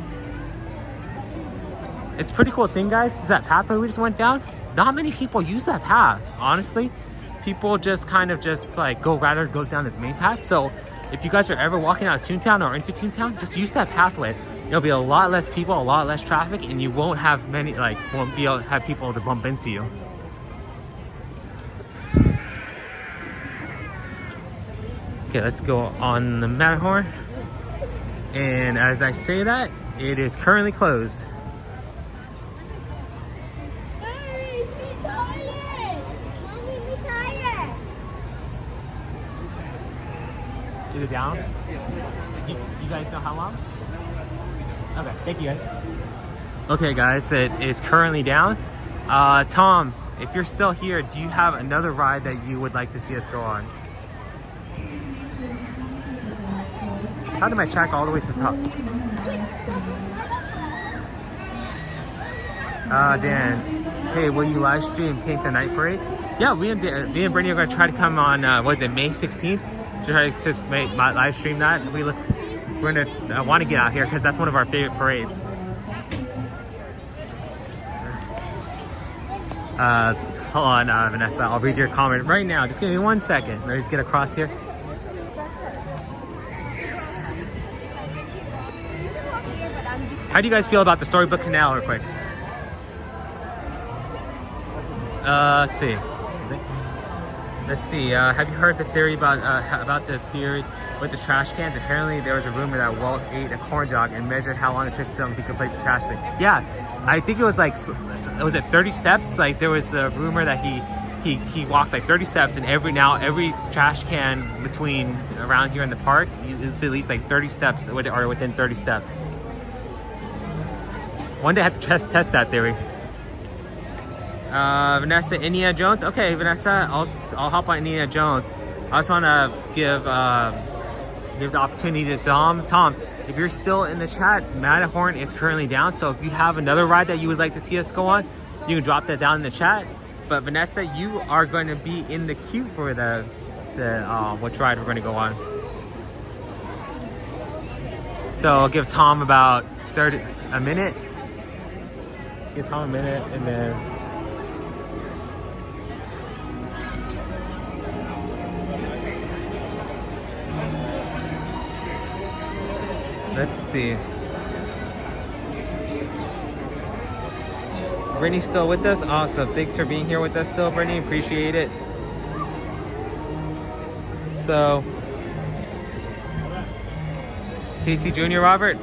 It's a pretty cool thing, guys, is that pathway we just went down. Not many people use that path, honestly. People just kind of just like go down this main path. So if you guys are ever walking out of Toontown or into Toontown, just use that pathway. There'll be a lot less people, a lot less traffic, and you won't have won't be able to have people to bump into you. Okay, let's go on the Matterhorn. And as I say that, it is currently closed. Is it down? You guys know how long? Okay, thank you guys. Okay guys, it is currently down. Tom, if you're still here, do you have another ride that you would like to see us go on? How did my track all the way to the top? Dan, hey, will you live stream Paint the Night Parade? Yeah, me and Brittany are going to try to come on, was it May 16th? Try to make my live stream that. We're gonna want to get out here because that's one of our favorite parades. Hold on, Vanessa, I'll read your comment right now. Just give me 1 second. Let me just get across here. How do you guys feel about the Storybook Canal real quick? Let's see. Let's see. Have you heard the theory about the theory with the trash cans? Apparently, there was a rumor that Walt ate a corn dog and measured how long it took till he could place the trash bin. Yeah, I think it was like, was it 30 steps? Like there was a rumor that he walked like 30 steps, and every trash can between around here in the park is at least like 30 steps or within 30 steps. One day I have to test that theory. Vanessa, Indiana Jones. Okay, Vanessa, I'll hop on Indiana Jones. I just want to give the opportunity to Tom. Tom, if you're still in the chat, Matterhorn is currently down. So if you have another ride that you would like to see us go on, you can drop that down in the chat. But Vanessa, you are going to be in the queue for the which ride we're going to go on. So I'll give Tom about a minute. Give Tom a minute, and then. Let's see. Brittany's still with us? Awesome. Thanks for being here with us still, Brittany. Appreciate it. So, Casey Jr., Robert?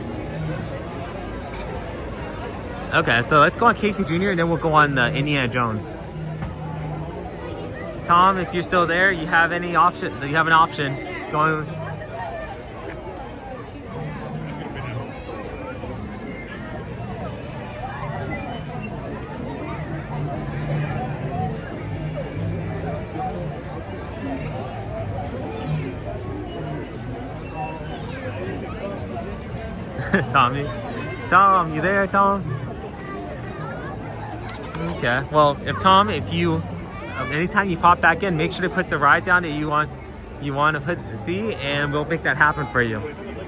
Okay, so let's go on Casey Jr. and then we'll go on Indiana Jones. Tom, if you're still there, you have any option? You have an option going. Tom, you there, Tom? Okay. Well, if you, anytime you pop back in, make sure to put the ride down that you want to see, and we'll make that happen for you.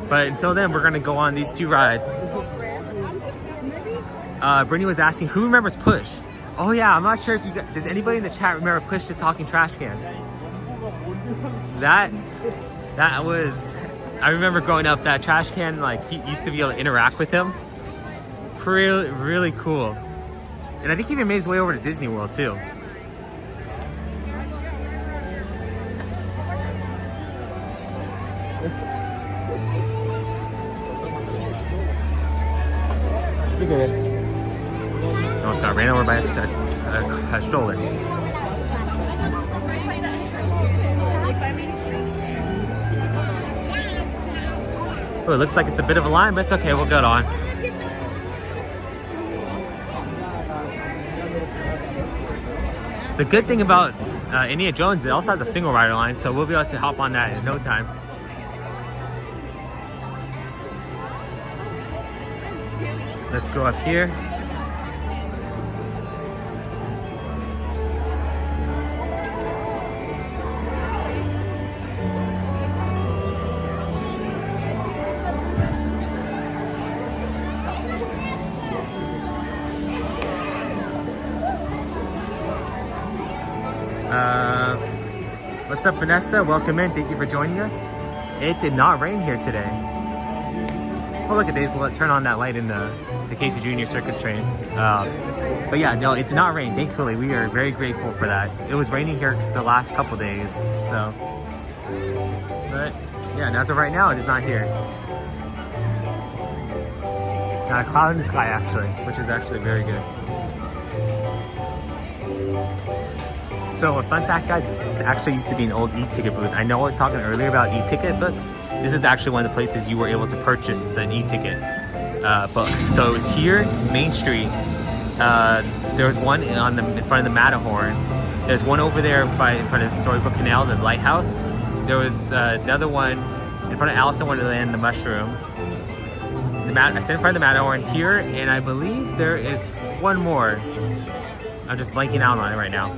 But until then, we're gonna go on these 2 rides. Brittany was asking who remembers Push. Oh yeah, I'm not sure if you guys, does anybody in the chat remember Push the talking trash can? That was. I remember growing up, that trash can, like, he used to be able to interact with him. Really, really cool. And I think he even made his way over to Disney World, too. Look at it. Almost got ran over by a stroller. Oh, it looks like it's a bit of a line, but it's okay, we'll get on. The good thing about Indiana Jones, it also has a single rider line, so we'll be able to hop on that in no time. Let's go up here. What's up, Vanessa? Welcome in. Thank you for joining us. It did not rain here today. Oh, look at this. We'll turn on that light in the Casey Jr. Circus train. But yeah, no, it did not rain. Thankfully, we are very grateful for that. It was raining here the last couple days, so. But yeah, and as of right now, it is not here. Not a cloud in the sky, actually, which is actually very good. So a fun fact, guys, this actually used to be an old e-ticket booth. I know I was talking earlier about e-ticket books. This is actually one of the places you were able to purchase the e-ticket book. So it was here, Main Street. There was one in front of the Matterhorn. There's one over there in front of Storybook Canal, the lighthouse. There was another one in front of Alice in Wonderland, the Mushroom. I said in front of the Matterhorn here, and I believe there is one more. I'm just blanking out on it right now.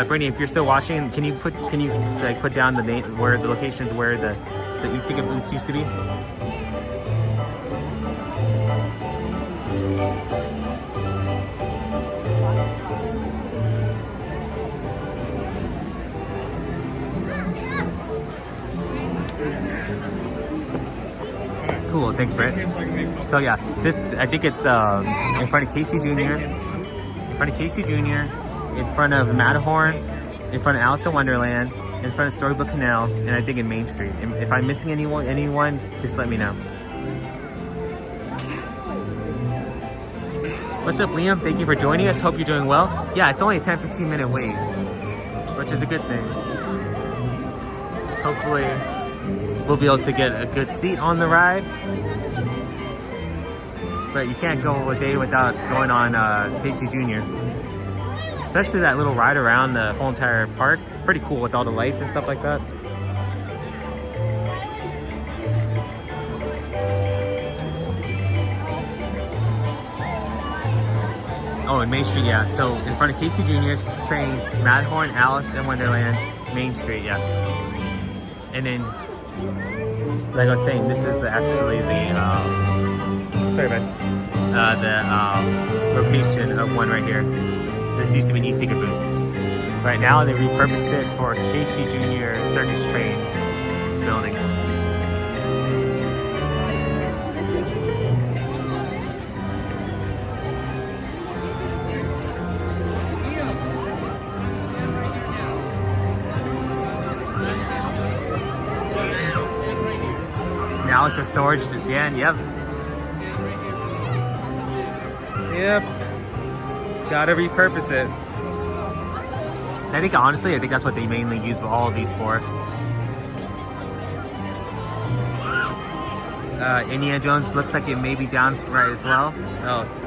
Brittany, if you're still watching, can you put down the name, where the locations where the e-ticket booths used to be? Cool, thanks, Britt. So yeah, I think it's in front of Casey Jr. In front of Matterhorn, in front of Alice in Wonderland, in front of Storybook Canal, and I think in Main Street. And if I'm missing anyone, just let me know. What's up, Liam? Thank you for joining us. Hope you're doing well. Yeah, it's only a 10-15 minute wait, which is a good thing. Hopefully, we'll be able to get a good seat on the ride. But you can't go a day without going on Casey Jr. Especially that little ride around the whole entire park. It's pretty cool with all the lights and stuff like that. Oh, in Main Street, yeah. So in front of Casey Jr.'s train, Matterhorn, Alice in Wonderland, Main Street, yeah. And then, like I was saying, this is actually the location of one right here. This used to be an e-ticket booth. Right now, they repurposed it for Casey Jr. Circus train building. Balance or storage, Dan, yep. Yep. Gotta repurpose it. I think, honestly, I think that's what they mainly use all of these for. Indiana Jones looks like it may be down right as well.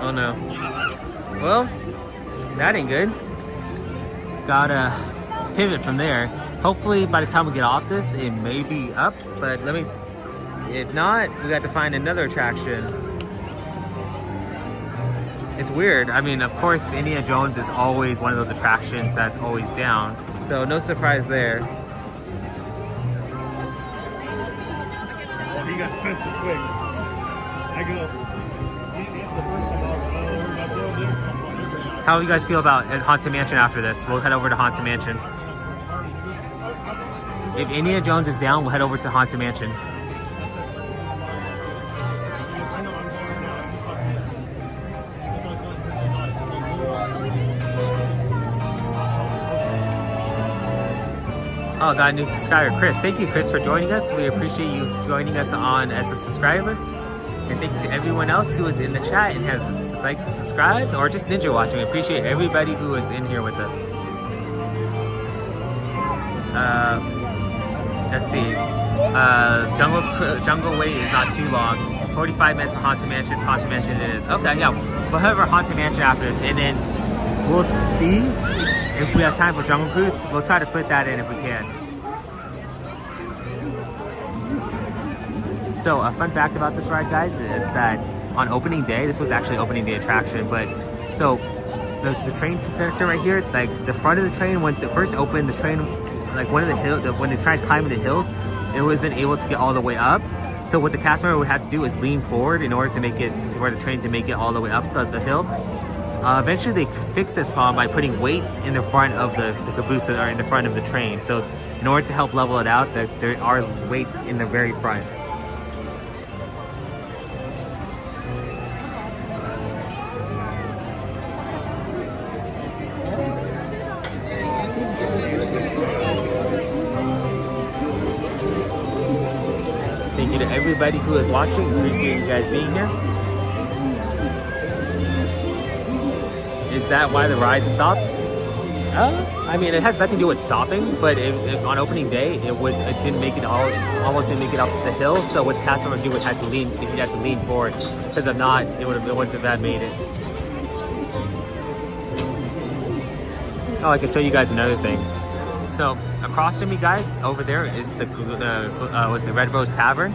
Oh no. Well, that ain't good. Gotta pivot from there. Hopefully by the time we get off this, it may be up, but if not, we got to find another attraction. It's weird. I mean, of course, Indiana Jones is always one of those attractions that's always down. So no surprise there. Oh, he got defensive quick. I go. He's the first one. How do you guys feel about Haunted Mansion after this? We'll head over to Haunted Mansion. If Indiana Jones is down, we'll head over to Haunted Mansion. Oh, got a new subscriber, Chris. Thank you, Chris, for joining us. We appreciate you joining us on as a subscriber. And thank you to everyone else who is in the chat and has liked, subscribed, or just ninja watching. We appreciate everybody who is in here with us. Let's see. Jungle Wait is not too long. 45 minutes for Haunted Mansion. Haunted Mansion it is. Okay, yeah. We'll have our Haunted Mansion after this, and then we'll see if we have time for Jungle Cruise. We'll try to fit that in if we can. So a fun fact about this ride, guys, is that on opening day, this was actually opening day attraction, but so the train connector right here, like the front of the train, once it first opened, the train, like one of the hills, when they tried climbing the hills, it wasn't able to get all the way up. So what the cast member would have to do is lean forward in order to make it, for the train to make it all the way up the hill. Eventually they fixed this problem by putting weights in the front of the caboose, or in the front of the train. So in order to help level it out, there are weights in the very front. Thank you to everybody who is watching. Appreciate you guys being here. Is that why the ride stops? I mean, it has nothing to do with stopping, but on opening day, it didn't make it almost didn't make it up the hill. So what the cast members do would have to lean, he'd have to lean forward, because if not, it wouldn't have made it. Oh, I can show you guys another thing. So across from me, guys, over there is the Red Rose Tavern.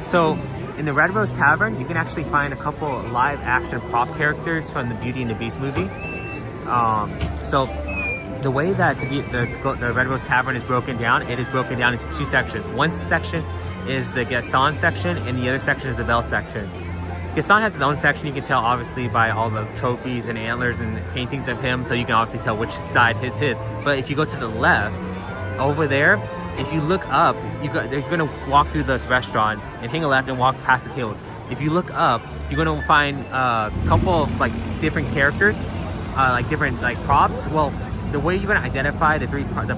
So in the Red Rose Tavern, you can actually find a couple live action prop characters from the Beauty and the Beast movie. So the way that the Red Rose Tavern is broken down, it is broken down into two sections. One section is the Gaston section, and the other section is the Belle section. Gaston has his own section. You can tell obviously by all the trophies and antlers and paintings of him, so you can obviously tell which side is his. But if you go to the left, over there, if you look up, they're gonna walk through this restaurant and hang a left and walk past the tables. If you look up, you're gonna find a couple of like different characters, like different like props. Well, the way you're gonna identify the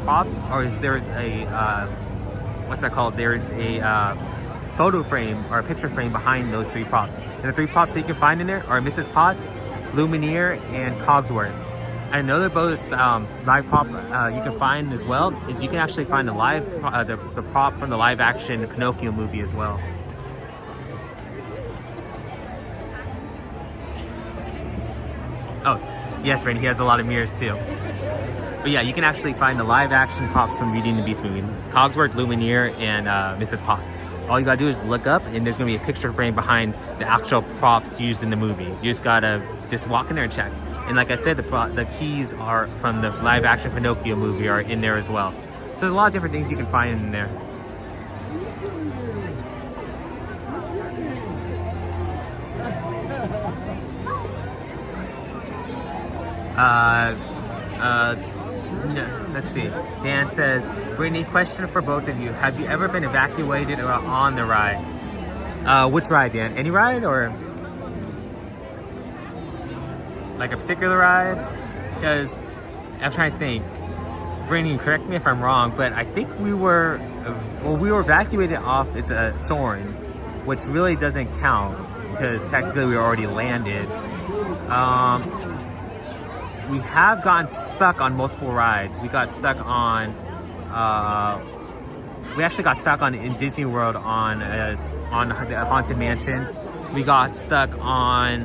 props is there's a what's that called? There's a photo frame or a picture frame behind those three props. And the three props that you can find in there are Mrs. Potts, Lumineer, and Cogsworth. And another bonus live prop you can find as well is you can actually find the the prop from the live action Pinocchio movie as well. Oh, yes, Randy, he has a lot of mirrors too. But yeah, you can actually find the live action props from Beauty and the Beast movie. Cogsworth, Lumineer, and Mrs. Potts. All you gotta do is look up and there's gonna be a picture frame behind the actual props used in the movie. You just gotta walk in there and check. And like I said, the keys are from the live action Pinocchio movie are in there as well. So there's a lot of different things you can find in there. Let's see. Dan says, Brittany, question for both of you. Have you ever been evacuated or on the ride? Which ride, Dan? Any ride or like a particular ride? Because I'm trying to think. Brittany, correct me if I'm wrong, but I think we were evacuated off, it's a Soarin'. which really doesn't count because technically we already landed. We have gotten stuck on multiple rides. We got stuck on, we actually got stuck on in Disney World on the Haunted Mansion. We got stuck on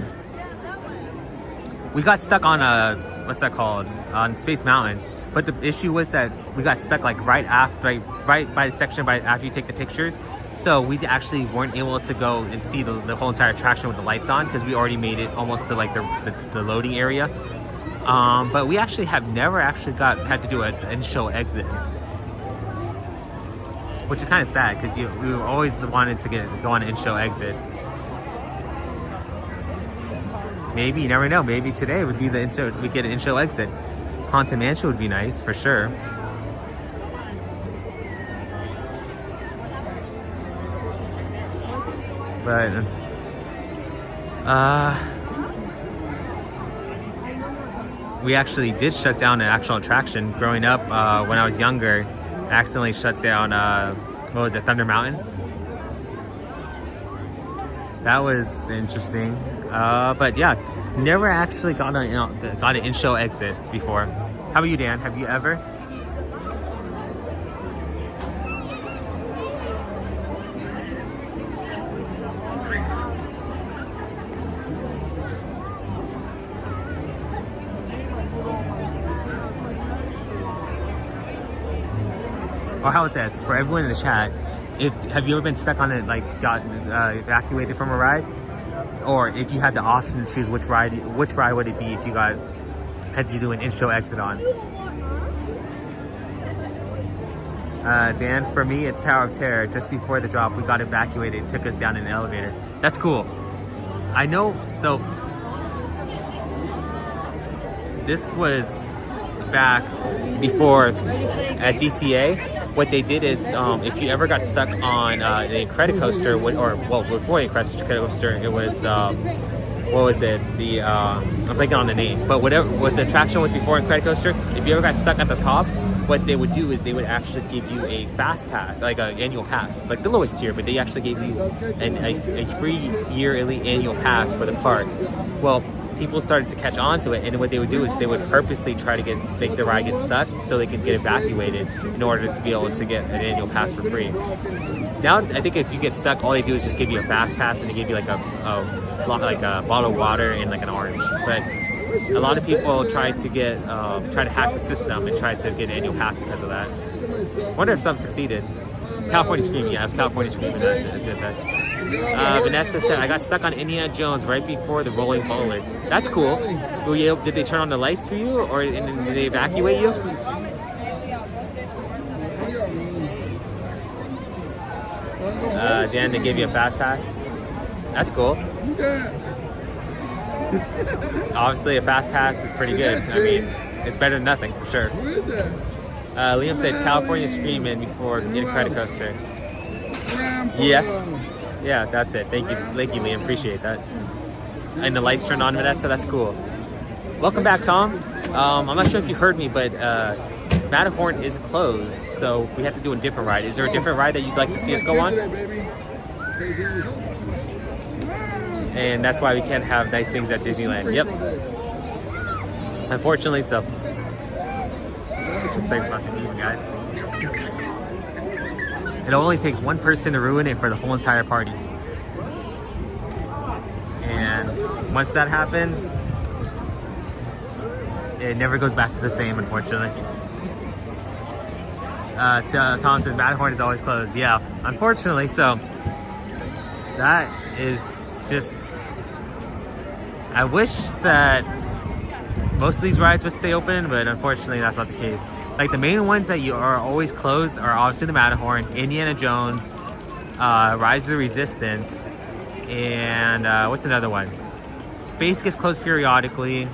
what's that called? On Space Mountain. But the issue was that we got stuck like right by the section after you take the pictures. So we actually weren't able to go and see the whole entire attraction with the lights on because we already made it almost to like the loading area. But we actually have never actually had to do an in-show exit, which is kind of sad because we always wanted to go on an in-show exit. Maybe, you never know. Maybe today would be the in-show. We get an in-show exit. Haunted Mansion would be nice for sure. But we actually did shut down an actual attraction growing up. When I was younger, I accidentally shut down what was it, Thunder Mountain. That was interesting. But yeah, never actually got an in-show exit before. How about you, Dan? Have you ever? Or how about this? For everyone in the chat, have you ever been stuck on it, like got evacuated from a ride? Or if you had the option to choose which ride would it be if you had to do an in-show exit on? Dan, for me, it's Tower of Terror. Just before the drop, we got evacuated. It took us down in an elevator. That's cool. I know, so this was back before at DCA. What they did is, if you ever got stuck on the credit coaster, before the credit coaster, it was, what was it? I'm blanking on the name, but what the attraction was before in credit coaster, if you ever got stuck at the top, what they would do is they would actually give you a fast pass, like an annual pass, like the lowest tier, but they actually gave you a free yearly annual pass for the park. Well, people started to catch on to it, and what they would do is they would purposely try to make the ride get stuck so they could get evacuated in order to be able to get an annual pass for free. Now, I think if you get stuck, all they do is just give you a fast pass and they give you like a bottle of water and like an orange. But a lot of people try to hack the system and try to get an annual pass because of that. I wonder if some succeeded. California Screaming, yeah, it was California Screaming that did that. Vanessa said, I got stuck on Indiana Jones right before the rolling boulder. That's cool. Did they turn on the lights for you, or did they evacuate you? Jan, they gave you a fast pass. That's cool. Obviously, a fast pass is pretty good. I mean, it's better than nothing for sure. Liam said California Screaming before in credit coaster. Yeah, that's it. Thank you, Liam. Appreciate that. And the lights turned on, Vanessa. That's cool. Welcome back, Tom. I'm not sure if you heard me, but Matterhorn is closed, so we have to do a different ride. Is there a different ride that you'd like to see us go on? And that's why we can't have nice things at Disneyland. Yep. Unfortunately, so. I'm excited about to meet you guys. It only takes one person to ruin it for the whole entire party. And once that happens, it never goes back to the same, unfortunately. Tom says Matterhorn is always closed. Yeah, unfortunately, so that is just, I wish that most of these rides would stay open, but unfortunately that's not the case. Like the main ones that you are always closed are obviously the Matterhorn, Indiana Jones, Rise of the Resistance, and what's another one? Space gets closed periodically.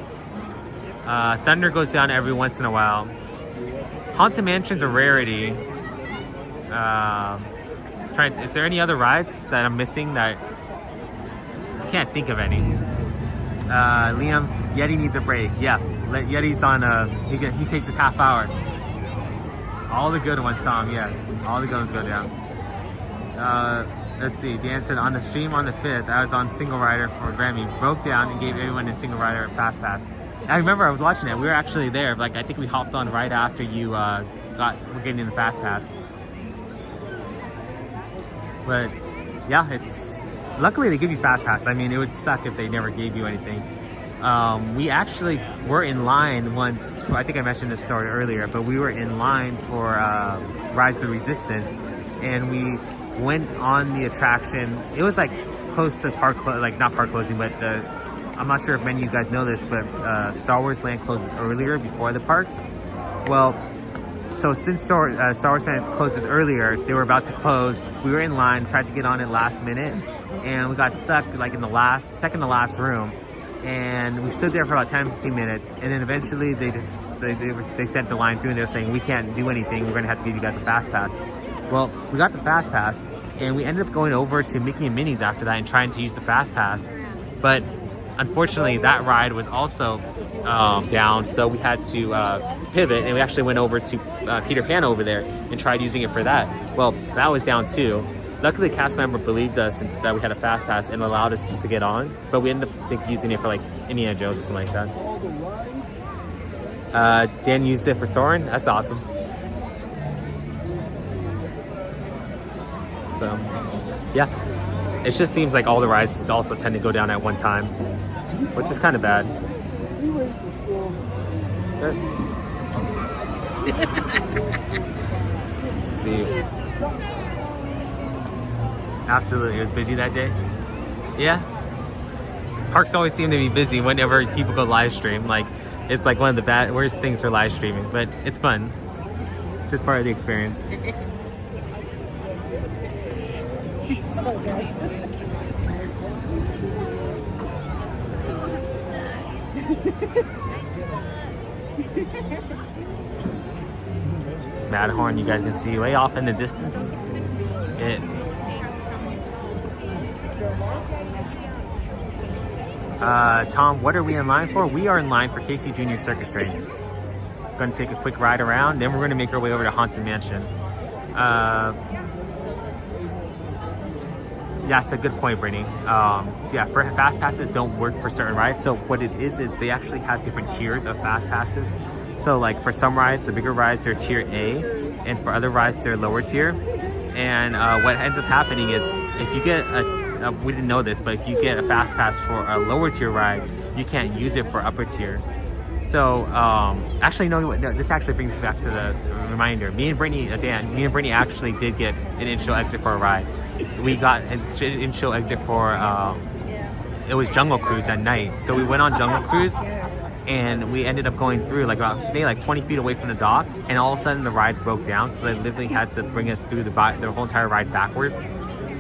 Thunder goes down every once in a while. Haunted Mansion's a rarity. Is there any other rides that I'm missing that I can't think of any? Liam, Yeti needs a break. Yeah, Yeti's on he takes his half hour. All the good ones, Tom, yes. All the good ones go down. Let's see, Dan said on the stream on the 5th, I was on Single Rider for Grammy, broke down and gave everyone in Single Rider a Fast Pass. I remember I was watching it. We were actually there. Like, I think we hopped on right after you were getting the Fast Pass. But yeah, luckily they give you Fast Pass. I mean, it would suck if they never gave you anything. We actually were in line once. I think I mentioned this story earlier, but we were in line for Rise of the Resistance, and we went on the attraction. It was like close to not park closing, but I'm not sure if many of you guys know this, but Star Wars Land closes earlier before the parks. Well, so since Star Wars Land closes earlier, they were about to close. We were in line, tried to get on it last minute, and we got stuck like in the second to last room. And we stood there for about 10-15 minutes, and then eventually they sent the line through, and they're saying, we can't do anything, we're gonna have to give you guys a Fast Pass. Well, we got the Fast Pass, and we ended up going over to Mickey and Minnie's after that and trying to use the Fast Pass. But unfortunately, that ride was also down, so we had to pivot, and we actually went over to Peter Pan over there and tried using it for that. Well, that was down too. Luckily, the cast member believed us that we had a Fast Pass and allowed us just to get on, but we ended up using it for like Indiana Jones or something like that. Dan used it for Soarin'. That's awesome. So, yeah, it just seems like all the rides also tend to go down at one time, which is kind of bad. Let's see. Absolutely, it was busy that day. Yeah, parks always seem to be busy whenever people go live stream. Like, it's like one of the worst things for live streaming, but it's fun. It's just part of the experience. Matterhorn, you guys can see way off in the distance. Tom, what are we in line for? We are in line for Casey Jr. Circus Train. Going to take a quick ride around, then we're going to make our way over to Haunted Mansion. Yeah, it's a good point, Brittany. So yeah, for Fast Passes don't work for certain rides. So what it is they actually have different tiers of Fast Passes. So like for some rides, the bigger rides are tier A, and for other rides they're lower tier. And what ends up happening is if you get we didn't know this, but if you get a Fast Pass for a lower tier ride, you can't use it for upper tier. So actually, no, this actually brings me back to the reminder. Me and Brittany actually did get an in-show exit for a ride. We got an in-show exit for it was Jungle Cruise at night. So we went on Jungle Cruise, and we ended up going through like about maybe like 20 feet away from the dock, and all of a sudden the ride broke down. So they literally had to bring us through the whole entire ride backwards.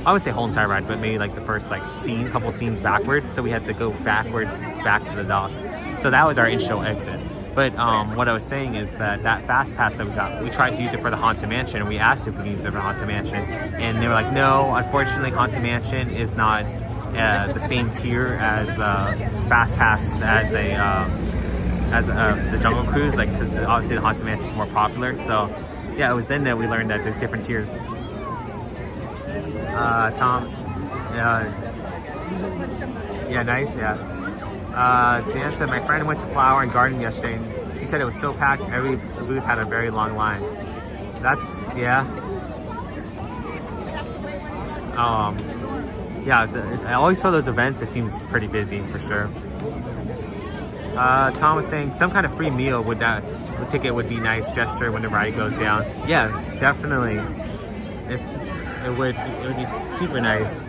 I would say whole entire ride, but maybe like the first couple scenes backwards. So we had to go backwards back to the dock. So that was our in-show exit. But what I was saying is that Fast Pass that we got, we tried to use it for the Haunted Mansion, and we asked if we could use it for the Haunted Mansion, and they were like, no, unfortunately, Haunted Mansion is not the same tier as Fast Pass as the Jungle Cruise, like, because obviously the Haunted Mansion is more popular. So yeah, it was then that we learned that there's different tiers. Tom, yeah, nice, yeah. Dan said, my friend went to Flower and Garden yesterday, and she said it was so packed, every booth had a very long line. That's, yeah. Yeah, I always for those events, it seems pretty busy, for sure. Tom was saying some kind of free meal the ticket would be a nice gesture when the ride goes down. Yeah, definitely. It would be super nice.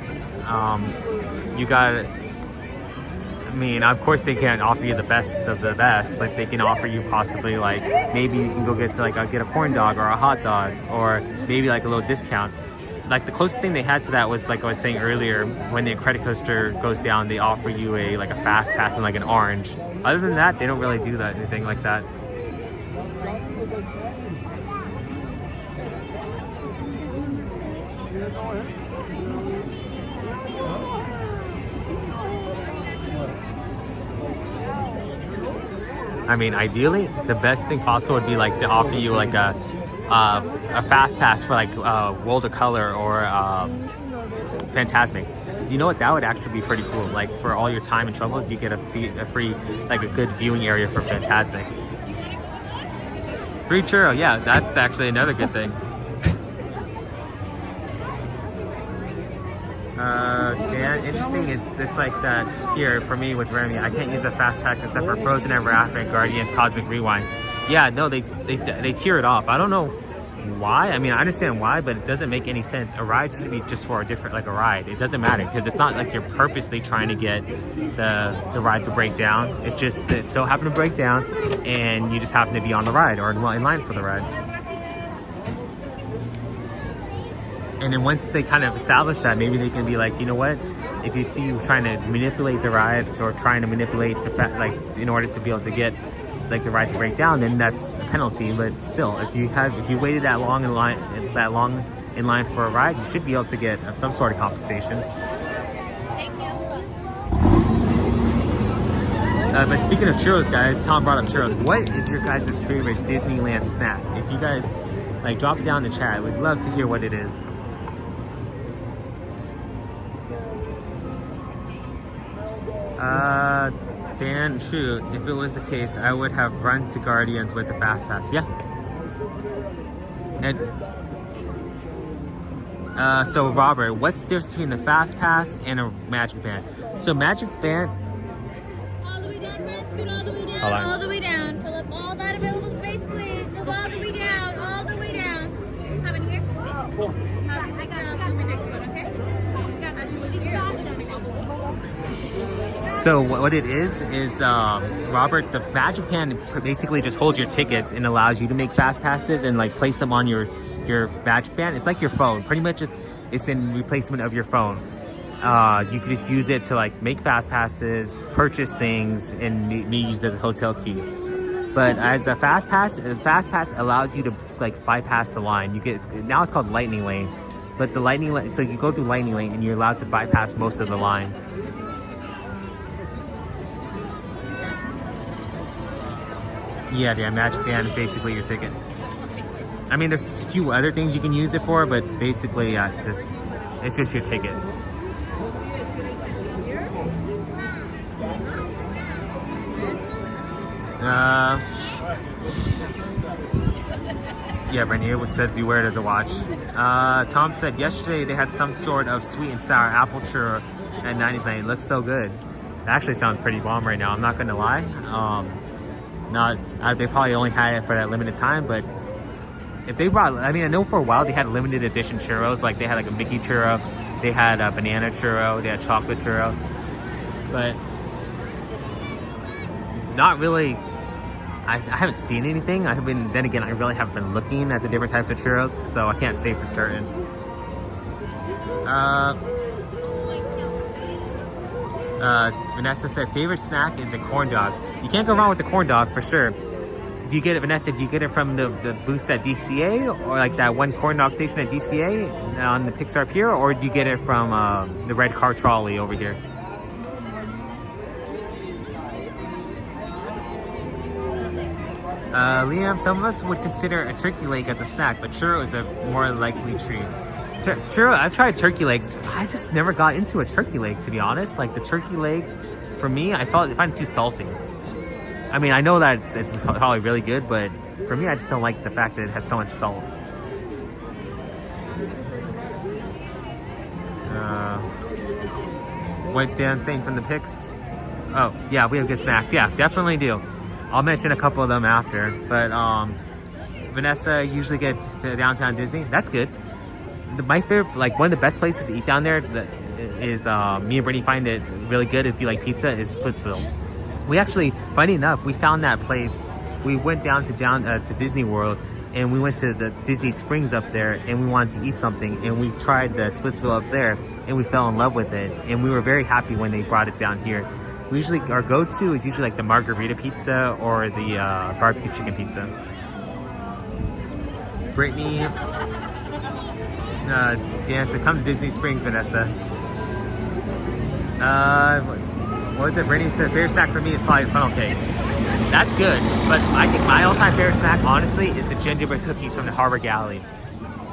You got, I mean, of course they can't offer you the best of the best, but they can offer you possibly like, maybe you can go get a corn dog or a hot dog, or maybe like a little discount. Like the closest thing they had to that was, like I was saying earlier, when the credit coaster goes down, they offer you a Fast Pass and like an orange. Other than that, they don't really do that, anything like that. I mean, ideally, the best thing possible would be like to offer you like a Fast Pass for like World of Color or Fantasmic. You know what? That would actually be pretty cool. Like for all your time and troubles, you get a free, like a good viewing area for Fantasmic. Free churro, yeah, that's actually another good thing. Dan, interesting. It's like that here for me with Remy. I can't use the fast packs except for Frozen Ever After and Guardians Cosmic Rewind. Yeah, no, they tear it off. I don't know why. I mean, I understand why, but it doesn't make any sense. A ride should be just for a different, like a ride. It doesn't matter because it's not like you're purposely trying to get the ride to break down. It's just that it so happened to break down, and you just happen to be on the ride or in line for the ride. And then once they kind of establish that, maybe they can be like, you know what? If you see you trying to manipulate the rides or trying to manipulate the fact, like in order to be able to get like the ride to break down, then that's a penalty. But still, if you waited that long in line for a ride, you should be able to get some sort of compensation. But speaking of churros, guys, Tom brought up churros. What is your guys' favorite Disneyland snack? If you guys like, drop it down in the chat. We'd love to hear what it is. Dan, shoot, if it was the case, I would have run to Guardians with the Fast Pass. Yeah. And so Robert, what's the difference between the Fast Pass and a Magic Band? So Magic Band. All the way down, friends. Scoot all the way down. Hold on. All the way down. Fill up all that available space, please. Move all the way down. All the way down. How many here? Cool. I got my next one, okay? So what it is Robert, the Magic Band basically just holds your tickets and allows you to make fast passes and like place them on your Magic Band. It's like your phone, pretty much. It's in replacement of your phone. You can just use it to like make fast passes, purchase things, and me use it as a hotel key. But as a fast pass allows you to like bypass the line. Now it's called Lightning Lane, but the Lightning Lane. So you go through Lightning Lane and you're allowed to bypass most of the line. Yeah, the Magic Band is basically your ticket. I mean, there's just a few other things you can use it for, but it's basically it's just your ticket. Yeah, Brittany, it says you wear it as a watch. Tom said yesterday they had some sort of sweet and sour apple churro at 99. It looks so good. It actually sounds pretty bomb right now. I'm not gonna lie. They probably only had it for that limited time, but if they brought, I mean, I know for a while they had limited edition churros. Like they had like a Mickey churro, they had a banana churro, they had chocolate churro, but not really. I haven't seen anything. Then again, I really haven't been looking at the different types of churros, so I can't say for certain. Vanessa said favorite snack is a corn dog. You can't go wrong with the corn dog for sure. Do you get it, Vanessa? Do you get it from the booths at DCA, or like that one corn dog station at DCA on the Pixar Pier, or do you get it from the red car trolley over here? Liam, some of us would consider a turkey leg as a snack, but churro is a more likely treat. Churro, I've tried turkey legs. I just never got into a turkey leg, to be honest. Like the turkey legs, for me, I find it too salty. I mean, I know that it's probably really good, but for me, I just don't like the fact that it has so much salt. What Dan's saying from the pics? Oh, yeah, we have good snacks. Yeah, definitely do. I'll mention a couple of them after. But Vanessa usually gets to downtown Disney. That's good. My favorite, like one of the best places to eat down there is me and Brittany find it really good if you like pizza, is Splitsville. We actually, funny enough, we found that place. We went down to Disney World, and we went to the Disney Springs up there, and we wanted to eat something, and we tried the Splitsville up there, and we fell in love with it, and we were very happy when they brought it down here. We usually, our go-to is usually like the margarita pizza or the barbecue chicken pizza. Brittany, Dan said, come to Disney Springs, Vanessa. What was it? Brittany said, favorite snack for me is probably funnel cake. That's good, but my all-time favorite snack, honestly, is the gingerbread cookies from the Harbor Galley.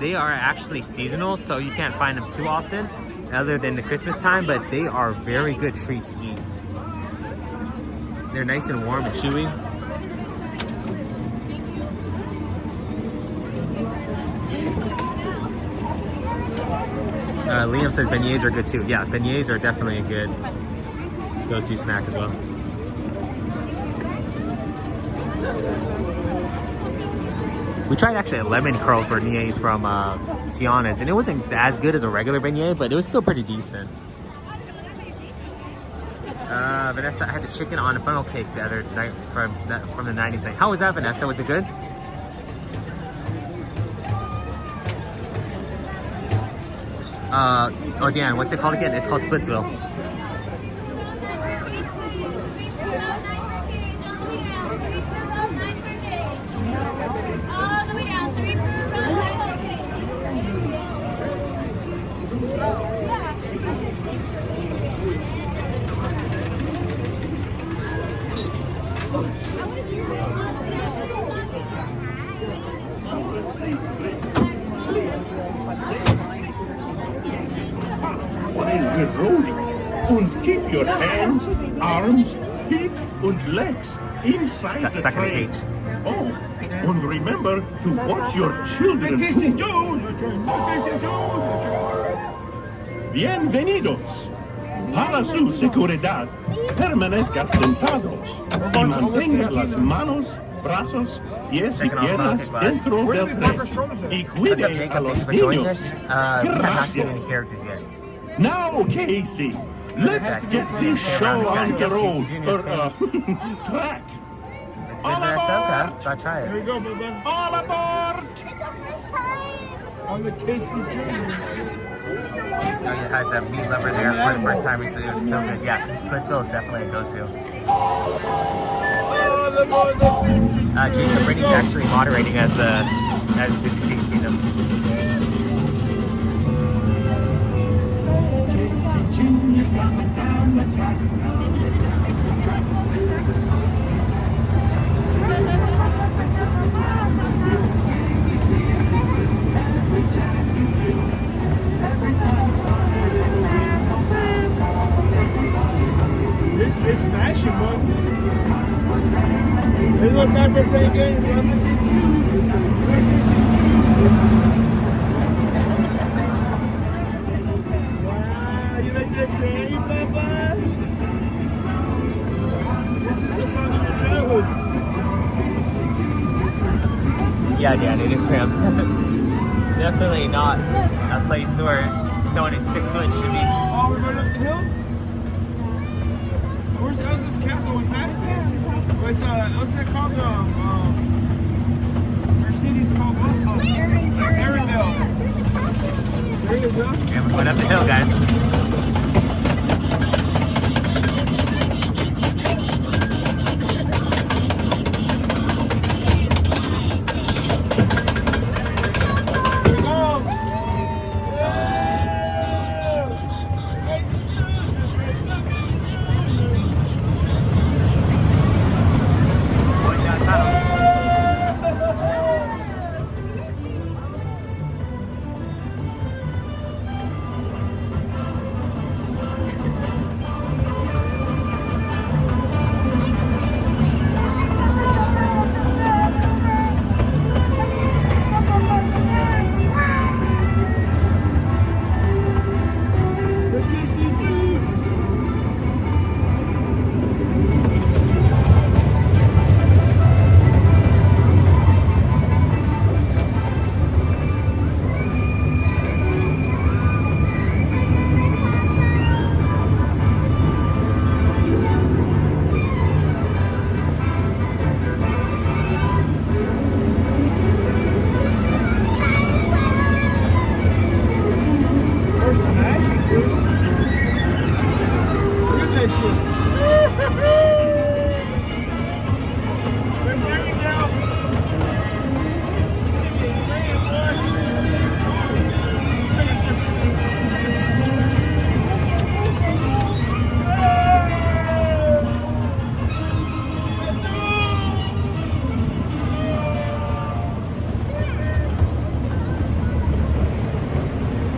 They are actually seasonal, so you can't find them too often, other than the Christmas time, but they are very good treat to eat. They're nice and warm and chewy. Liam says beignets are good too. Yeah, beignets are definitely a good go-to snack as well. We tried actually a lemon curl beignet from Tiana's, and it wasn't as good as a regular beignet, but it was still pretty decent. Vanessa, I had the chicken on a funnel cake the other night from the 90s night. How was that, Vanessa? Was it good? Oh, Dan, what's it called again? It's called Splitsville. While we're rolling, and keep your hands, arms, feet, and legs inside Got the stuck in the train. cage. Oh, and remember to watch your children too. Bienvenidos. Para su seguridad, permanezca sentados y mantenga las manos, brazos, pies y piernas dentro del tren. Y What's up, cuide a Jacob? Thanks los for joining niños. us. We have not seen any Gracias. characters yet. Now, Casey, let's get this show on the road, track. It's good, Vanessa. Okay, try Here we it. go, baby. All aboard! On the Casey Jr. You had the meat lover there for the first time recently. It was so good. Yeah, Splitsville is definitely a go-to. Jacob Brittany's actually moderating as Busy Seeing Kingdom. Junior's coming down the track. It's smashing, bro. There's no time for playing games, you like that train, Papa? This is the song of your childhood. Yeah, Dan, it is cramped. Definitely not a place where someone who's 6 foot should be. Oh, we're going up the hill? How's this castle went past it? What's that called? Our city's called what? Arendelle. There you go. Yeah, we're going up the hill, guys.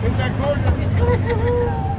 Hit that corner.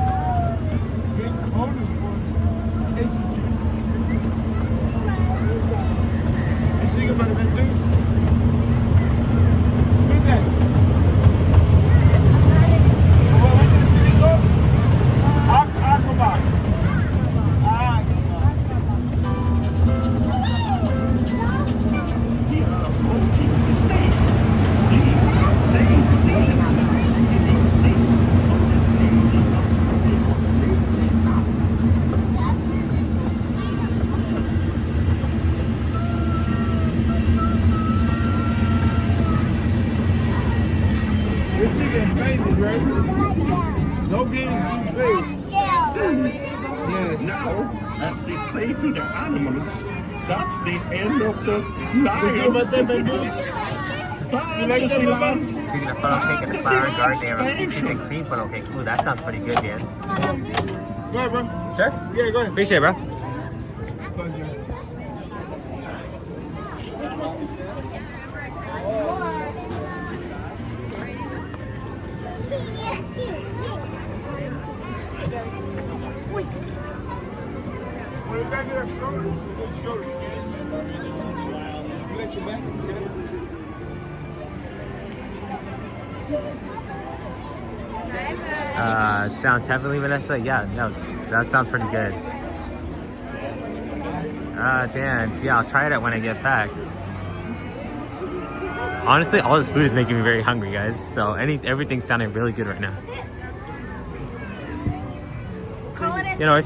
No games being played. Yes. Now, as we say to the animals, that's the end of the line. Speaking of funnel cake at the Flower Garden, they have a peaches and cream funnel cake. Ooh, that sounds pretty good, Dan. Go ahead, bro. Sure? Yeah, go ahead. Appreciate it, bro. Sounds heavily, Vanessa? Yeah, no, that sounds pretty good. Dan, yeah, I'll try it out when I get back. Honestly, all this food is making me very hungry, guys. So everything's sounding really good right now. You know,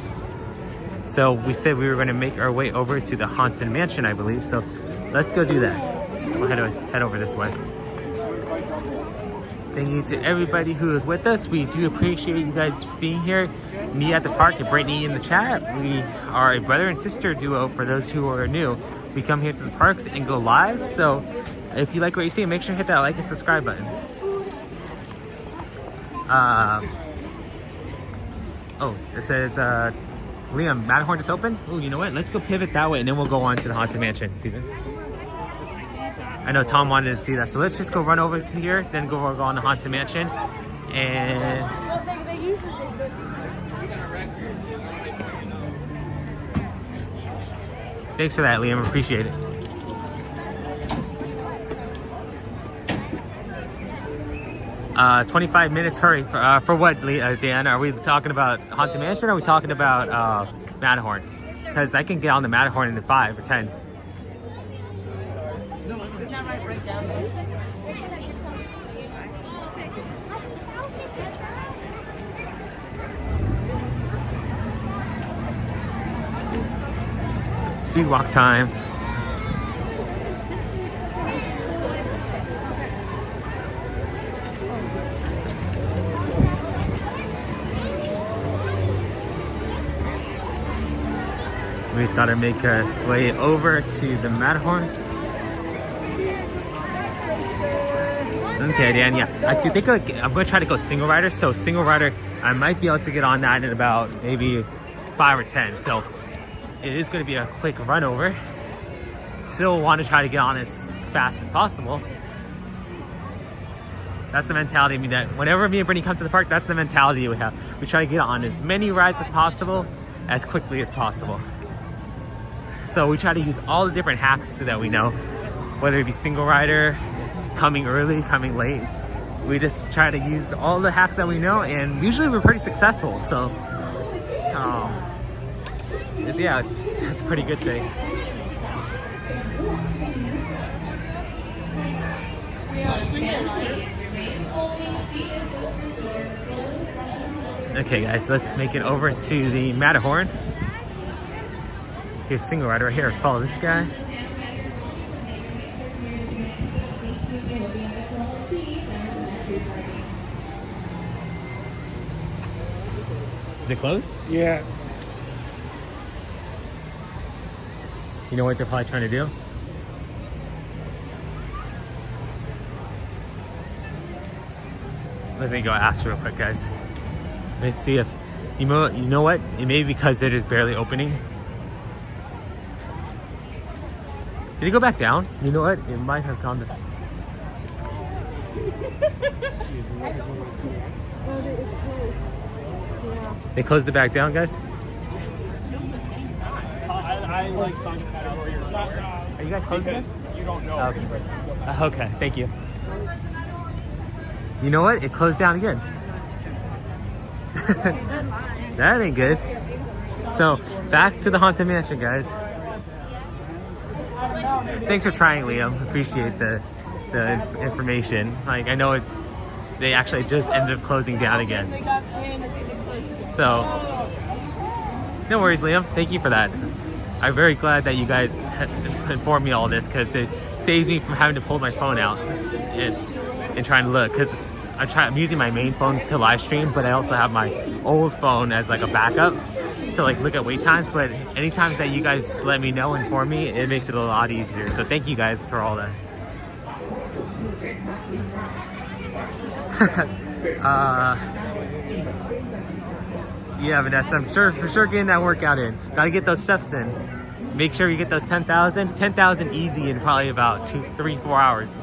so we said we were going to make our way over to the Haunted Mansion, I believe. So let's go do that. We'll head over this way. Thank you to everybody who is with us. We do appreciate you guys being here. Me at the park and Brittany in the chat. We are a brother and sister duo for those who are new. We come here to the parks and go live. So if you like what you see, make sure to hit that like and subscribe button. Oh, it says, Liam, Matterhorn just opened? Oh, you know what? Let's go pivot that way and then we'll go on to the Haunted Mansion season. I know Tom wanted to see that, so let's just go run over to here, then go on the Haunted Mansion, and thanks for that, Liam. Appreciate it. – 25 minutes. Hurry for what, Dan? Are we talking about Haunted Mansion, or are we talking about Matterhorn? Because I can get on the Matterhorn in 5 or 10. Speed walk time. We just gotta make us way over to the Matterhorn. Okay, Dan, yeah. I think I'm gonna try to go single rider. So single rider, I might be able to get on that in about maybe 5 or 10. So it is gonna be a quick run over. Still want to try to get on as fast as possible. That's the mentality. I mean, that whenever me and Brittany come to the park, that's the mentality we have. We try to get on as many rides as possible, as quickly as possible. So we try to use all the different hacks that we know, whether it be single rider, coming early, coming late. We just try to use all the hacks that we know, and usually we're pretty successful. So, yeah, it's a pretty good thing. Okay, guys, let's make it over to the Matterhorn. Here's single rider right here. Follow this guy. Is it closed? Yeah. You know what they're probably trying to do? Let me go ask real quick, guys. Let's see if you know what? It may be because they're just barely opening. Did he go back down? You know what? It might have gone to... They closed it back down, guys? I like signed it out here. Are you guys closing it? You don't know. Okay. Okay, thank you. You know what? It closed down again. That ain't good. So, back to the Haunted Mansion, guys. Thanks for trying, Liam. Appreciate the information. Like, I know they actually just ended up closing down again. So, no worries, Liam. Thank you for that. I'm very glad that you guys informed me all this, because it saves me from having to pull my phone out and trying to look. Because I'm using my main phone to live stream, but I also have my old phone as like a backup to like look at wait times. But any times that you guys let me know, inform me, it makes it a lot easier. So thank you guys for all that. Yeah, Vanessa, I'm for sure getting that workout in. Gotta get those steps in. Make sure you get those 10,000. 10,000 easy in probably about 2, 3, 4 hours.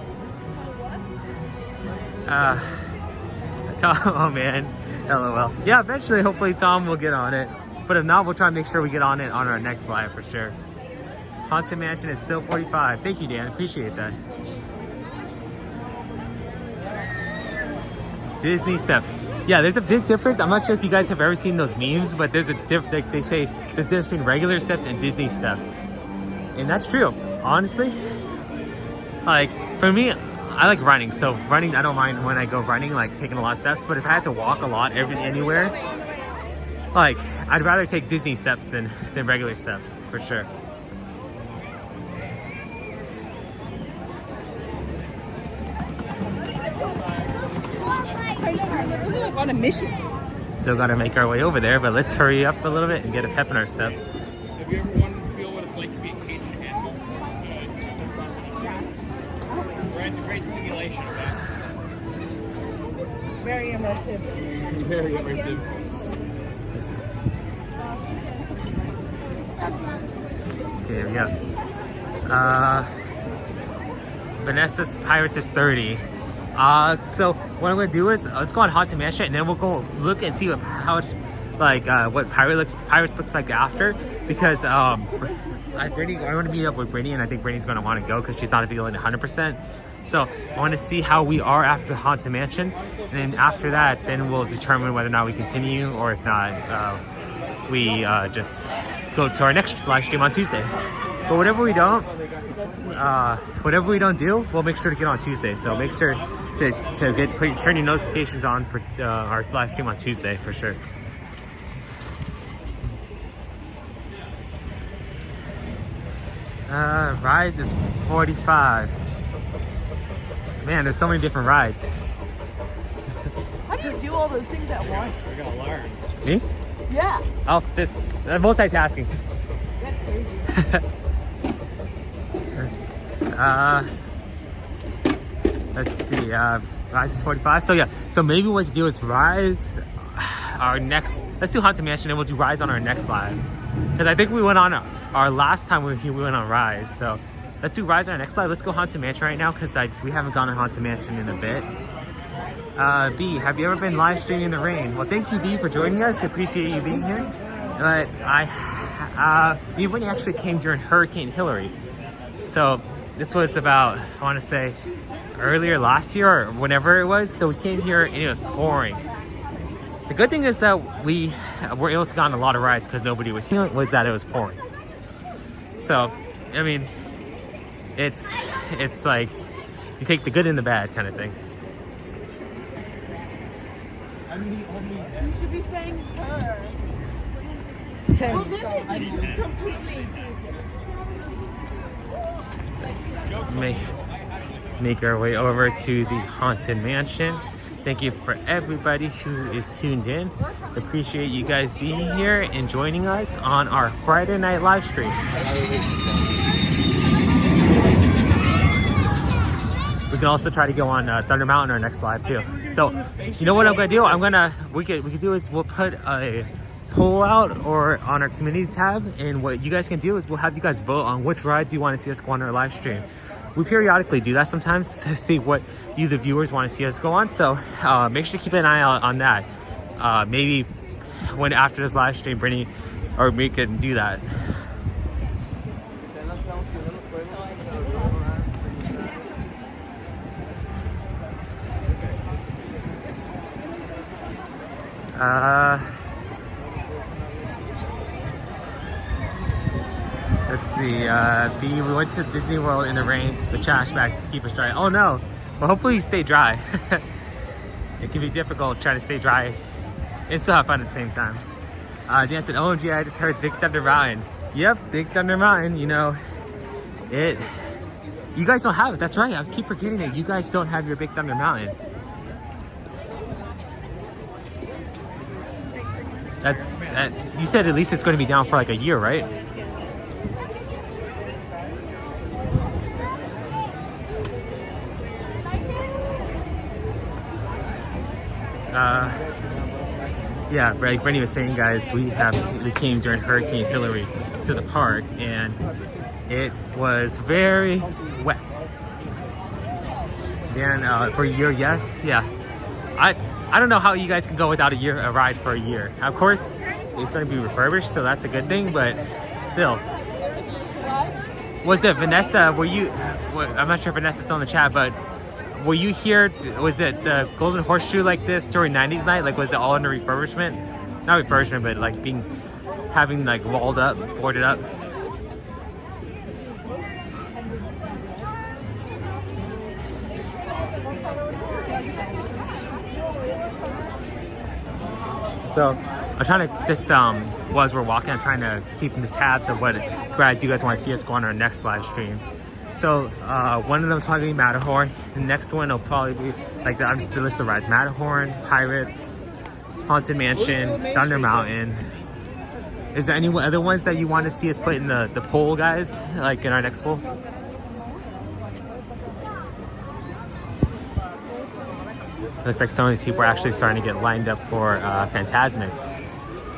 Tom, oh man, LOL. Yeah, eventually, hopefully Tom will get on it. But if not, we'll try and make sure we get on it on our next live for sure. Haunted Mansion is still 45. Thank you, Dan. Appreciate that. Disney steps. Yeah, there's a big difference. I'm not sure if you guys have ever seen those memes, but there's a like they say there's difference between regular steps and Disney steps. And that's true. Honestly, like for me, I like running. So running, I don't mind when I go running, like taking a lot of steps. But if I had to walk a lot anywhere, like I'd rather take Disney steps than regular steps for sure. On a mission. Still gotta make our way over there, but let's hurry up a little bit and get a pep in our step. Have you ever wanted to feel what it's like to be a caged animal? Right, it's a great simulation. Very immersive. Very immersive. Okay, here we go. Vanessa's Pirates is 30. So what I'm gonna do is let's go on Haunted Mansion and then we'll go look and see what Pirates looks like after, because I want to meet up with Brittany, and I think Brittany's gonna want to go because she's not feeling 100%. So I want to see how we are after the Haunted Mansion, and then after that, then we'll determine whether or not we continue, or if not, we just go to our next live stream on Tuesday. But whatever we don't do, we'll make sure to get on Tuesday. So make sure to turn your notifications on for our live stream on Tuesday for sure. Rise is 45. Man, there's so many different rides. How do you do all those things at once? We're gonna learn. Me? Yeah. Oh, just multitasking. That's crazy. Let's see, Rise is 45. So yeah, so maybe what we can do is Rise let's do Haunted Mansion and we'll do Rise on our next live. Because I think we went on our last time we went on Rise. So let's do Rise on our next live. Let's go Haunted Mansion right now because we haven't gone to Haunted Mansion in a bit. B, have you ever been live streaming in the rain? Well, thank you, B, for joining us. I appreciate you being here. But me and Brittany actually came during Hurricane Hillary. So this was about, I want to say, earlier last year or whenever it was. So we came here and it was pouring. The good thing is that we were able to go on a lot of rides because nobody was here, was that it was pouring. So, I mean, it's like you take the good and the bad kind of thing. You should be saying her. Well, then completely make our way over to the Haunted Mansion. Thank you for everybody who is tuned in. Appreciate you guys being here and joining us on our Friday night live stream. We can also try to go on Thunder Mountain our next live too. So you know what I'm gonna do? We could do is we'll put a poll out or on our community tab, and what you guys can do is we'll have you guys vote on which rides you want to see us go on our live stream. We periodically do that sometimes to see what you, the viewers, want to see us go on. So make sure to keep an eye out on that. Maybe when after this live stream, Brittany or we can do that. Let's see, B, we went to Disney World in the rain, the trash bags to keep us dry. Oh no, well hopefully you stay dry. It can be difficult trying to stay dry and still have fun at the same time. Dan said, OMG, I just heard Big Thunder Mountain. Yep, Big Thunder Mountain, you know, you guys don't have it, that's right, I keep forgetting it. You guys don't have your Big Thunder Mountain. You said at least it's going to be down for like a year, right? Yeah, like Brittany was saying, guys, we came during Hurricane Hillary to the park, and it was very wet. Dan, for a year, yes, yeah. I don't know how you guys can go without a ride for a year. Of course, it's going to be refurbished, so that's a good thing, but still. Was it Vanessa? I'm not sure if Vanessa's still in the chat, but were you here? Was it the Golden Horseshoe like this during 90s night? Like, was it all under refurbishment? Not refurbishment, but like having like walled up, boarded up. So I'm trying to just as we're walking, I'm trying to keep in the tabs of what grad you guys want to see us go on our next live stream. So one of them is probably gonna be Matterhorn. The next one will probably be like the list of rides: Matterhorn, Pirates, Haunted Mansion, Thunder Mountain. Is there any other ones that you want to see us put in the poll, guys? Like in our next poll? Looks like some of these people are actually starting to get lined up for Fantasmic.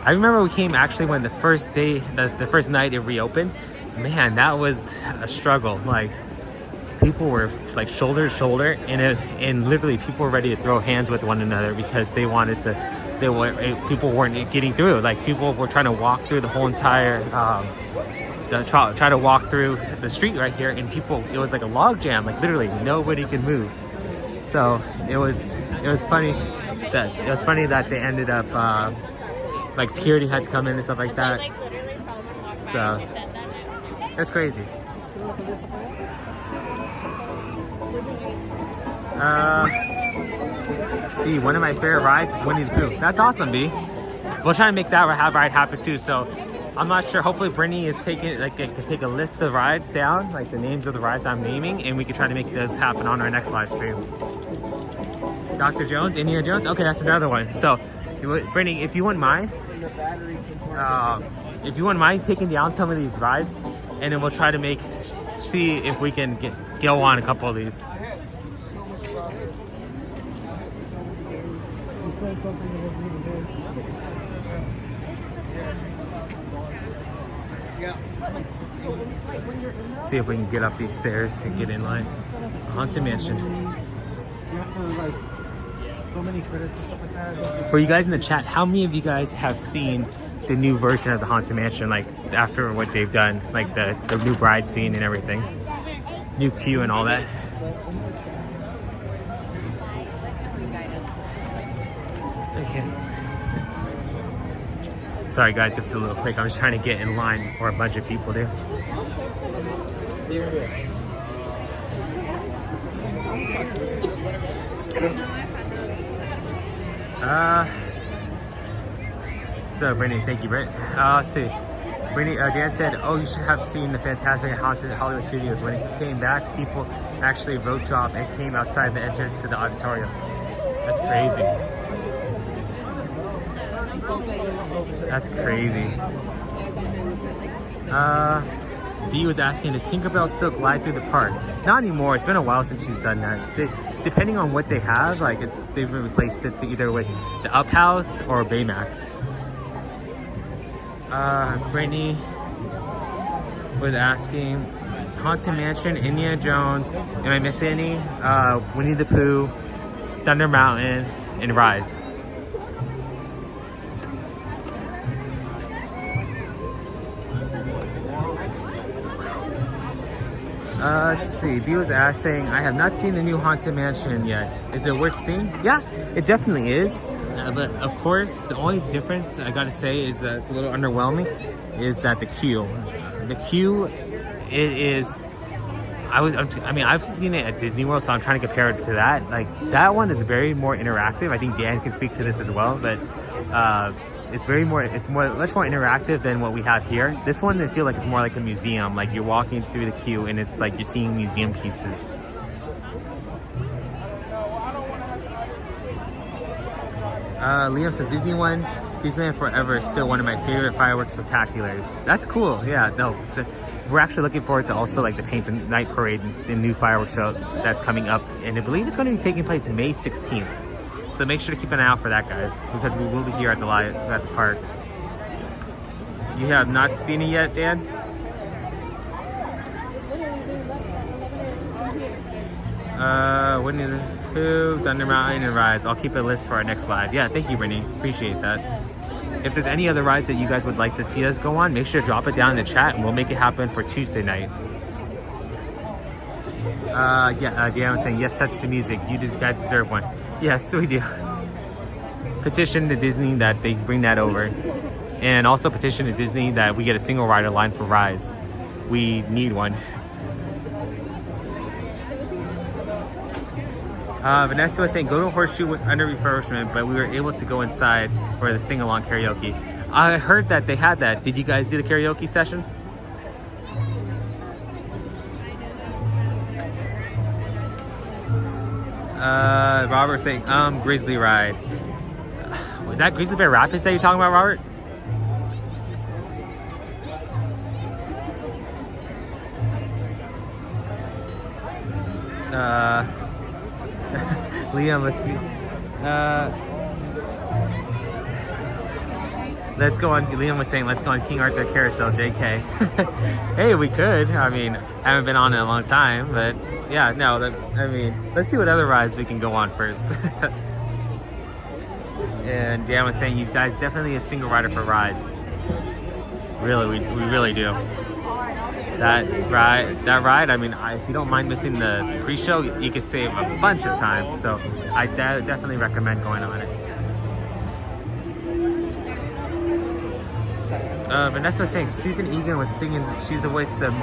I remember we came actually when the first day, the first night it reopened. Man, that was a struggle. Like, people were like shoulder to shoulder, and literally people were ready to throw hands with one another because they wanted to. People weren't getting through. Like, people were trying to walk through the whole entire. Try to walk through the street right here, and it was like a log jam. Like, literally nobody could move. So it was funny that they ended up like security had to come in and stuff like that. So that's crazy. B, one of my favorite rides is Winnie the Pooh. That's awesome, B. We'll try to make that ride happen too. So I'm not sure. Hopefully Brittany is can take a list of rides down, like the names of the rides I'm naming, and we can try to make this happen on our next live stream. Dr. Jones, Indiana Jones. Okay, that's another one. So, Brittany, if you wouldn't mind, taking down some of these rides, and then we'll try to see if we can go on a couple of these. See if we can get up these stairs and get in line. Haunted Mansion. For you guys in the chat, how many of you guys have seen the new version of the Haunted Mansion, like after what they've done, like the new bride scene and everything, new queue and all that? Okay. Sorry guys, if it's a little quick. I'm just trying to get in line before a bunch of people do. So Brittany, thank you, Britt. Let's see. Brittany, Dan said, "Oh, you should have seen the Fantasmic and Haunted Hollywood Studios. When it came back, people actually road dropped and came outside the entrance to the auditorium." That's crazy. That's crazy. B was asking, does Tinkerbell still glide through the park? Not anymore. It's been a while since she's done that. Depending on what they have, like they've replaced it to either with the Up House or Baymax. Brittany was asking, Haunted Mansion, Indiana Jones, am I missing any? Winnie the Pooh, Thunder Mountain, and Rise. Let's see. B was asking, I have not seen the new Haunted Mansion yet. Is it worth seeing? Yeah, it definitely is. But of course, the only difference I gotta say is that it's a little underwhelming is that the queue. The queue, it is. I've seen it at Disney World, so I'm trying to compare it to that. Like, that one is very more interactive. I think Dan can speak to this as well, but it's much more interactive than what we have here. This one, I feel like it's more like a museum. Like, you're walking through the queue and it's like you're seeing museum pieces. Liam says Disney one Disneyland Forever is still one of my favorite fireworks spectaculars. That's cool. Yeah, no, we're actually looking forward to also like the Paint and Night Parade and the new fireworks show that's coming up, and I believe it's going to be taking place May 16th. So make sure to keep an eye out for that, guys, because we will be here at the park. You have not seen it yet, Dan? Winnie the Pooh, Thunder Mountain, and Rise. I'll keep a list for our next live. Yeah, thank you, Brittany. Appreciate that. If there's any other rides that you guys would like to see us go on, make sure to drop it down in the chat and we'll make it happen for Tuesday night. Deanna was saying, yes, touch the music. You guys deserve one. Yes, we do. Petition to Disney that they bring that over. And also petition to Disney that we get a single rider line for Rise. We need one. Vanessa was saying Golden Horseshoe was under refurbishment, but we were able to go inside for the sing-along karaoke. I heard that they had that. Did you guys do the karaoke session? Robert was saying, Grizzly Ride. Was that Grizzly Bear Rapids that you're talking about, Robert? Liam, let's see. Let's go on. Liam was saying, let's go on King Arthur Carousel, JK. Hey, we could. I mean, I haven't been on it in a long time, but yeah, no, let's see what other rides we can go on first. And Dan was saying, you guys definitely a single rider for Rise. Really, we really do. That ride, I mean, if you don't mind missing the pre-show, you could save a bunch of time. So I definitely recommend going on it. Vanessa was saying Susan Egan was singing. She's the voice of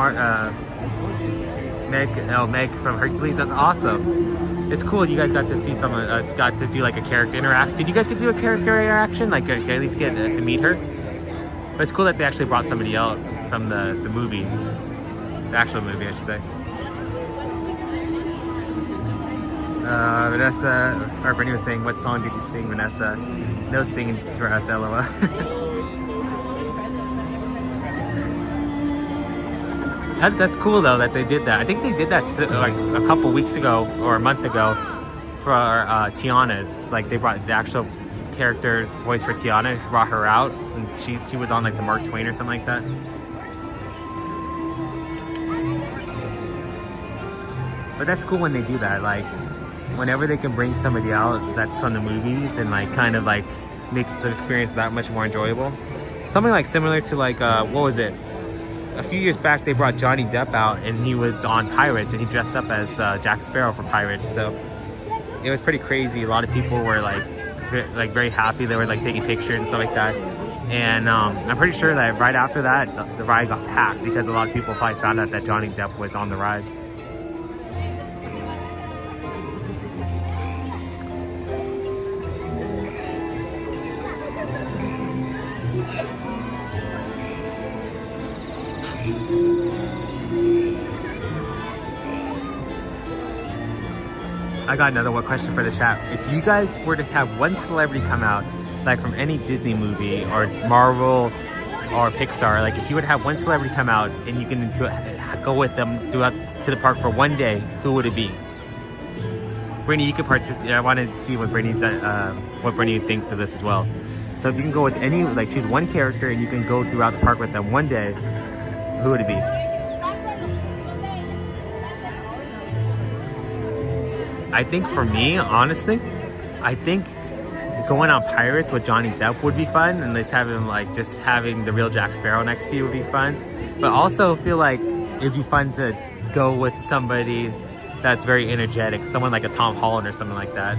Meg from Hercules. That's awesome. It's cool you guys got to see someone, got to do like a character interact. Did you guys get to do a character interaction? Like at least get to meet her? But it's cool that they actually brought somebody out from the movies. The actual movie, I should say. Vanessa, or Brittany was saying, what song did you sing, Vanessa? No singing for us, LOL. That's cool though that they did that. I think they did that like a couple weeks ago or a month ago for Tiana's. Like they brought the actual character's voice for Tiana, brought her out, and she was on like the Mark Twain or something like that. But that's cool when they do that. Like whenever they can bring somebody out that's from the movies and like kind of like makes the experience that much more enjoyable. Something like similar to like what was it? A few years back they brought Johnny Depp out and he was on Pirates and he dressed up as Jack Sparrow for Pirates. So it was pretty crazy. A lot of people were like very happy. They were like taking pictures and stuff like that. And I'm pretty sure that right after that the ride got packed because a lot of people probably found out that Johnny Depp was on the ride. I got another one question for the chat. If you guys were to have one celebrity come out, like from any Disney movie or Marvel or Pixar, like if you would have one celebrity come out and you can go with them throughout to the park for one day, who would it be? Brittany, you can participate. I want to see what Brittany thinks of this as well. So if you can go with any, like choose one character and you can go throughout the park with them one day, who would it be? I think for me, honestly, I think going on Pirates with Johnny Depp would be fun, and just having the real Jack Sparrow next to you would be fun. But also feel like it'd be fun to go with somebody that's very energetic, someone like a Tom Holland or something like that.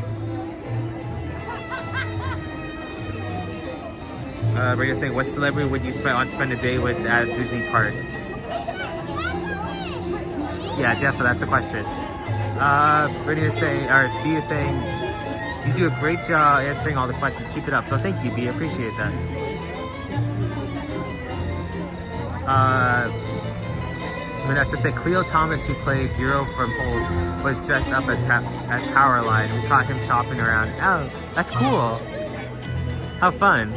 Radia's saying, what celebrity would you spend a day with at Disney parks? Yeah, definitely, that's the question. Brittany is saying, or B is saying, you do a great job answering all the questions. Keep it up. So thank you, B. I appreciate that. Vanessa said, Cleo Thomas, who played Zero from Holes, was dressed up as Powerline. We caught him shopping around. Oh, that's cool. How fun.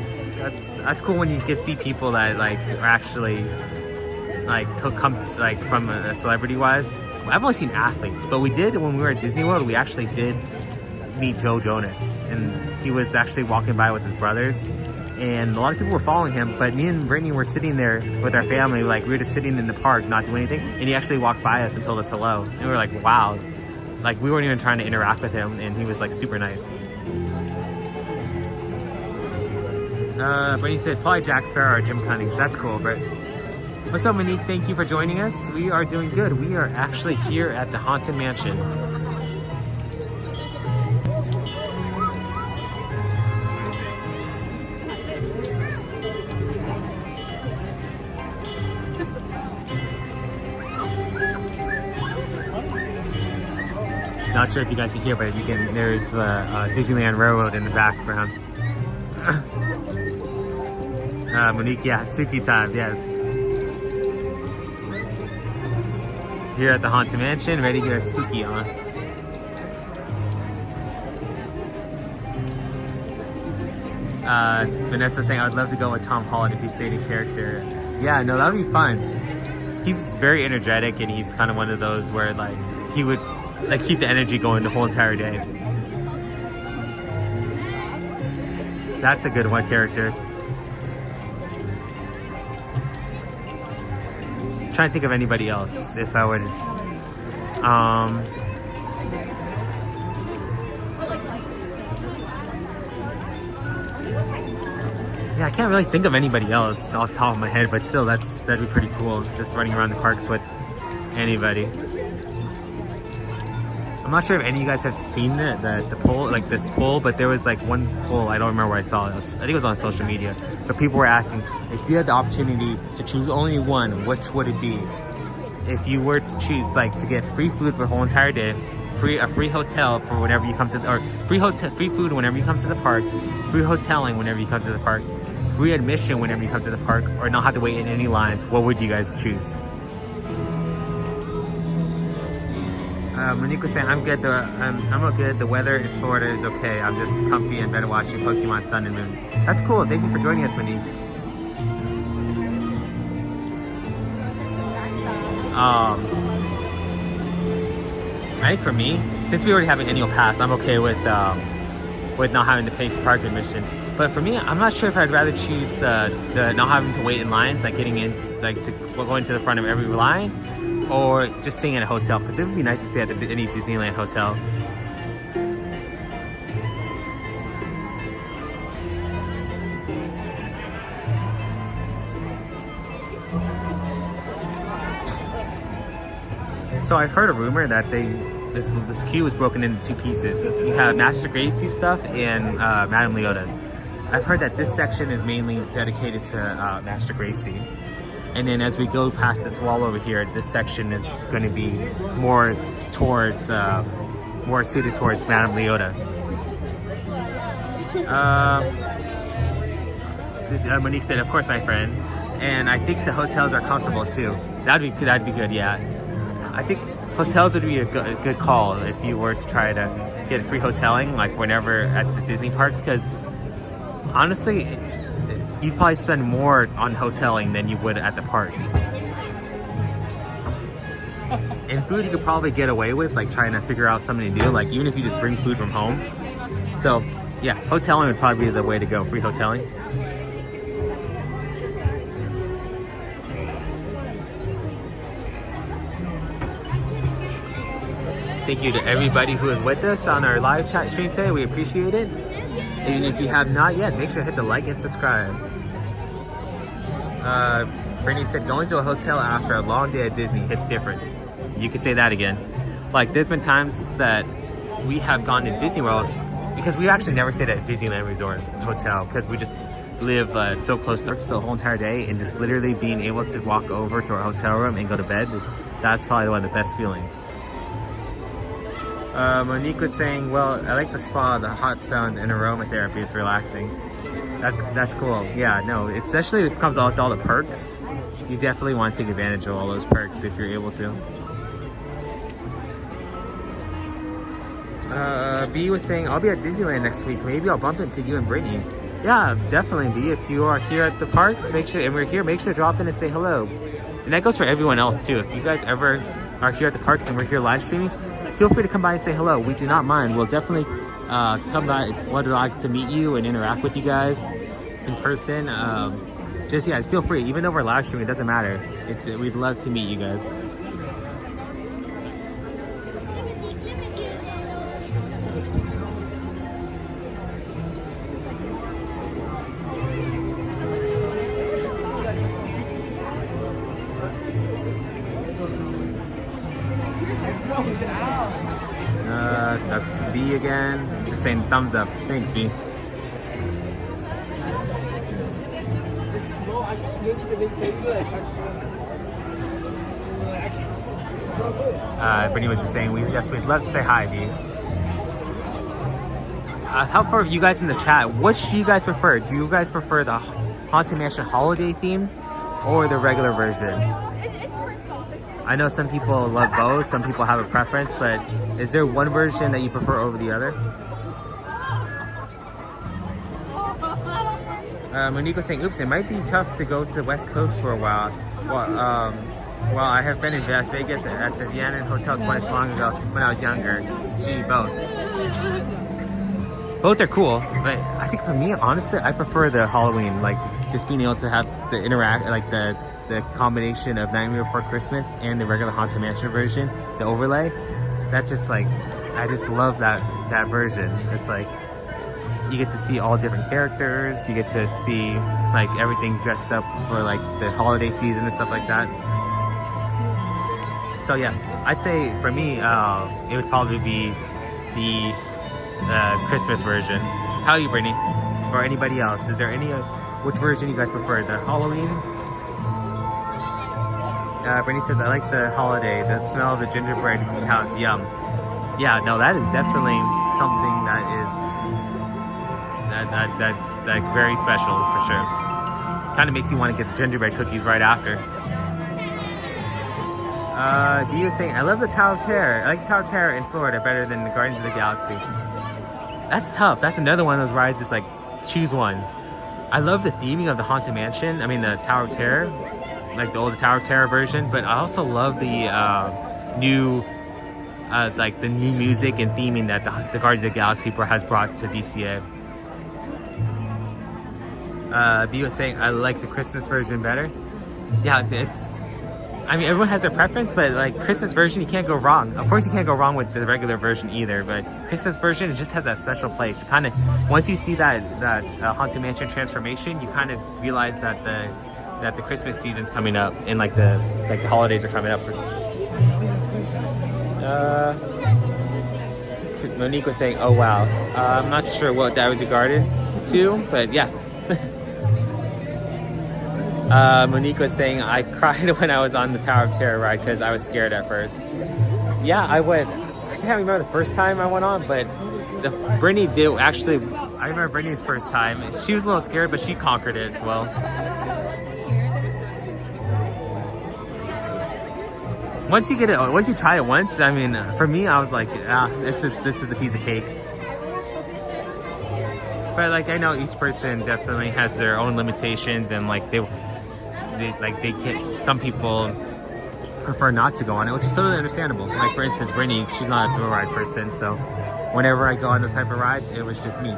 that's cool when you can see people that like are actually like come to, like from a celebrity wise. I've only seen athletes, but we did when we were at Disney World. We actually did meet Joe Jonas, and he was actually walking by with his brothers, and a lot of people were following him. But me and Brittany were sitting there with our family, like we were just sitting in the park, not doing anything, and he actually walked by us and told us hello, and we were like, wow, like we weren't even trying to interact with him, and he was like super nice. Brittany said probably Jack Sparrow or Jim Cummings. That's cool, Britt. What's up, Monique? Thank you for joining us. We are doing good. We are actually here at the Haunted Mansion. Not sure if you guys can hear, but you can. There's the Disneyland Railroad in the background. Monique, yeah, spooky time, yes. Here at the Haunted Mansion, ready to get a spooky on. Vanessa saying, I would love to go with Tom Holland if he stayed in character. Yeah, no, that would be fun. He's very energetic, and he's kind of one of those where like he would like keep the energy going the whole entire day. That's a good one character. Trying to think of anybody else if I would yeah, I can't really think of anybody else off the top of my head, but still that'd be pretty cool, just running around the parks with anybody. I'm not sure if any of you guys have seen the poll, like this poll, but there was like one poll, I don't remember where I saw it. I think it was on social media, but people were asking, if you had the opportunity to choose only one, which would it be? If you were to choose like to get free food for the whole entire day, a free hotel for whenever you come to, or free food whenever you come to the park, free hoteling whenever you come to the park, free admission whenever you come to the park, or not have to wait in any lines, what would you guys choose? Monique was saying, I'm good. I'm good. The weather in Florida is okay. I'm just comfy in bed watching Pokemon Sun and Moon. That's cool. Thank you for joining us, Monique. I think for me, since we already have an annual pass, I'm okay with not having to pay for park admission. But for me, I'm not sure if I'd rather choose the not having to wait in lines, like getting in, like to going to the front of every line, or just staying at a hotel, because it would be nice to stay at any Disneyland hotel. So I've heard a rumor that this queue was broken into two pieces. You have Master Gracie's stuff and Madame Leota's. I've heard that this section is mainly dedicated to Master Gracie. And then as we go past this wall over here, this section is going to be more towards, more suited towards Madame Leota. Monique said, of course, my friend. And I think the hotels are comfortable too. That'd be good, yeah. I think hotels would be a good call if you were to try to get free hoteling, like whenever at the Disney parks, because honestly, you'd probably spend more on hoteling than you would at the parks. And food you could probably get away with, like trying to figure out something to do, like even if you just bring food from home. So yeah, hoteling would probably be the way to go, free hoteling. Thank you to everybody who is with us on our live chat stream today. We appreciate it. And if you have not yet, make sure to hit the like and subscribe. Brittany said, going to a hotel after a long day at Disney hits different. You could say that again. Like, there's been times that we have gone to Disney World because we actually never stayed at Disneyland Resort Hotel because we just live so close to the whole entire day, and just literally being able to walk over to our hotel room and go to bed, that's probably one of the best feelings. Monique was saying, well, I like the spa, the hot stones, and aromatherapy. It's relaxing. That's cool. Yeah, no, especially if it comes with all the perks. You definitely want to take advantage of all those perks if you're able to. B was saying, I'll be at Disneyland next week. Maybe I'll bump into you and Brittany. Yeah, definitely, B. If you are here at the parks, make sure, and we're here, make sure to drop in and say hello. And that goes for everyone else too. If you guys ever are here at the parks and we're here live streaming, feel free to come by and say hello. We do not mind. We'll definitely come by. We'd like to meet you and interact with you guys in person. Just, yeah, feel free. Even though we're live streaming, it doesn't matter. We'd love to meet you guys. That's B again. Just saying thumbs up. Thanks, B. Brittany was just saying, yes, we'd love to say hi, B. How far you guys in the chat? Which do you guys prefer? Do you guys prefer the Haunted Mansion holiday theme or the regular version? I know some people love both, some people have a preference, but is there one version that you prefer over the other? Monique was saying, oops, it might be tough to go to West Coast for a while. Well, I have been in Las Vegas at the Vienna Hotel twice long ago when I was younger. Gee, both. Both are cool, but I think for me, honestly, I prefer the Halloween, like just being able to have the interact, like the combination of Nightmare Before Christmas and the regular Haunted Mansion version, the overlay. That just like, I just love that version. It's like, you get to see all different characters, you get to see like everything dressed up for like the holiday season and stuff like that. So yeah, I'd say for me, it would probably be the Christmas version. How are you, Brittany? Or anybody else? Is there any, which version you guys prefer? The Halloween? Brittany says, I like the holiday, the smell of the gingerbread house, yum. Yeah, no, that is definitely something that is that very special for sure. Kind of makes you want to get gingerbread cookies right after. Dee was saying, I love the Tower of Terror. I like Tower of Terror in Florida better than the Guardians of the Galaxy. That's tough. That's another one of those rides that's like, choose one. I love the theming of the Haunted Mansion. I mean, the Tower of Terror. Like the old Tower of Terror version. But I also love the new music and theming that the Guardians of the Galaxy has brought to DCA. B was saying, I like the Christmas version better. Yeah, I mean, everyone has their preference, but like Christmas version, you can't go wrong. Of course, you can't go wrong with the regular version either, but Christmas version, it just has that special place. Kind of, once you see that Haunted Mansion transformation, you kind of realize that the Christmas season's coming up and like the holidays are coming up. Monique was saying, oh wow. I'm not sure what that was regarded to, but yeah. Monique was saying, I cried when I was on the Tower of Terror ride because I was scared at first. Yeah, I can't remember the first time I went on, but Brittany did actually, I remember Brittany's first time. She was a little scared, but she conquered it as well. Once you try it once, I mean, for me, I was like, this is a piece of cake. But like, I know each person definitely has their own limitations, and like they can't. Some people prefer not to go on it, which is totally understandable. Like for instance, Brittany, she's not a thrill ride person, so whenever I go on those type of rides, it was just me.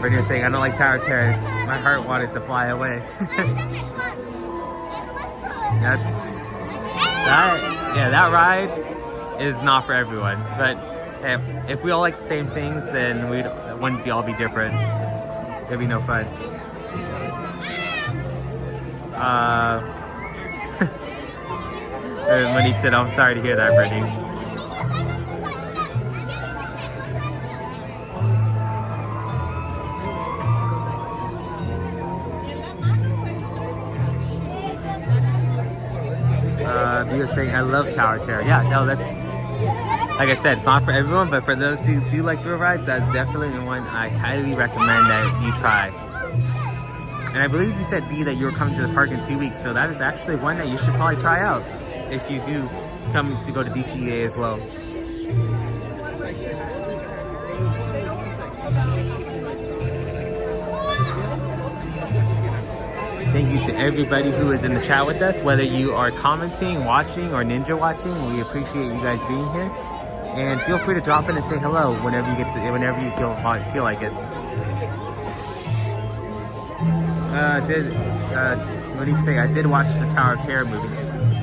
Brittany was saying, I don't like Tower of Terror. My heart wanted to fly away. That ride is not for everyone. But hey, if we all like the same things, then we wouldn't all be different. It'd be no fun. Monique said, oh, I'm sorry to hear that, Brittany. He was saying, I love Tower of Terror. Yeah, no, that's like I said, it's not for everyone, but for those who do like thrill rides, that's definitely the one I highly recommend that you try. And I believe you said, B, that you were coming to the park in 2 weeks, so that is actually one that you should probably try out if you do come to go to DCEA as well. Thank you to everybody who is in the chat with us, whether you are commenting, watching, or ninja watching. We appreciate you guys being here. And feel free to drop in and say hello whenever you feel like it. Monique say, I did watch the Tower of Terror movie.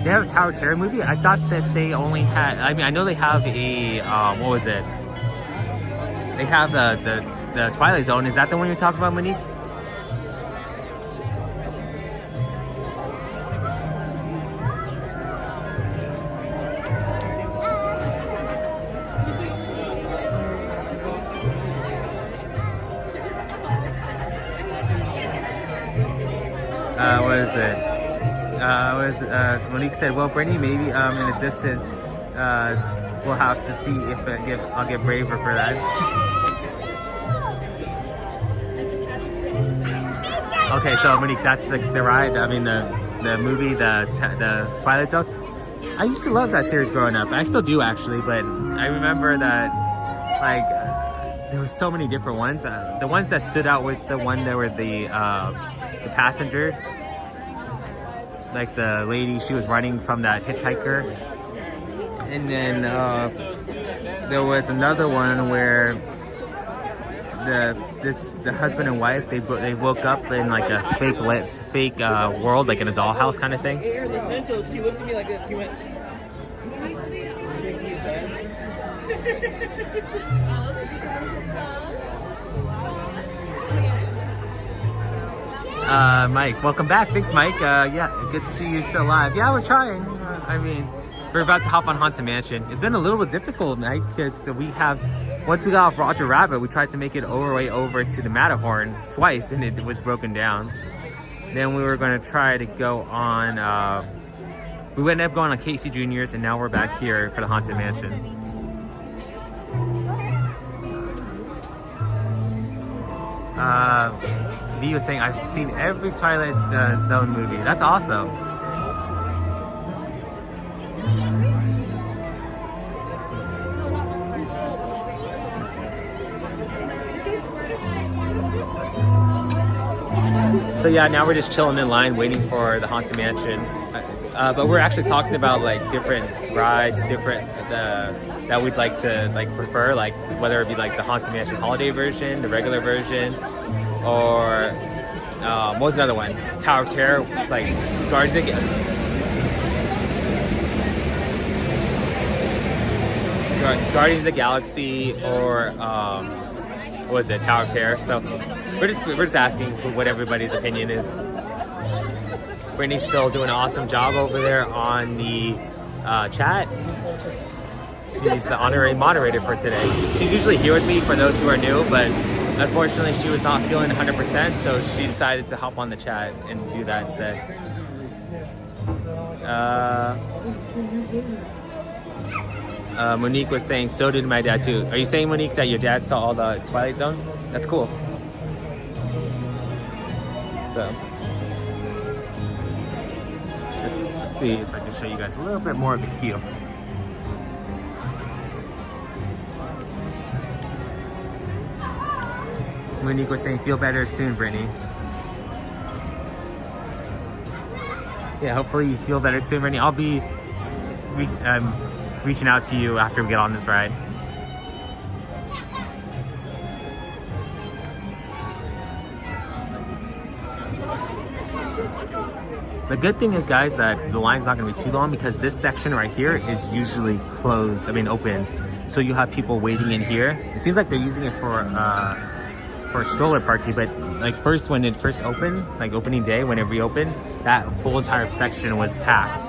They have a Tower of Terror movie? I thought that they only had, I mean, I know they have a, what was it? They have the Twilight Zone. Is that the one you're talking about, Monique? Monique said, well, Brittany, maybe in a distant, we'll have to see if I'll get braver for that. Okay, so Monique, that's the ride, I mean the movie, the Twilight Zone. I used to love that series growing up. I still do actually, but I remember that like there was so many different ones. The ones that stood out was the one that were the passenger. Like the lady, she was running from that hitchhiker. And then there was another one where the husband and wife, they woke up in like a fake world, like in a dollhouse kind of thing. He looked at me like this, he went... Mike, welcome back. Thanks, Mike. Yeah, good to see you still alive. Yeah, we're trying. I mean, we're about to hop on Haunted Mansion. It's been a little bit difficult, Mike, because once we got off Roger Rabbit, we tried to make it our way over to the Matterhorn twice, and it was broken down. Then we were going to try to go on, we ended up going on Casey Junior's, and now we're back here for the Haunted Mansion. V was saying, I've seen every Twilight Zone movie. That's awesome. So yeah, now we're just chilling in line waiting for the Haunted Mansion. But we're actually talking about like different rides, that we'd like to prefer, like whether it be like the Haunted Mansion holiday version, the regular version, or what was another one? Tower of Terror, like Guardians of the Galaxy, or what was it? Tower of Terror. So we're just asking for what everybody's opinion is. Brittany's still doing an awesome job over there on the chat. She's the honorary moderator for today. She's usually here with me for those who are new, but unfortunately she was not feeling 100%, so she decided to hop on the chat and do that instead. Monique was saying, so did my dad too. Are you saying, Monique, that your dad saw all the Twilight Zones? That's cool. So let's see if I can show you guys a little bit more of the queue. Monique was saying, feel better soon, Brittany. Yeah, hopefully you feel better soon, Brittany. I'll be reaching out to you after we get on this ride. The good thing is, guys, that the line's not going to be too long because this section right here is usually closed, open. So you have people waiting in here. It seems like they're using it for stroller parking, but like when it first opened, like opening day, when it reopened, that full entire section was packed.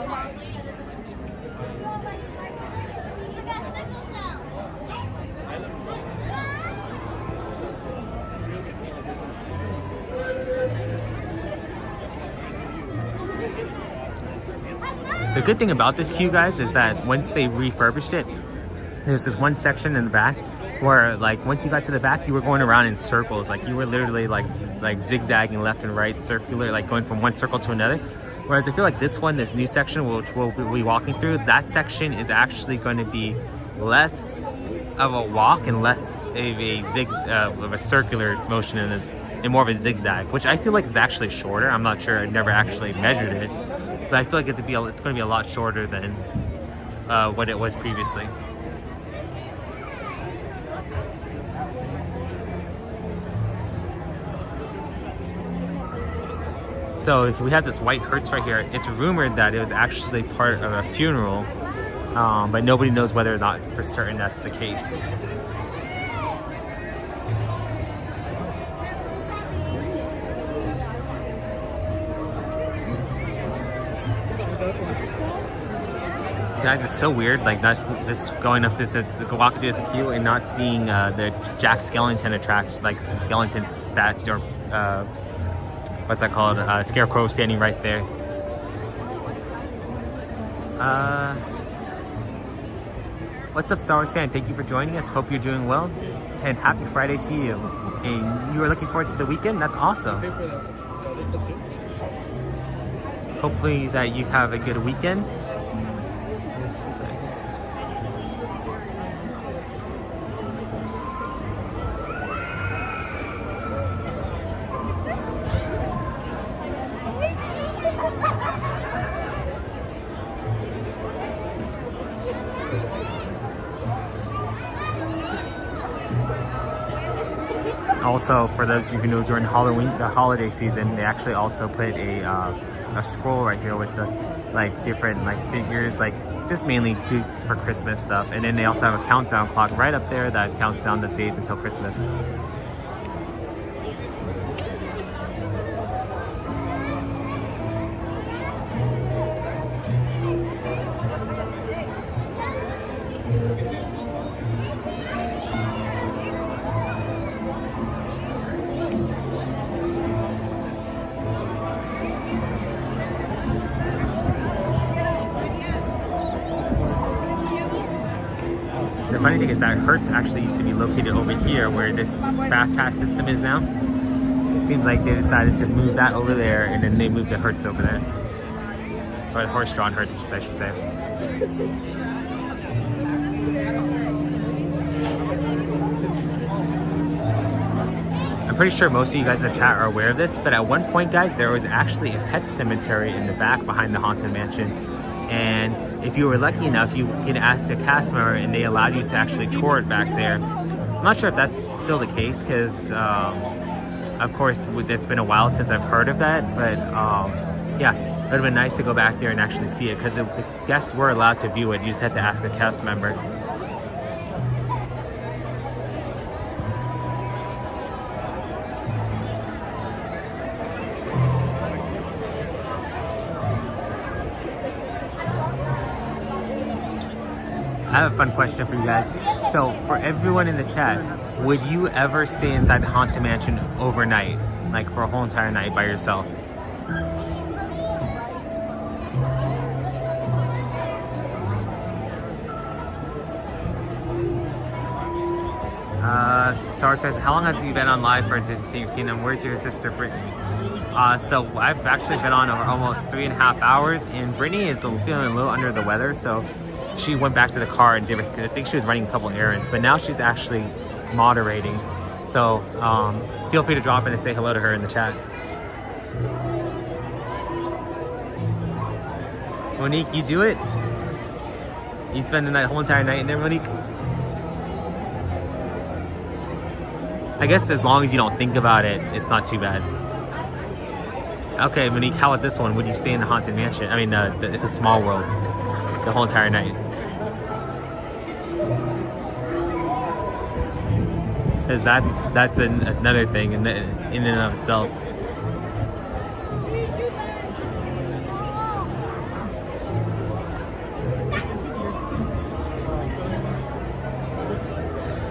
The good thing about this queue, guys, is that once they refurbished it, there's this one section in the back where like once you got to the back, you were going around in circles. Like you were literally like zigzagging left and right, circular, like going from one circle to another. Whereas I feel like this new section, which we'll be walking through, that section is actually going to be less of a walk and less of a circular motion and more of a zigzag, which I feel like is actually shorter. I'm not sure. I've never actually measured it, but I feel like it's going to be a lot shorter than what it was previously. So we have this white hearse right here. It's rumored that it was actually part of a funeral, but nobody knows whether or not for certain that's the case. Guys, it's so weird, like that's just going up this, walking through this queue and not seeing the Jack Skellington attraction, like Skellington statue, or what's that called? Scarecrow standing right there. What's up, Star Wars fan? Thank you for joining us. Hope you're doing well, and happy Friday to you. And you are looking forward to the weekend? That's awesome. Hopefully that you have a good weekend. This is also, for those of you who know, during Halloween, the holiday season, they actually also put a scroll right here with the like different like figures, like just mainly for Christmas stuff. And then they also have a countdown clock right up there that counts down the days until Christmas. The funny thing is that Hertz actually used to be located over here where this fast pass system is now. It seems like they decided to move that over there, and then they moved the Hertz over there. Or horse-drawn Hertz, I should say. I'm pretty sure most of you guys in the chat are aware of this, but at one point, guys, there was actually a pet cemetery in the back behind the Haunted Mansion. And if you were lucky enough, you can ask a cast member and they allowed you to actually tour it back there. I'm not sure if that's still the case because, of course, it's been a while since I've heard of that. But yeah, it would have been nice to go back there and actually see it because the guests were allowed to view it. You just had to ask a cast member. I have a fun question for you guys. So for everyone in the chat, would you ever stay inside the Haunted Mansion overnight? Like for a whole entire night by yourself? Star Wars fans, how long has you been on live for Disney Kingdom? Where's your sister Brittany? So I've actually been on over almost 3.5 hours, and Brittany is feeling a little under the weather, so she went back to the car and I think she was running a couple errands, but now she's actually moderating. So feel free to drop in and say hello to her in the chat. Monique, you do it? You spend the whole entire night in there, Monique? I guess as long as you don't think about it, it's not too bad. Okay, Monique, how about this one? Would you stay in the Haunted Mansion? I mean, it's a small world. The whole entire night. Because that's another thing in and of itself.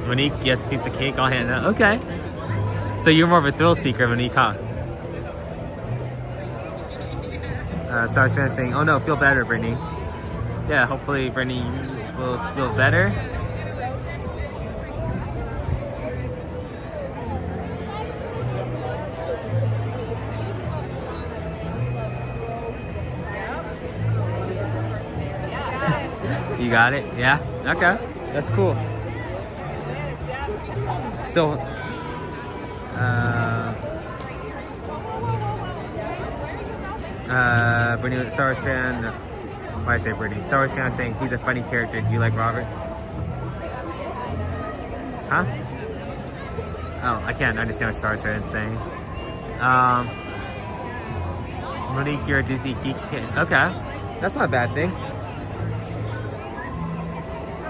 Monique, yes, piece of cake, I'll hand it out. Okay. So you're more of a thrill seeker, Monique, huh? Star Wars fan saying, oh no, feel better, Brittany. Yeah, hopefully Brittany will feel better. You got it? Yeah? Okay. That's cool. So, Brittany, Star Wars fan. Why I say Brittany? Star Wars fan saying he's a funny character. Do you like Robert? Huh? Oh, I can't understand what Star Wars fan is saying. Monique, you're a Disney geek kid. Okay. That's not a bad thing.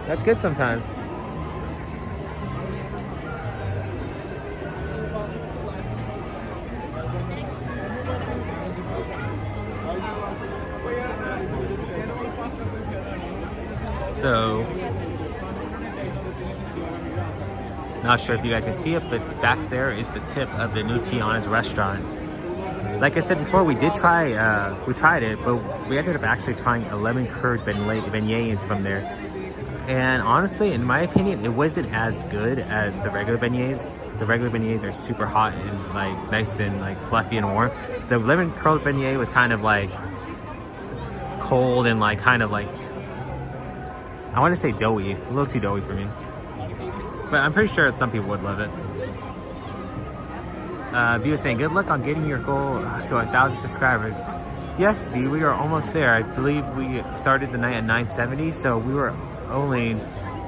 That's good sometimes. So, not sure if you guys can see it, but back there is the tip of the new Tiana's restaurant. Like I said before, we did try, we tried it, but we ended up actually trying a lemon curd beignet from there. And honestly, in my opinion, it wasn't as good as the regular beignets. The regular beignets are super hot and like nice and like fluffy and warm. The lemon curd beignet was kind of like cold and like kind of like, I want to say doughy, a little too doughy for me. But I'm pretty sure some people would love it. V was saying, good luck on getting your goal to 1,000 subscribers. Yes, V, we are almost there. I believe we started the night at 970, so we were only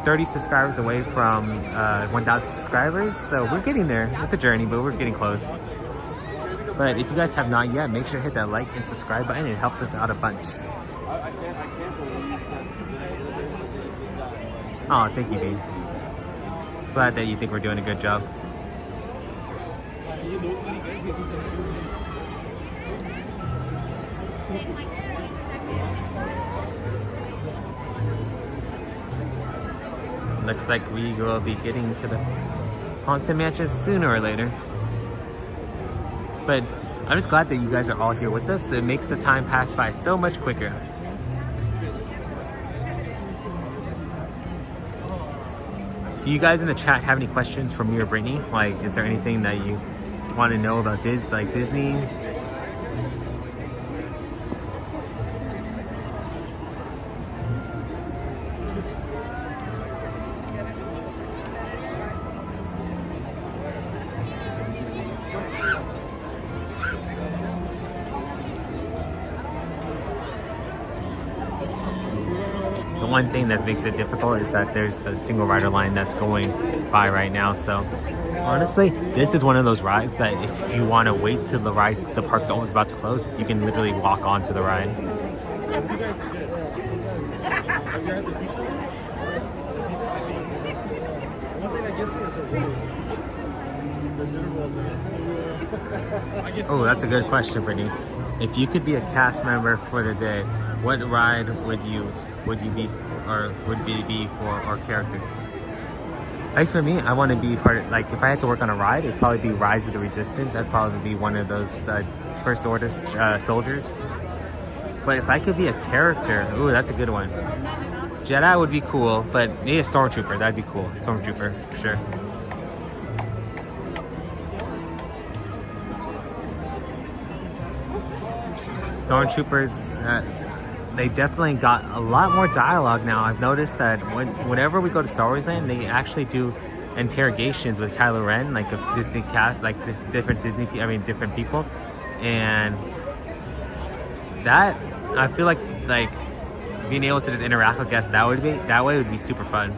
30 subscribers away from 1,000 subscribers. So we're getting there. It's a journey, but we're getting close. But if you guys have not yet, make sure to hit that like and subscribe button. It helps us out a bunch. Oh, thank you, V. Glad that you think we're doing a good job. Looks like we will be getting to the Haunted Mansion sooner or later. But I'm just glad that you guys are all here with us. It makes the time pass by so much quicker. Do you guys in the chat have any questions for me or Brittany? Like, is there anything that you want to know about Disney? One thing that makes it difficult is that there's the single rider line that's going by right now. So honestly, this is one of those rides that if you want to wait till the park's almost about to close, you can literally walk onto the ride. Oh, that's a good question, Brittany. If you could be a cast member for the day, what ride would you be for or character? Like for me, I want to be part of, like if I had to work on a ride, it'd probably be Rise of the Resistance. I'd probably be one of those First Order soldiers. But if I could be a character, ooh, that's a good one. Jedi would be cool, but maybe a Stormtrooper, that'd be cool. Stormtrooper, for sure. Stormtroopers, they definitely got a lot more dialogue now. I've noticed that whenever we go to Star Wars Land, they actually do interrogations with Kylo Ren, like a Disney cast, like different people, and that I feel like being able to just interact with guests that way would be super fun.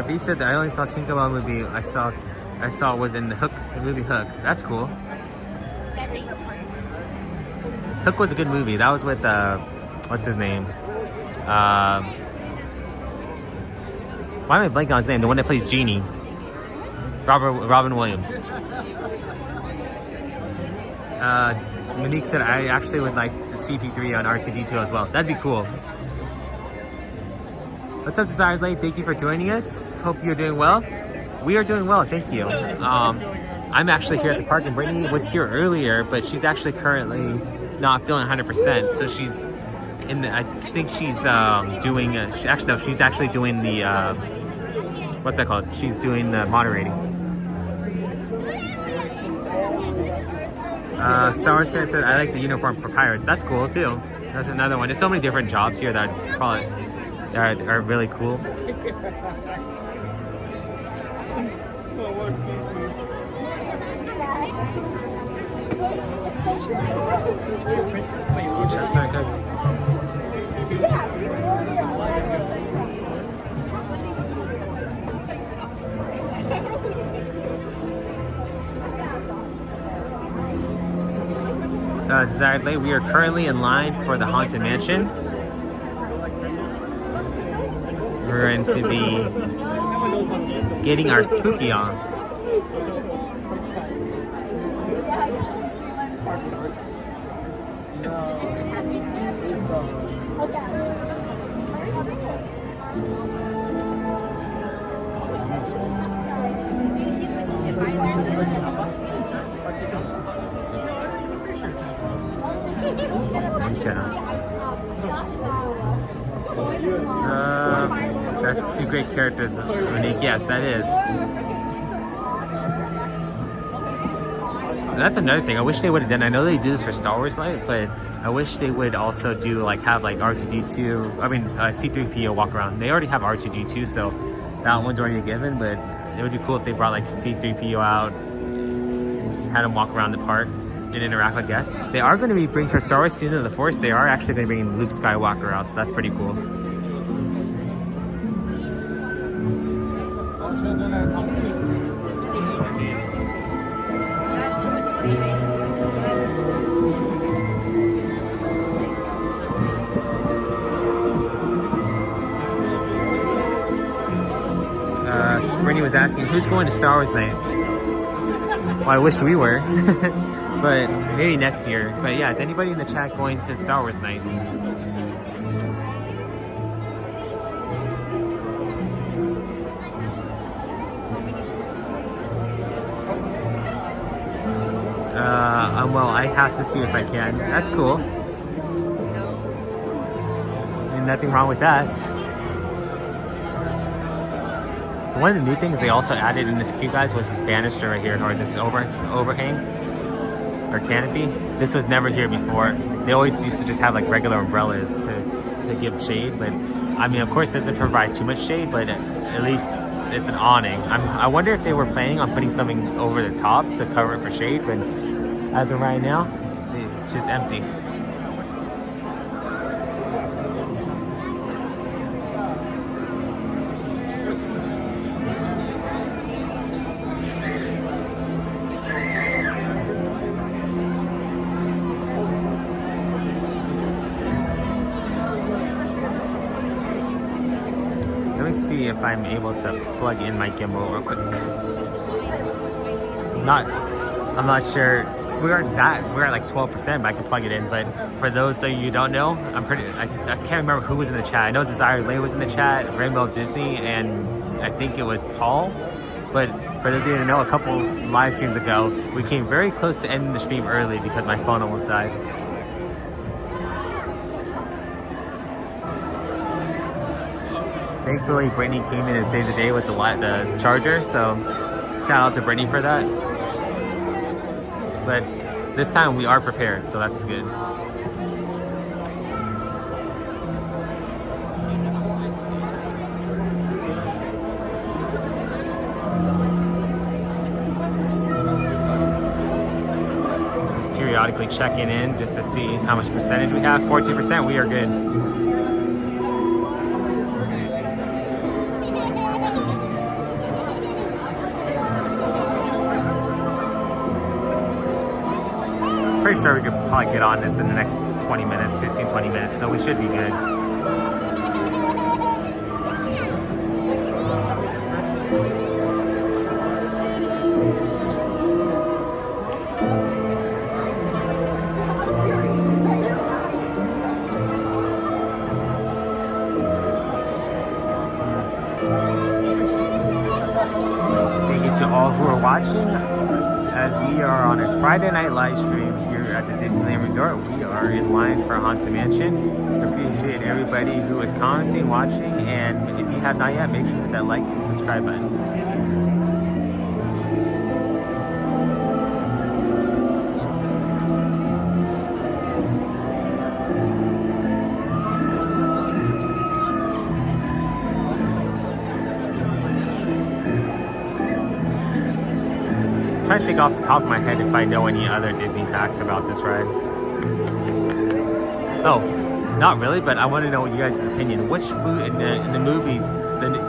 B said that I only saw Tinkerbell movie. I saw was in the movie Hook. That's cool. Hook was a good movie. That was with what's his name? Why am I blanking on his name? The one that plays Genie. Robin Williams. Monique said I actually would like to see CP3 on R2D2 as well. That'd be cool. What's up, Desired Late? Thank you for joining us. Hope you're doing well. We are doing well, thank you. I'm actually here at the park, and Brittany was here earlier, but she's actually currently not feeling 100%. So she's in the, I think she's doing, she's actually doing the, what's that called? She's doing the moderating. Star Wars fan said, I like the uniform for pirates. That's cool too. That's another one. There's so many different jobs here that probably are really cool. Desired Late, we are currently in line for the Haunted Mansion. We're going to be getting our spooky on. That's two great characters, Monique. Yes, that is. That's another thing I wish they would have done. I know they do this for Star Wars Night, but I wish they would also do have R2D2. I mean C3PO walk around. They already have R2D2, so that one's already a given. But it would be cool if they brought C3PO out, had him walk around the park and interact with guests. They are going to be bringing for Star Wars Season of the Force. They are actually going to bring Luke Skywalker out, so that's pretty cool. Brittany was asking, who's going to Star Wars Night? Well, I wish we were, but maybe next year. But yeah, is anybody in the chat going to Star Wars Night? Well, I have to see if I can. That's cool. And nothing wrong with that. One of the new things they also added in this queue, guys, was this banister right here, or this overhang or canopy. This was never here before. They always used to just have regular umbrellas to give shade, but I mean, of course, it doesn't provide too much shade, but at least it's an awning. I wonder if they were planning on putting something over the top to cover it for shade, but as of right now, it's just empty. See if I'm able to plug in my gimbal real quick. I'm not sure. We're at like 12%, but I can plug it in. But for those of you who don't know, I can't remember who was in the chat. I know Desired Lay was in the chat, Rainbow Disney, and I think it was Paul. But for those of you who know, a couple live streams ago, we came very close to ending the stream early because my phone almost died. Thankfully, Brittany came in and saved the day with the charger, so shout out to Brittany for that. But this time we are prepared, so that's good. Just periodically checking in just to see how much percentage we have. 14%, we are good. Pretty sure we could probably get on this in the next 20 minutes, 15-20 minutes, so we should be good. Thank you to all who are watching, as we are on a Friday night live stream here at the Disneyland Resort. We are in line for Haunted Mansion. Appreciate everybody who is commenting, watching, and if you have not yet, make sure to hit that like and subscribe button. think off the top of my head if I know any other Disney facts about this ride. Oh, not really, but I want to know what you guys' opinion. Which in the movies,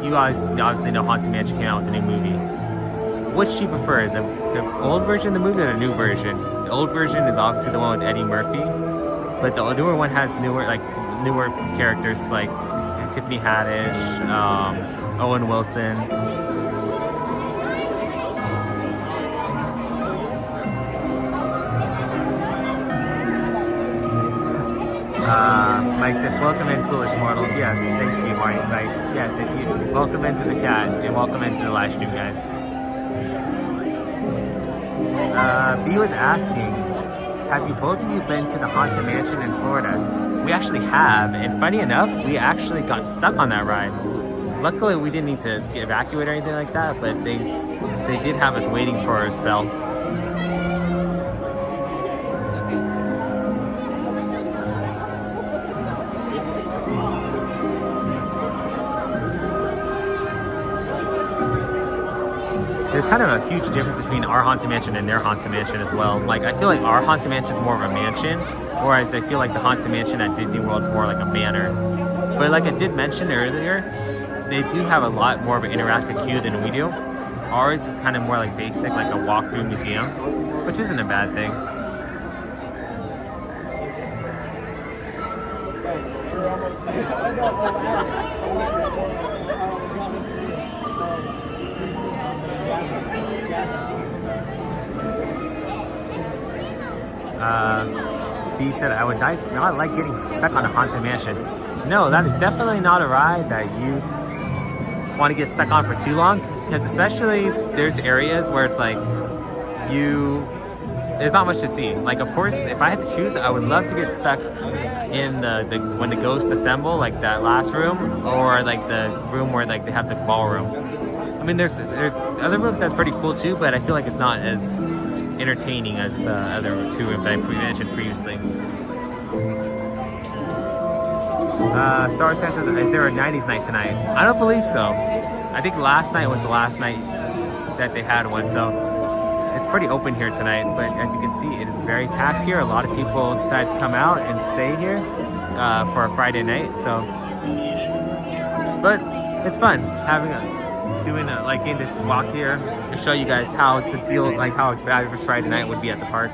you guys obviously know Haunted Mansion came out with a new movie. Which do you prefer, the old version of the movie or the new version? The old version is obviously the one with Eddie Murphy, but the newer one has newer characters like Tiffany Haddish, Owen Wilson. Mike said, welcome in, foolish mortals. Yes, thank you, Mike. Yes, if you welcome into the chat and welcome into the live stream, guys. B was asking, have you both of you been to the Haunted Mansion in Florida? We actually have, and funny enough, we actually got stuck on that ride. Luckily, we didn't need to get evacuated or anything like that, but they did have us waiting for a spell. There's kind of a huge difference between our Haunted Mansion and their Haunted Mansion as well. Like, I feel like our Haunted Mansion is more of a mansion, whereas I feel like the Haunted Mansion at Disney World is more like a manor. But like I did mention earlier, they do have a lot more of an interactive queue than we do. Ours is kind of more like basic, like a walk-through museum, which isn't a bad thing. B said, I would not like getting stuck on a Haunted Mansion. No, that is definitely not a ride that you want to get stuck on for too long, because especially there's areas where it's like there's not much to see. Like, of course, if I had to choose, I would love to get stuck in when the ghosts assemble, like that last room, or like the room where like they have the ballroom. I mean, there's other rooms that's pretty cool too, but I feel like it's not as entertaining as the other two rooms I mentioned previously. Star Wars fan says, is there a 90s night tonight? I don't believe so. I think last night was the last night that they had one, so it's pretty open here tonight. But as you can see, it is very packed here. A lot of people decide to come out and stay here for a Friday night. So, but it's fun doing this walk here to show you guys how to deal, like how a fabulous Friday night would be at the park.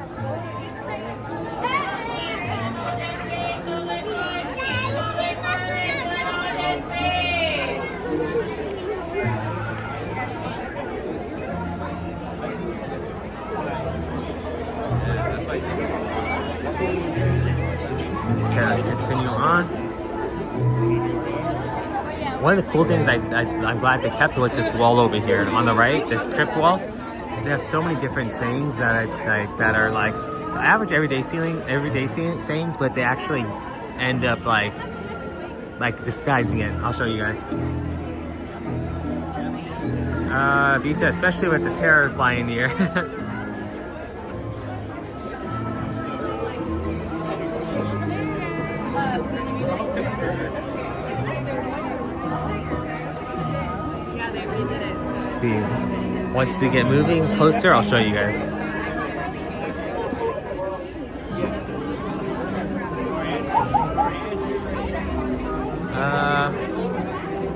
Okay, let's continue on. One of the cool things I'm glad they kept was this wall over here on the right, this crypt wall. They have so many different sayings that are like average everyday sayings, but they actually end up like disguising it. I'll show you guys. Visa, especially with the terror flying in the air. See, once we get moving closer, I'll show you guys.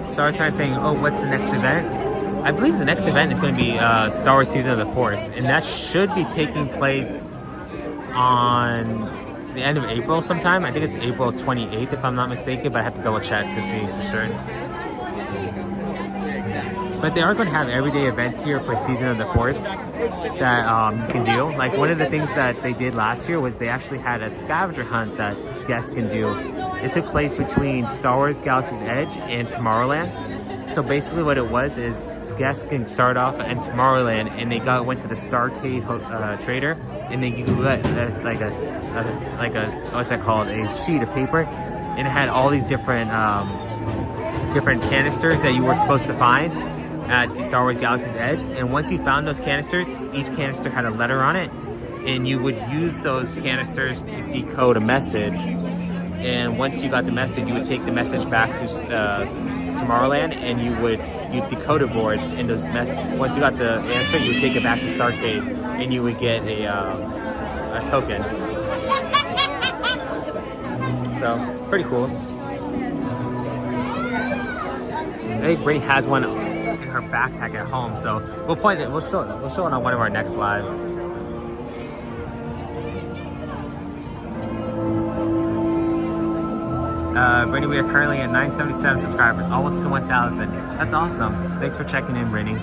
Star Wars saying, oh, what's the next event? I believe the next event is going to be Star Wars Season of the Force, and that should be taking place on the end of April sometime. I think it's April 28th if I'm not mistaken, but I have to double check to see for sure. But they are going to have everyday events here for Season of the Force that you can do. Like, one of the things that they did last year was they actually had a scavenger hunt that guests can do. It took place between Star Wars Galaxy's Edge and Tomorrowland. So basically what it was is guests can start off in Tomorrowland, and they went to the Starcade Trader, and they got what's that called? A sheet of paper, and it had all these different canisters that you were supposed to find at Star Wars Galaxy's Edge. And once you found those canisters, each canister had a letter on it, and you would use those canisters to decode a message. And once you got the message, you would take the message back to Tomorrowland, and you would use decoder boards, and once you got the answer, you would take it back to Starcade, and you would get a token. So pretty cool. I think Brittany has one in her backpack at home, so we'll show it on one of our next lives. Brittany, we are currently at 977 subscribers, almost to 1,000. That's awesome. Thanks for checking in, Brittany.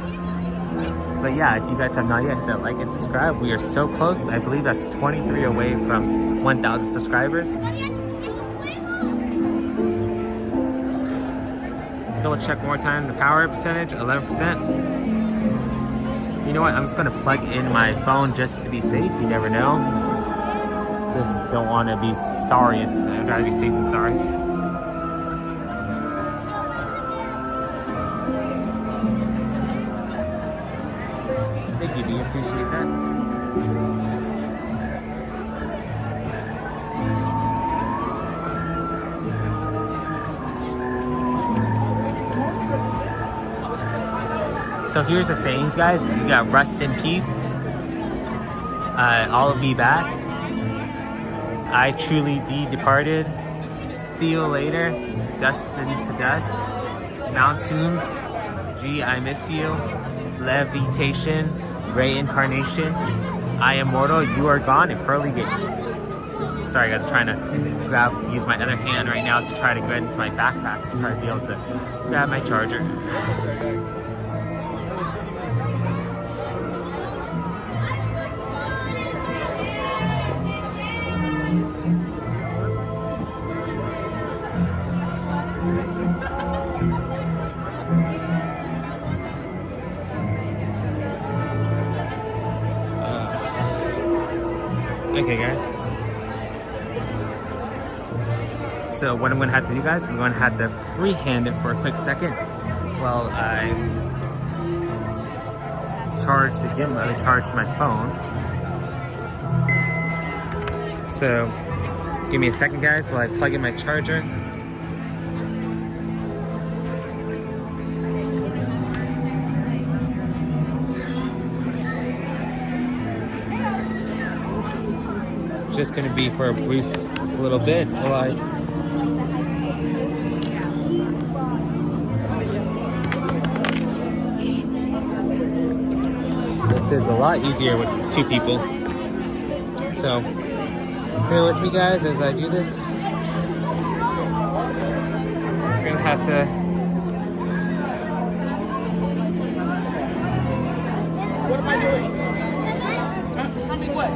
But yeah, if you guys have not yet hit that like and subscribe, we are so close. I believe that's 23 away from 1,000 subscribers. Double check one more time the power percentage, 11%. You know what? I'm just gonna plug in my phone just to be safe. You never know. Just don't want to be sorry. I'd rather be safe than sorry. Thank you, B. Appreciate that. So here's the sayings, guys. You got rest in peace. I'll be back. I truly departed. See you later. Destined to dust. Mountains. Gee, I miss you. Levitation. Reincarnation. I am mortal. You are gone. And pearly gates. Sorry, guys. I'm trying to use my other hand right now to try to get into my backpack to try to be able to grab my charger. Okay, guys. So what I'm going to have to do, guys, is I'm going to have to freehand it for a quick second while I charge the gimbal, I charge my phone. So give me a second, guys, while I plug in my charger. Just gonna be for a brief little bit while I this is a lot easier with 2 people. So bear with me, guys, as I do this. We're gonna have to What am I doing? I mean, what?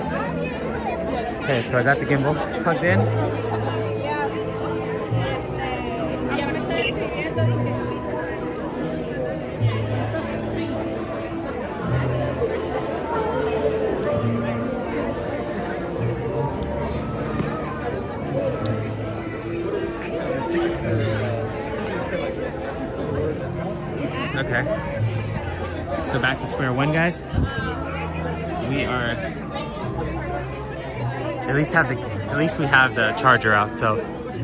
Okay, so I got the gimbal plugged in. Okay. So back to square one, guys. We are at least we have the charger out, so just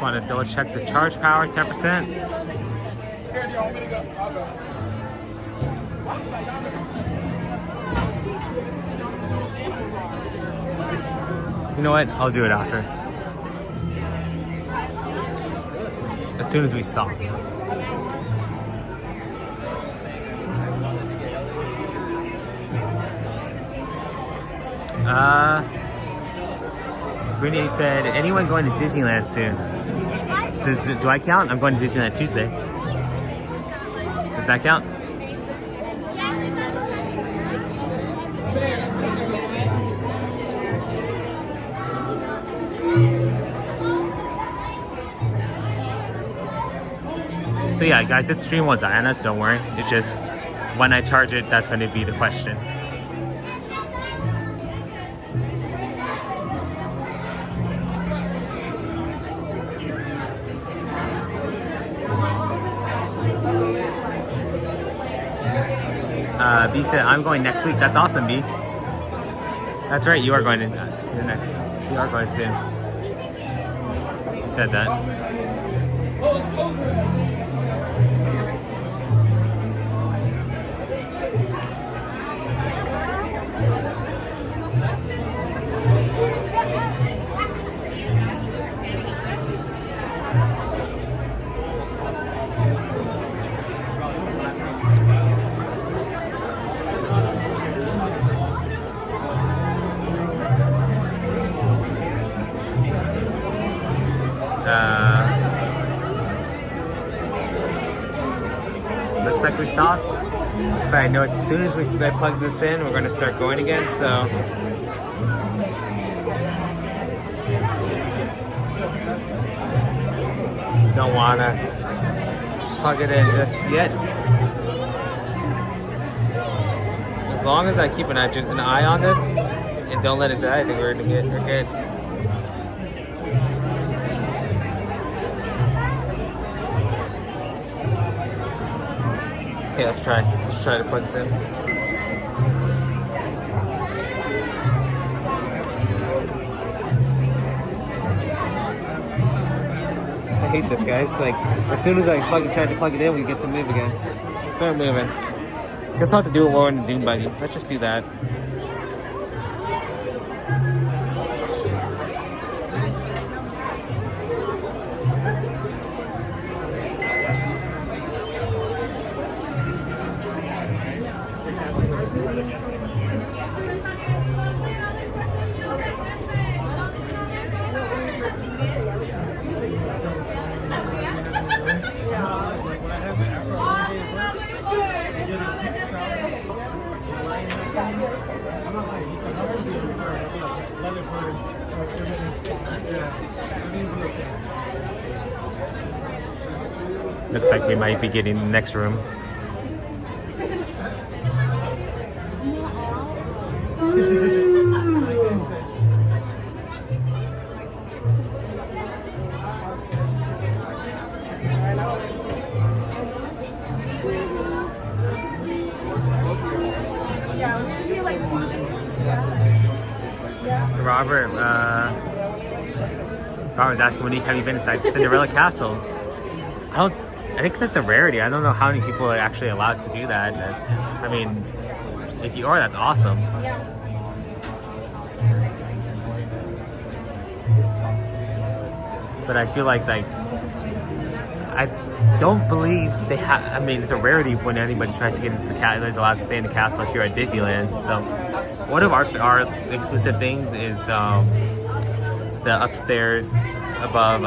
want to double check the charge power, 10%. You know what? I'll do it after. As soon as we stop. Brittany said, anyone going to Disneyland soon? Do I count? I'm going to Disneyland Tuesday. Does that count? So yeah, guys, this stream won't die on us, don't worry. It's just, when I charge it, that's going to be the question. B said, I'm going next week. That's awesome, B. That's right, you are going to. You are going soon. You said that. like we stopped. But I know as soon as we plug this in, we're going to start going again, so... Don't want to plug it in just yet. As long as I keep an eye on this and don't let it die, I think we're good. Okay, let's try to put this in. I hate this, guys. Like, as soon as I try to plug it in, we get to move again. Start moving. Guess I'll have to do it while we're in the Doom buggy. Let's just do that. Looks like we might be getting the next room. Robert was asking, Monique, have you been inside Cinderella Castle? I think that's a rarity. I don't know how many people are actually allowed to do that. I mean, if you are, that's awesome. But I feel like I don't believe they have. I mean, it's a rarity when anybody tries to get into the castle. Is allowed to stay in the castle here at Disneyland. So, one of our exclusive things is the upstairs above.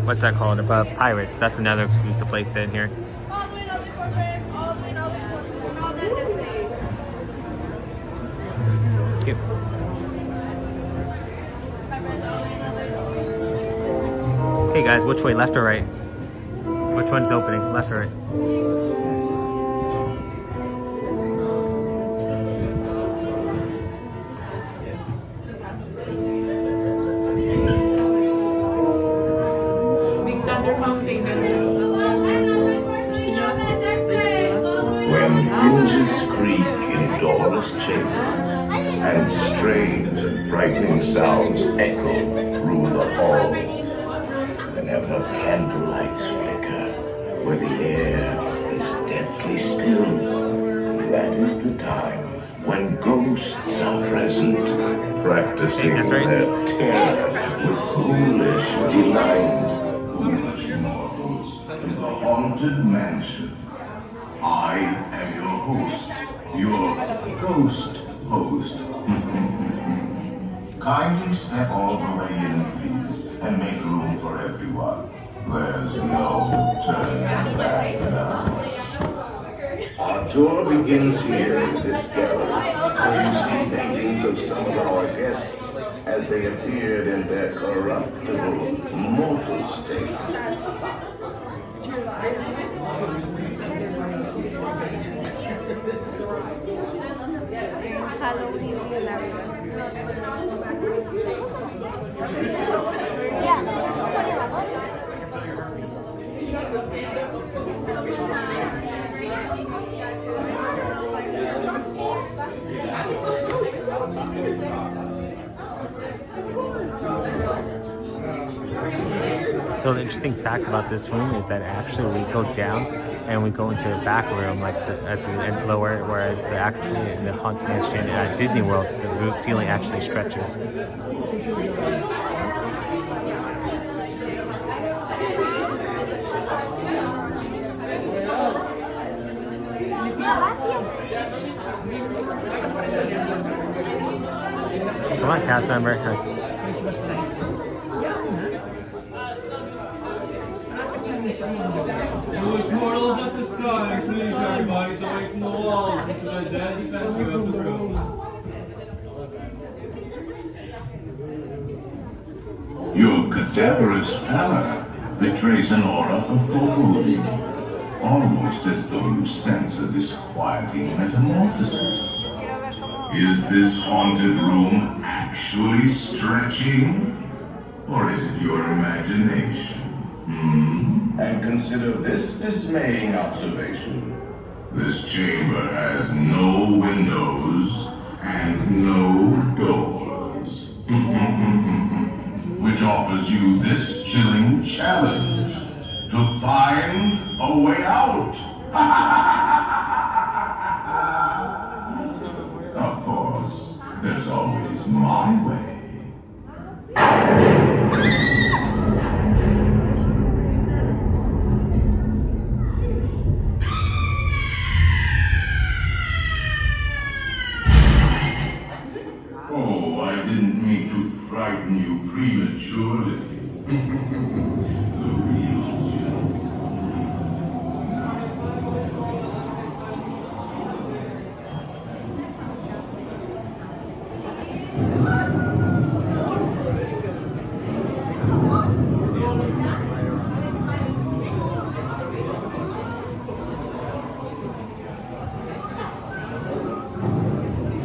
What's that called? Above Pirates. That's another exclusive place in here. Cute. Okay, guys, which way, left or right? Which one's opening, left or right? When hinges creak in doorless chambers, and strange and frightening sounds echo through the halls, whenever candlelights flicker, where the air is deathly still, that is the time when ghosts are present, practicing their terror with foolish delight. Foolish mortals to the haunted mansion. I am your host, your ghost host. Kindly step all the way in, please, and make room for everyone. There's no turning back now. Our tour begins here in this gallery, where you see paintings of some of our guests as they appeared in their corruptible, mortal state. So the interesting fact about this room is that actually we go down and we go into the back room as we end lower, whereas in the Haunted Mansion at Disney World, the roof ceiling actually stretches. Come on, cast member. Foolish mortals at the sky, please your bodies away from the walls into the dead center of the room. Your cadaverous pallor betrays an aura of foreboding, almost as though you sense a disquieting metamorphosis. Is this haunted room actually stretching? Or is it your imagination? And consider this dismaying observation. This chamber has no windows and no doors. Which offers you this chilling challenge to find a way out. Of course, there's always my way. Oh, I didn't mean to frighten you prematurely. The real joke.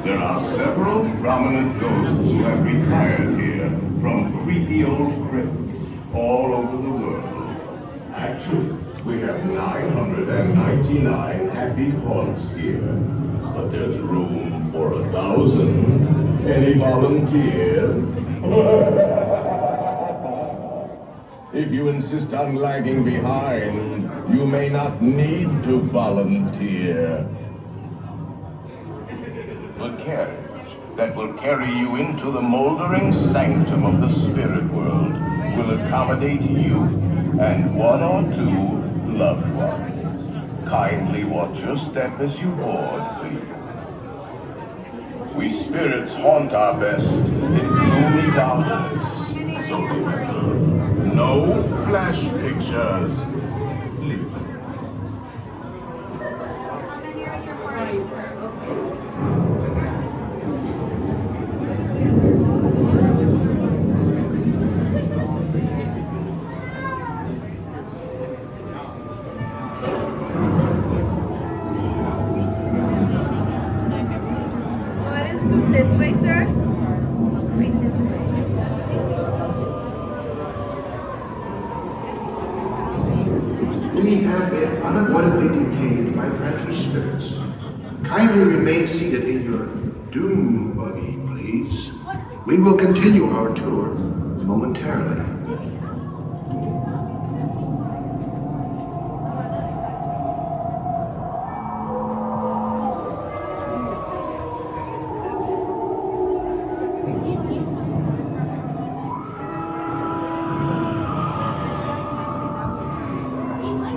There are several prominent ghosts who have retired here from creepy old crypts all over the world. Actually, we have 999 happy haunts here, but there's room for 1,000. Any volunteers? If you insist on lagging behind, you may not need to volunteer. The carriage that will carry you into the moldering sanctum of the spirit world will accommodate you and one or two loved ones. Kindly watch your step as you board, please. We spirits haunt our best in gloomy darkness, so remember, no flash pictures. This way, sir. Right this way. We have been unavoidably detained by friendly spirits. Kindly remain seated in your doom buggy, please. We will continue our tour momentarily.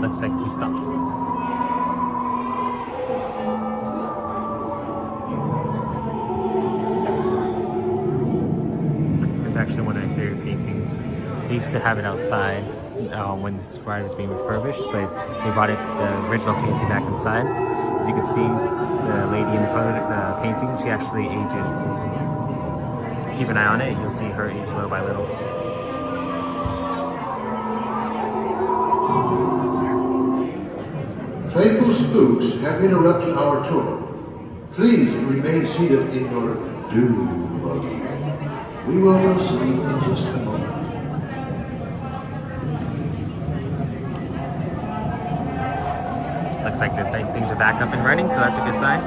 Looks like we stopped. It's actually one of my favorite paintings. They used to have it outside when this ride was being refurbished, but they brought the original painting back inside. As you can see, the lady in the painting, she actually ages. Keep an eye on it, you'll see her age little by little. Playful spooks have interrupted our tour. Please remain seated in your doom buggy. We will proceed in just a moment. Looks like things are back up and running, so that's a good sign.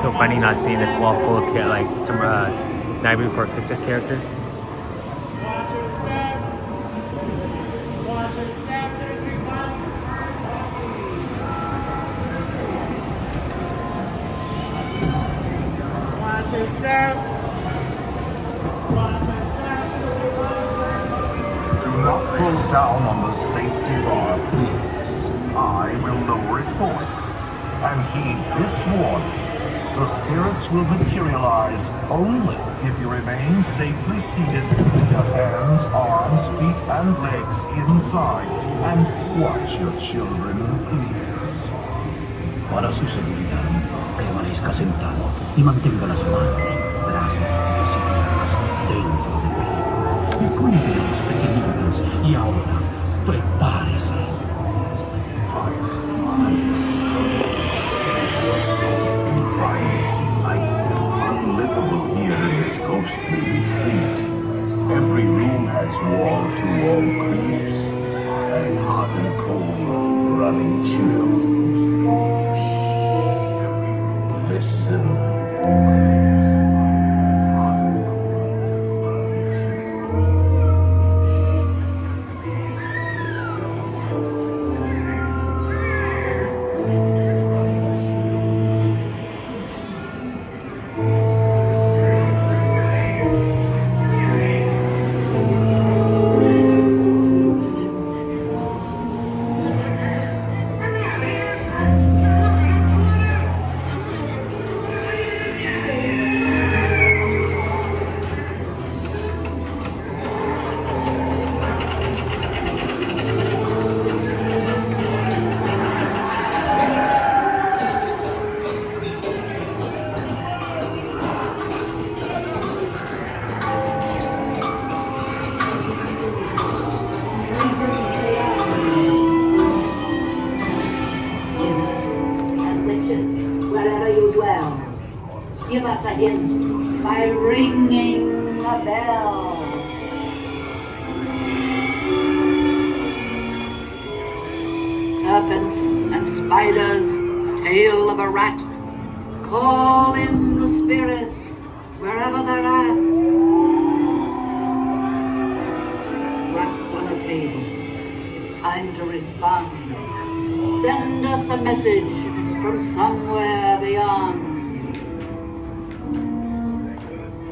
so funny not seeing this wall full of Nightmare Before Christmas characters. Do not pull down on the safety bar, please. I will lower it for you. And heed this warning. The spirits will materialize only if you remain safely seated with your hands, arms, feet, and legs inside. And watch your children, please. Para suseguridad, permanezcas sentado y mantenga las manos, brazos, pies y piernas dentro del vehículo. Y cuide a los pequeñitos. Y ahora, prepárese. I feel unlivable here in this ghostly retreat. Every room has wall-to-wall creeps, and hot and cold running chills. Listen. Give us a hint by ringing a bell. Serpents and spiders, tail of a rat, call in the spirits wherever they're at. Rap on a table, it's time to respond. Send us a message from somewhere beyond.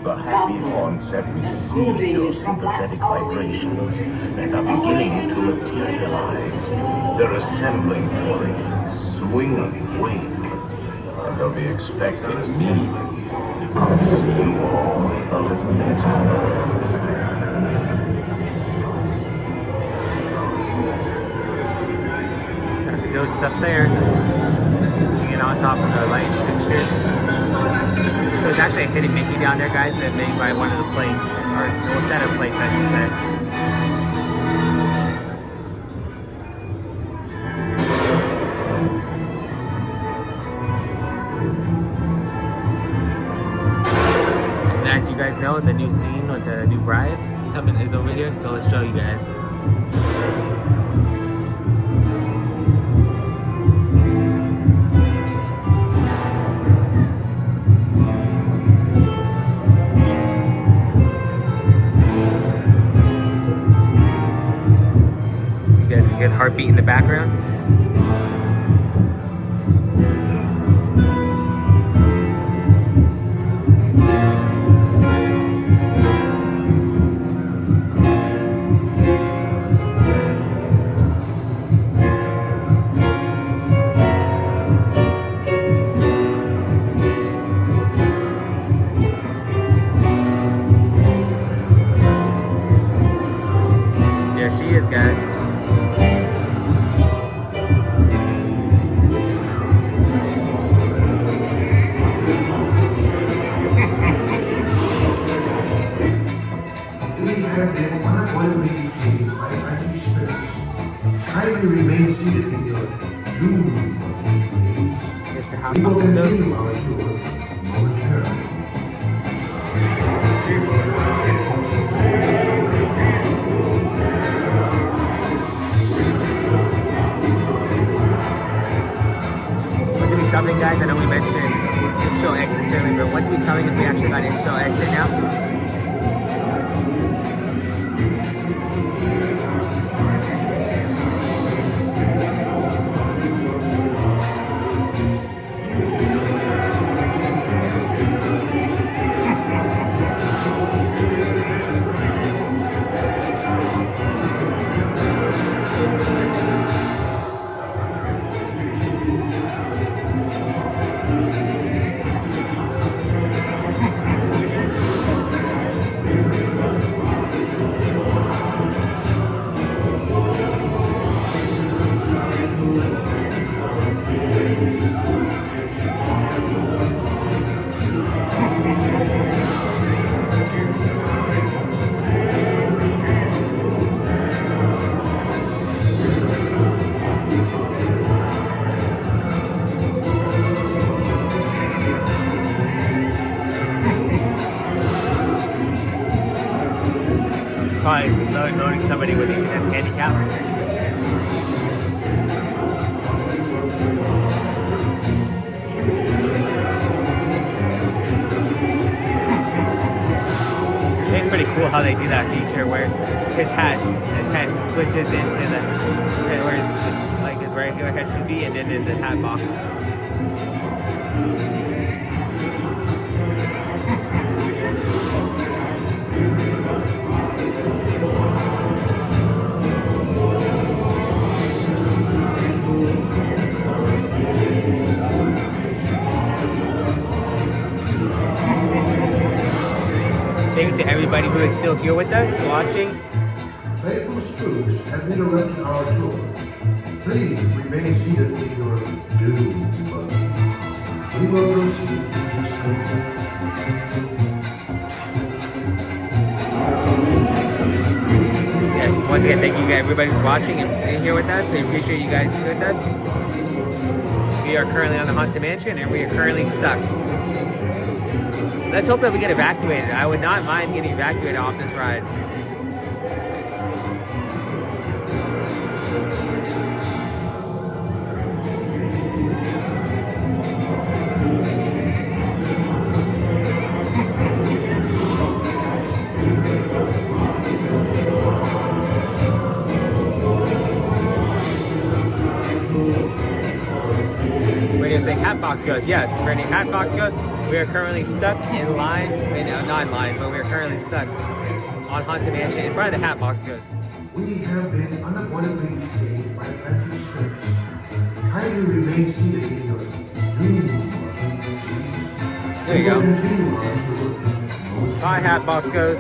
The happy haunts have received your sympathetic vibrations and are beginning to materialize. They're assembling for a swinging wake, and they'll be expecting me. I'll see you all a little later. Got the ghost up there, hanging on top of the light fixtures. So it's actually a hidden Mickey down there, guys, that made by one of the plates, or a set of plates, I should say. And as you guys know, the new scene with the new bride is over here, so let's show you guys. Good heartbeat in the background. There she is, guys. Kindly remain seated in your Toon. We will continue our tour momentarily. We're doing something, guys. I know we mentioned show exit certainly, but once we saw it, we actually got in show exit now. Probably loading somebody with that's handicapped. I think it's pretty cool how they do that feature where his head switches into the where his regular head should be, and then in the hat box. Thank you to everybody who is still here with us, watching. Faithful spooks have interrupted our tour. Please remain seated in your doom buggy. We will proceed. Yes, once again, thank you guys, everybody who's watching and here with us. We appreciate you guys here with us. We are currently on the Haunted Mansion and we are currently stuck. Let's hope that we get evacuated. I would not mind getting evacuated off this ride. Radio saying Hatbox goes. Yes, Radio Hatbox goes. We are currently stuck in line, not in line, but we are currently stuck on Haunted Mansion in front of the Hatbox goes. We have been unavoidably detained by Frankie Circus. Kindly remain seated in your doom buggy. There you go. Bye, Hatbox goes.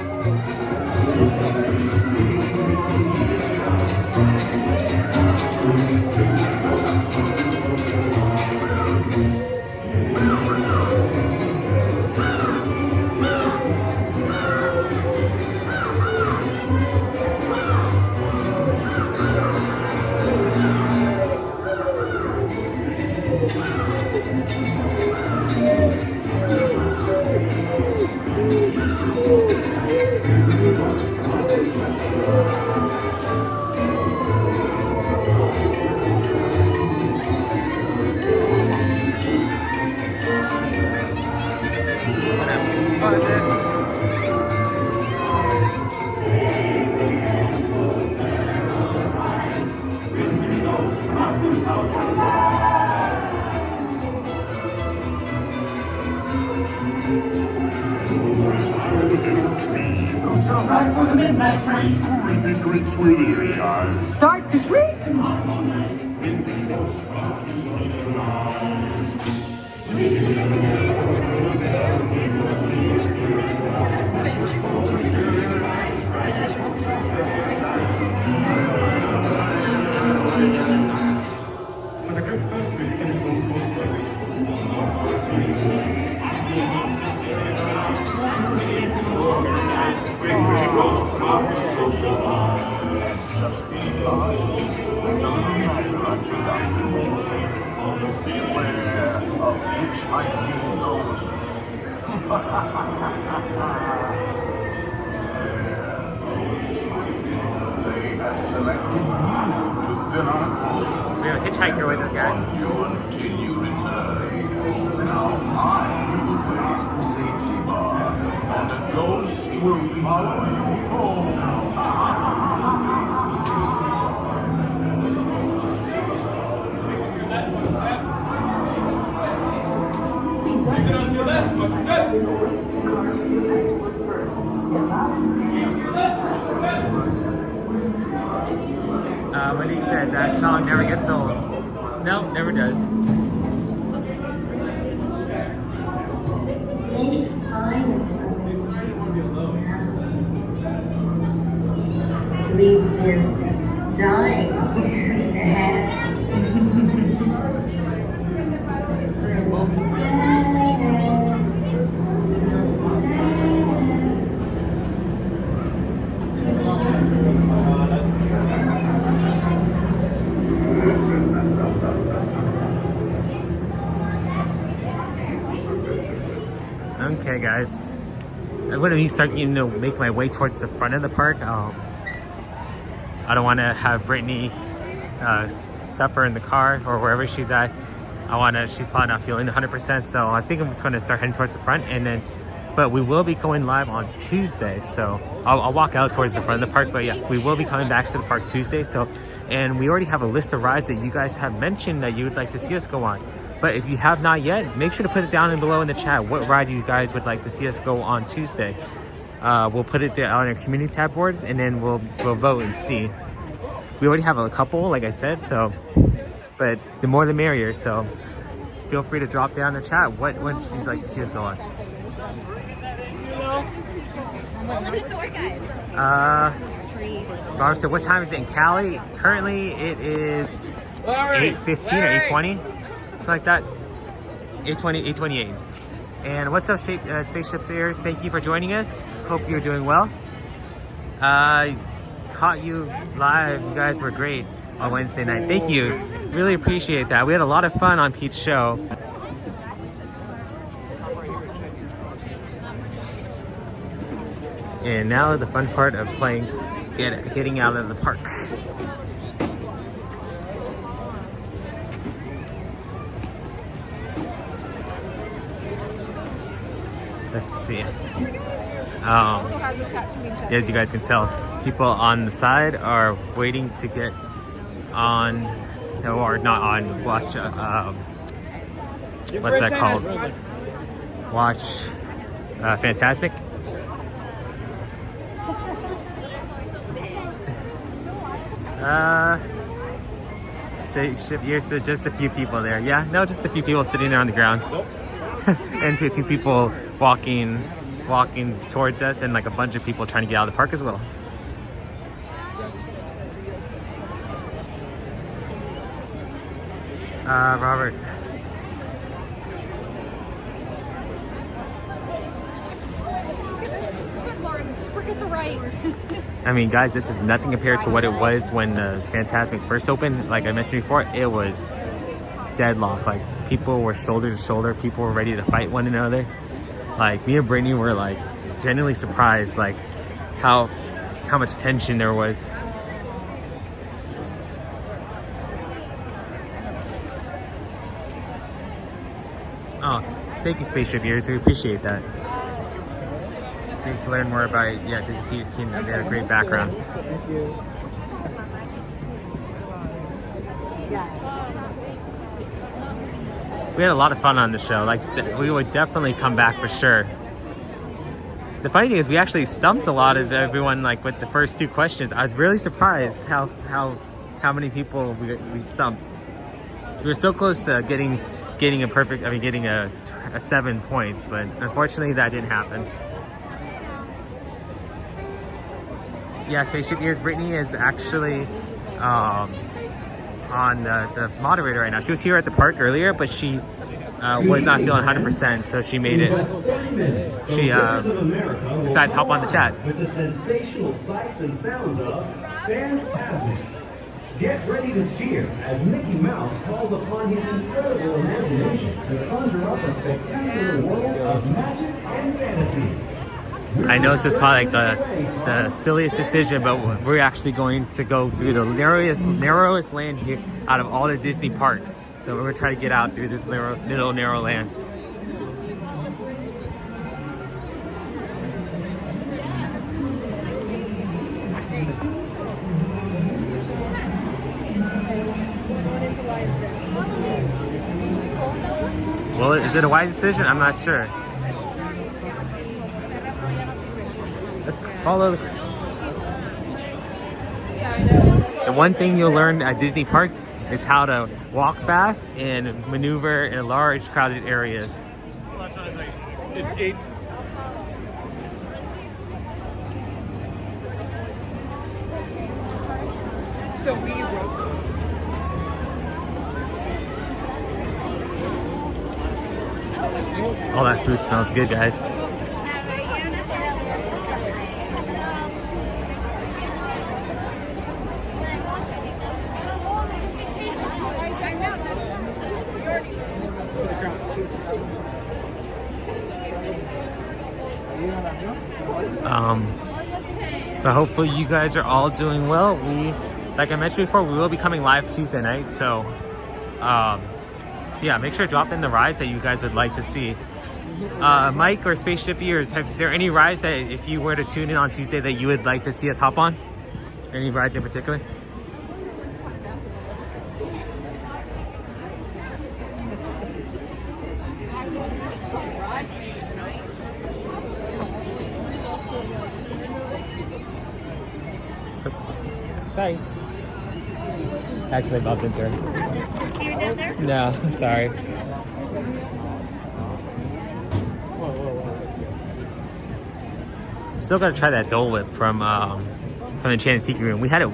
Right for the midnight train. Creepy drinks really eyes. Start to sleep. Beware of hitchhiking ghosts. They have selected you to fill out. We have a hitchhiker with us, guys. Until you return. Now I will leave our people. Monique said that song never gets old. Nope, never does. We've been dying to have. Okay, guys. I'm gonna start, make my way towards the front of the park. I don't want to have Brittany suffer in the car or wherever she's at. She's probably not feeling 100%, so I think I'm just going to start heading towards the front, but we will be going live on Tuesday, so I'll walk out towards the front of the park. But yeah, we will be coming back to the park Tuesday. And we already have a list of rides that you guys have mentioned that you would like to see us go on. But if you have not yet, make sure to put it down below in the chat. What ride you guys would like to see us go on Tuesday? We'll put it on our community tab board, and then we'll vote and see. We already have a couple, like I said, but the more the merrier. So feel free to drop down in the chat what you'd like to see us go on. Robert said, what time is it in Cali? Currently, it is 8:15 or 8:20, something like that. 8:20, 8:28. And what's up, Spaceship Series? Thank you for joining us. Hope you're doing well. Caught you live. You guys were great on Wednesday night. Thank you. Really appreciate that. We had a lot of fun on Pete's show. And now the fun part of getting out of the park. Let's see. As you guys can tell, people on the side are waiting to get on, or not on, watch, what's that called? Watch Fantasmic. Here's just a few people there. Yeah, no, just a few people sitting there on the ground. And a few people walking towards us, and like a bunch of people trying to get out of the park as well. Robert. Forget the right. I mean, guys, this is nothing compared to what it was when Fantasmic first opened. Like I mentioned before, it was deadlock. Like, people were shoulder to shoulder. People were ready to fight one another. Like, me and Brittany were like genuinely surprised, like how much tension there was. Oh, thank you, Spaceship Years. We appreciate that. Thanks to learn more about Disney Secret Kingdom. They had a great background. We had a lot of fun on the show. Like, we would definitely come back for sure. The funny thing is, we actually stumped a lot of everyone, like with the first two questions. I was really surprised how many people we stumped. We were so close to getting a 7 points, but unfortunately that didn't happen. Yeah, Spaceship Years. Brittany is actually on the moderator right now. She was here at the park earlier, but she was not feeling 100%, so she made it. She decided to hop on the chat. With the sensational sights and sounds of Fantasmic. Get ready to cheer as Mickey Mouse calls upon his incredible imagination to conjure up a spectacular world of magic and fantasy. I know this is probably like the silliest decision, but we're actually going to go through the narrowest land here out of all the Disney parks. So we're going to try to get out through this little narrow land. Well, is it a wise decision? I'm not sure. Let's follow. The one thing you'll learn at Disney parks is how to walk fast and maneuver in large crowded areas. Well, that's what I was like. It's 8. So we wrote. All that food smells good, guys. But hopefully you guys are all doing well. Like I mentioned before, we will be coming live Tuesday night. So yeah, make sure to drop in the rides that you guys would like to see. Mike or Spaceship Ears, is there any rides that if you were to tune in on Tuesday that you would like to see us hop on? Any rides in particular? Sorry. Actually bumped into her. See her down there? No, sorry. Still gotta try that Dole Whip from the Enchanted Tiki Room. We had it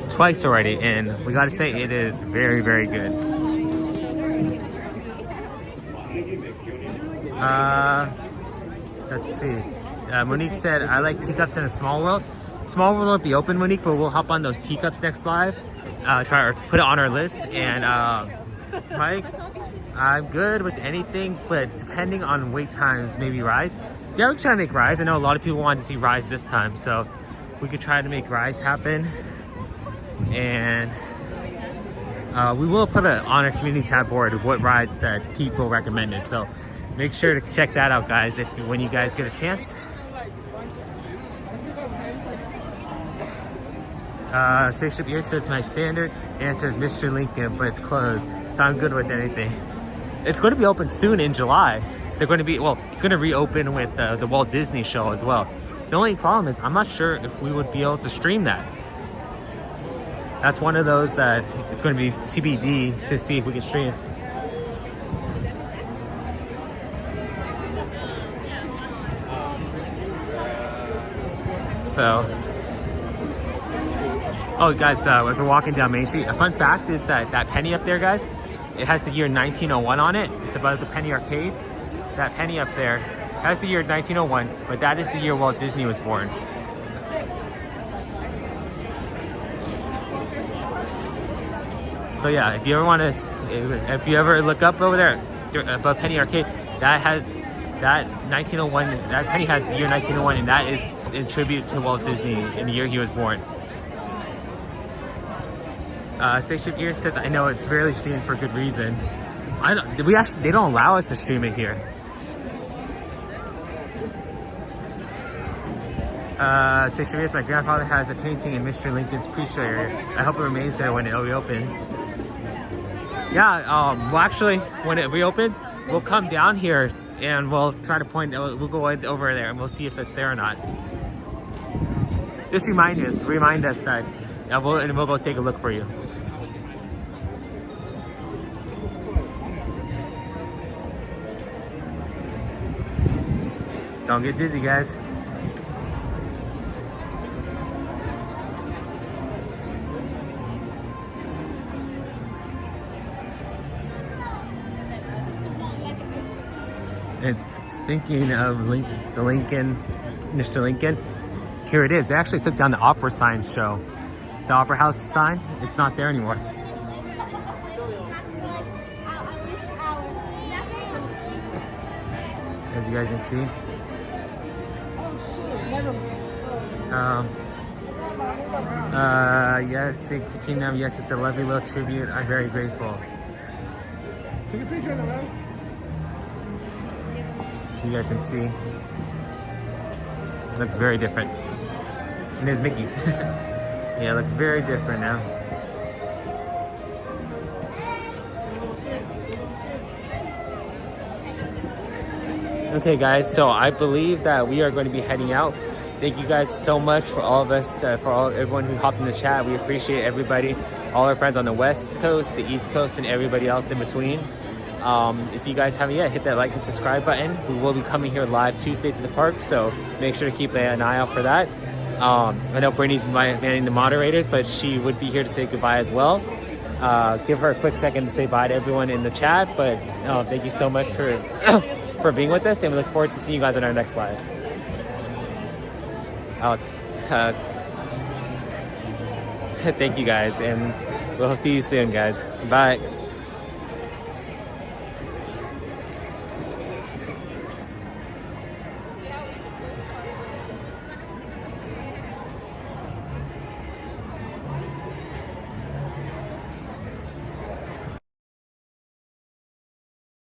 twice already, and we gotta say it is very, very good. Let's see. Monique said, I like teacups in a small world. Small world won't be open, Monique, but we'll hop on those teacups next live. Try or put it on our list. And Mike, I'm good with anything, but depending on wait times, maybe Rise. Yeah, we can try to make Rise. I know a lot of people wanted to see Rise this time, so we could try to make Rise happen. And we will put it on our community tab board of what rides that people recommended. So make sure to check that out, guys, when you guys get a chance. Spaceship Ear says my standard answer is Mr. Lincoln, but it's closed, so I'm good with anything. It's going to be open soon in July. They're going to be, well, it's going to reopen with the Walt Disney show as well. The only problem is I'm not sure if we would be able to stream that. That's one of those that it's going to be TBD to see if we can stream. So, oh guys, as we're walking down Main Street, a fun fact is that penny up there, guys, it has the year 1901 on it. It's above the Penny Arcade. That penny up there has the year 1901, but that is the year Walt Disney was born. So yeah, if you ever want to, if you ever look up over there above Penny Arcade, that has that 1901. That penny has the year 1901, and that is in tribute to Walt Disney in the year he was born. Spaceship Gear says, I know it's rarely streamed for good reason. They don't allow us to stream it here. Spaceship Gear says, my grandfather has a painting in Mr. Lincoln's pre-show area. I hope it remains there when it reopens. Yeah, well actually, when it reopens, we'll come down here and we'll try to we'll go over there and we'll see if it's there or not. Just remind us that, we'll go take a look for you. Don't get dizzy, guys. And speaking of the Lincoln, Mr. Lincoln, here it is. They actually took down the opera sign show. The Opera House sign, it's not there anymore. As you guys can see. Yes, Kingdom, yes, it's a lovely little tribute. I'm very grateful. Take a picture of the road. You guys can see. It looks very different. And there's Mickey. Yeah, it looks very different now. Okay guys, so I believe that we are going to be heading out. Thank you guys so much for all of us, everyone who hopped in the chat. We appreciate everybody, all our friends on the West Coast, the East Coast, and everybody else in between. If you guys haven't yet, hit that like and subscribe button. We will be coming here live Tuesday to the park, so make sure to keep an eye out for that. I know Brittany's manning the moderators, but she would be here to say goodbye as well. Give her a quick second to say bye to everyone in the chat, but thank you so much for for being with us, and we look forward to seeing you guys on our next live. Thank you guys, and we'll see you soon, guys. Bye.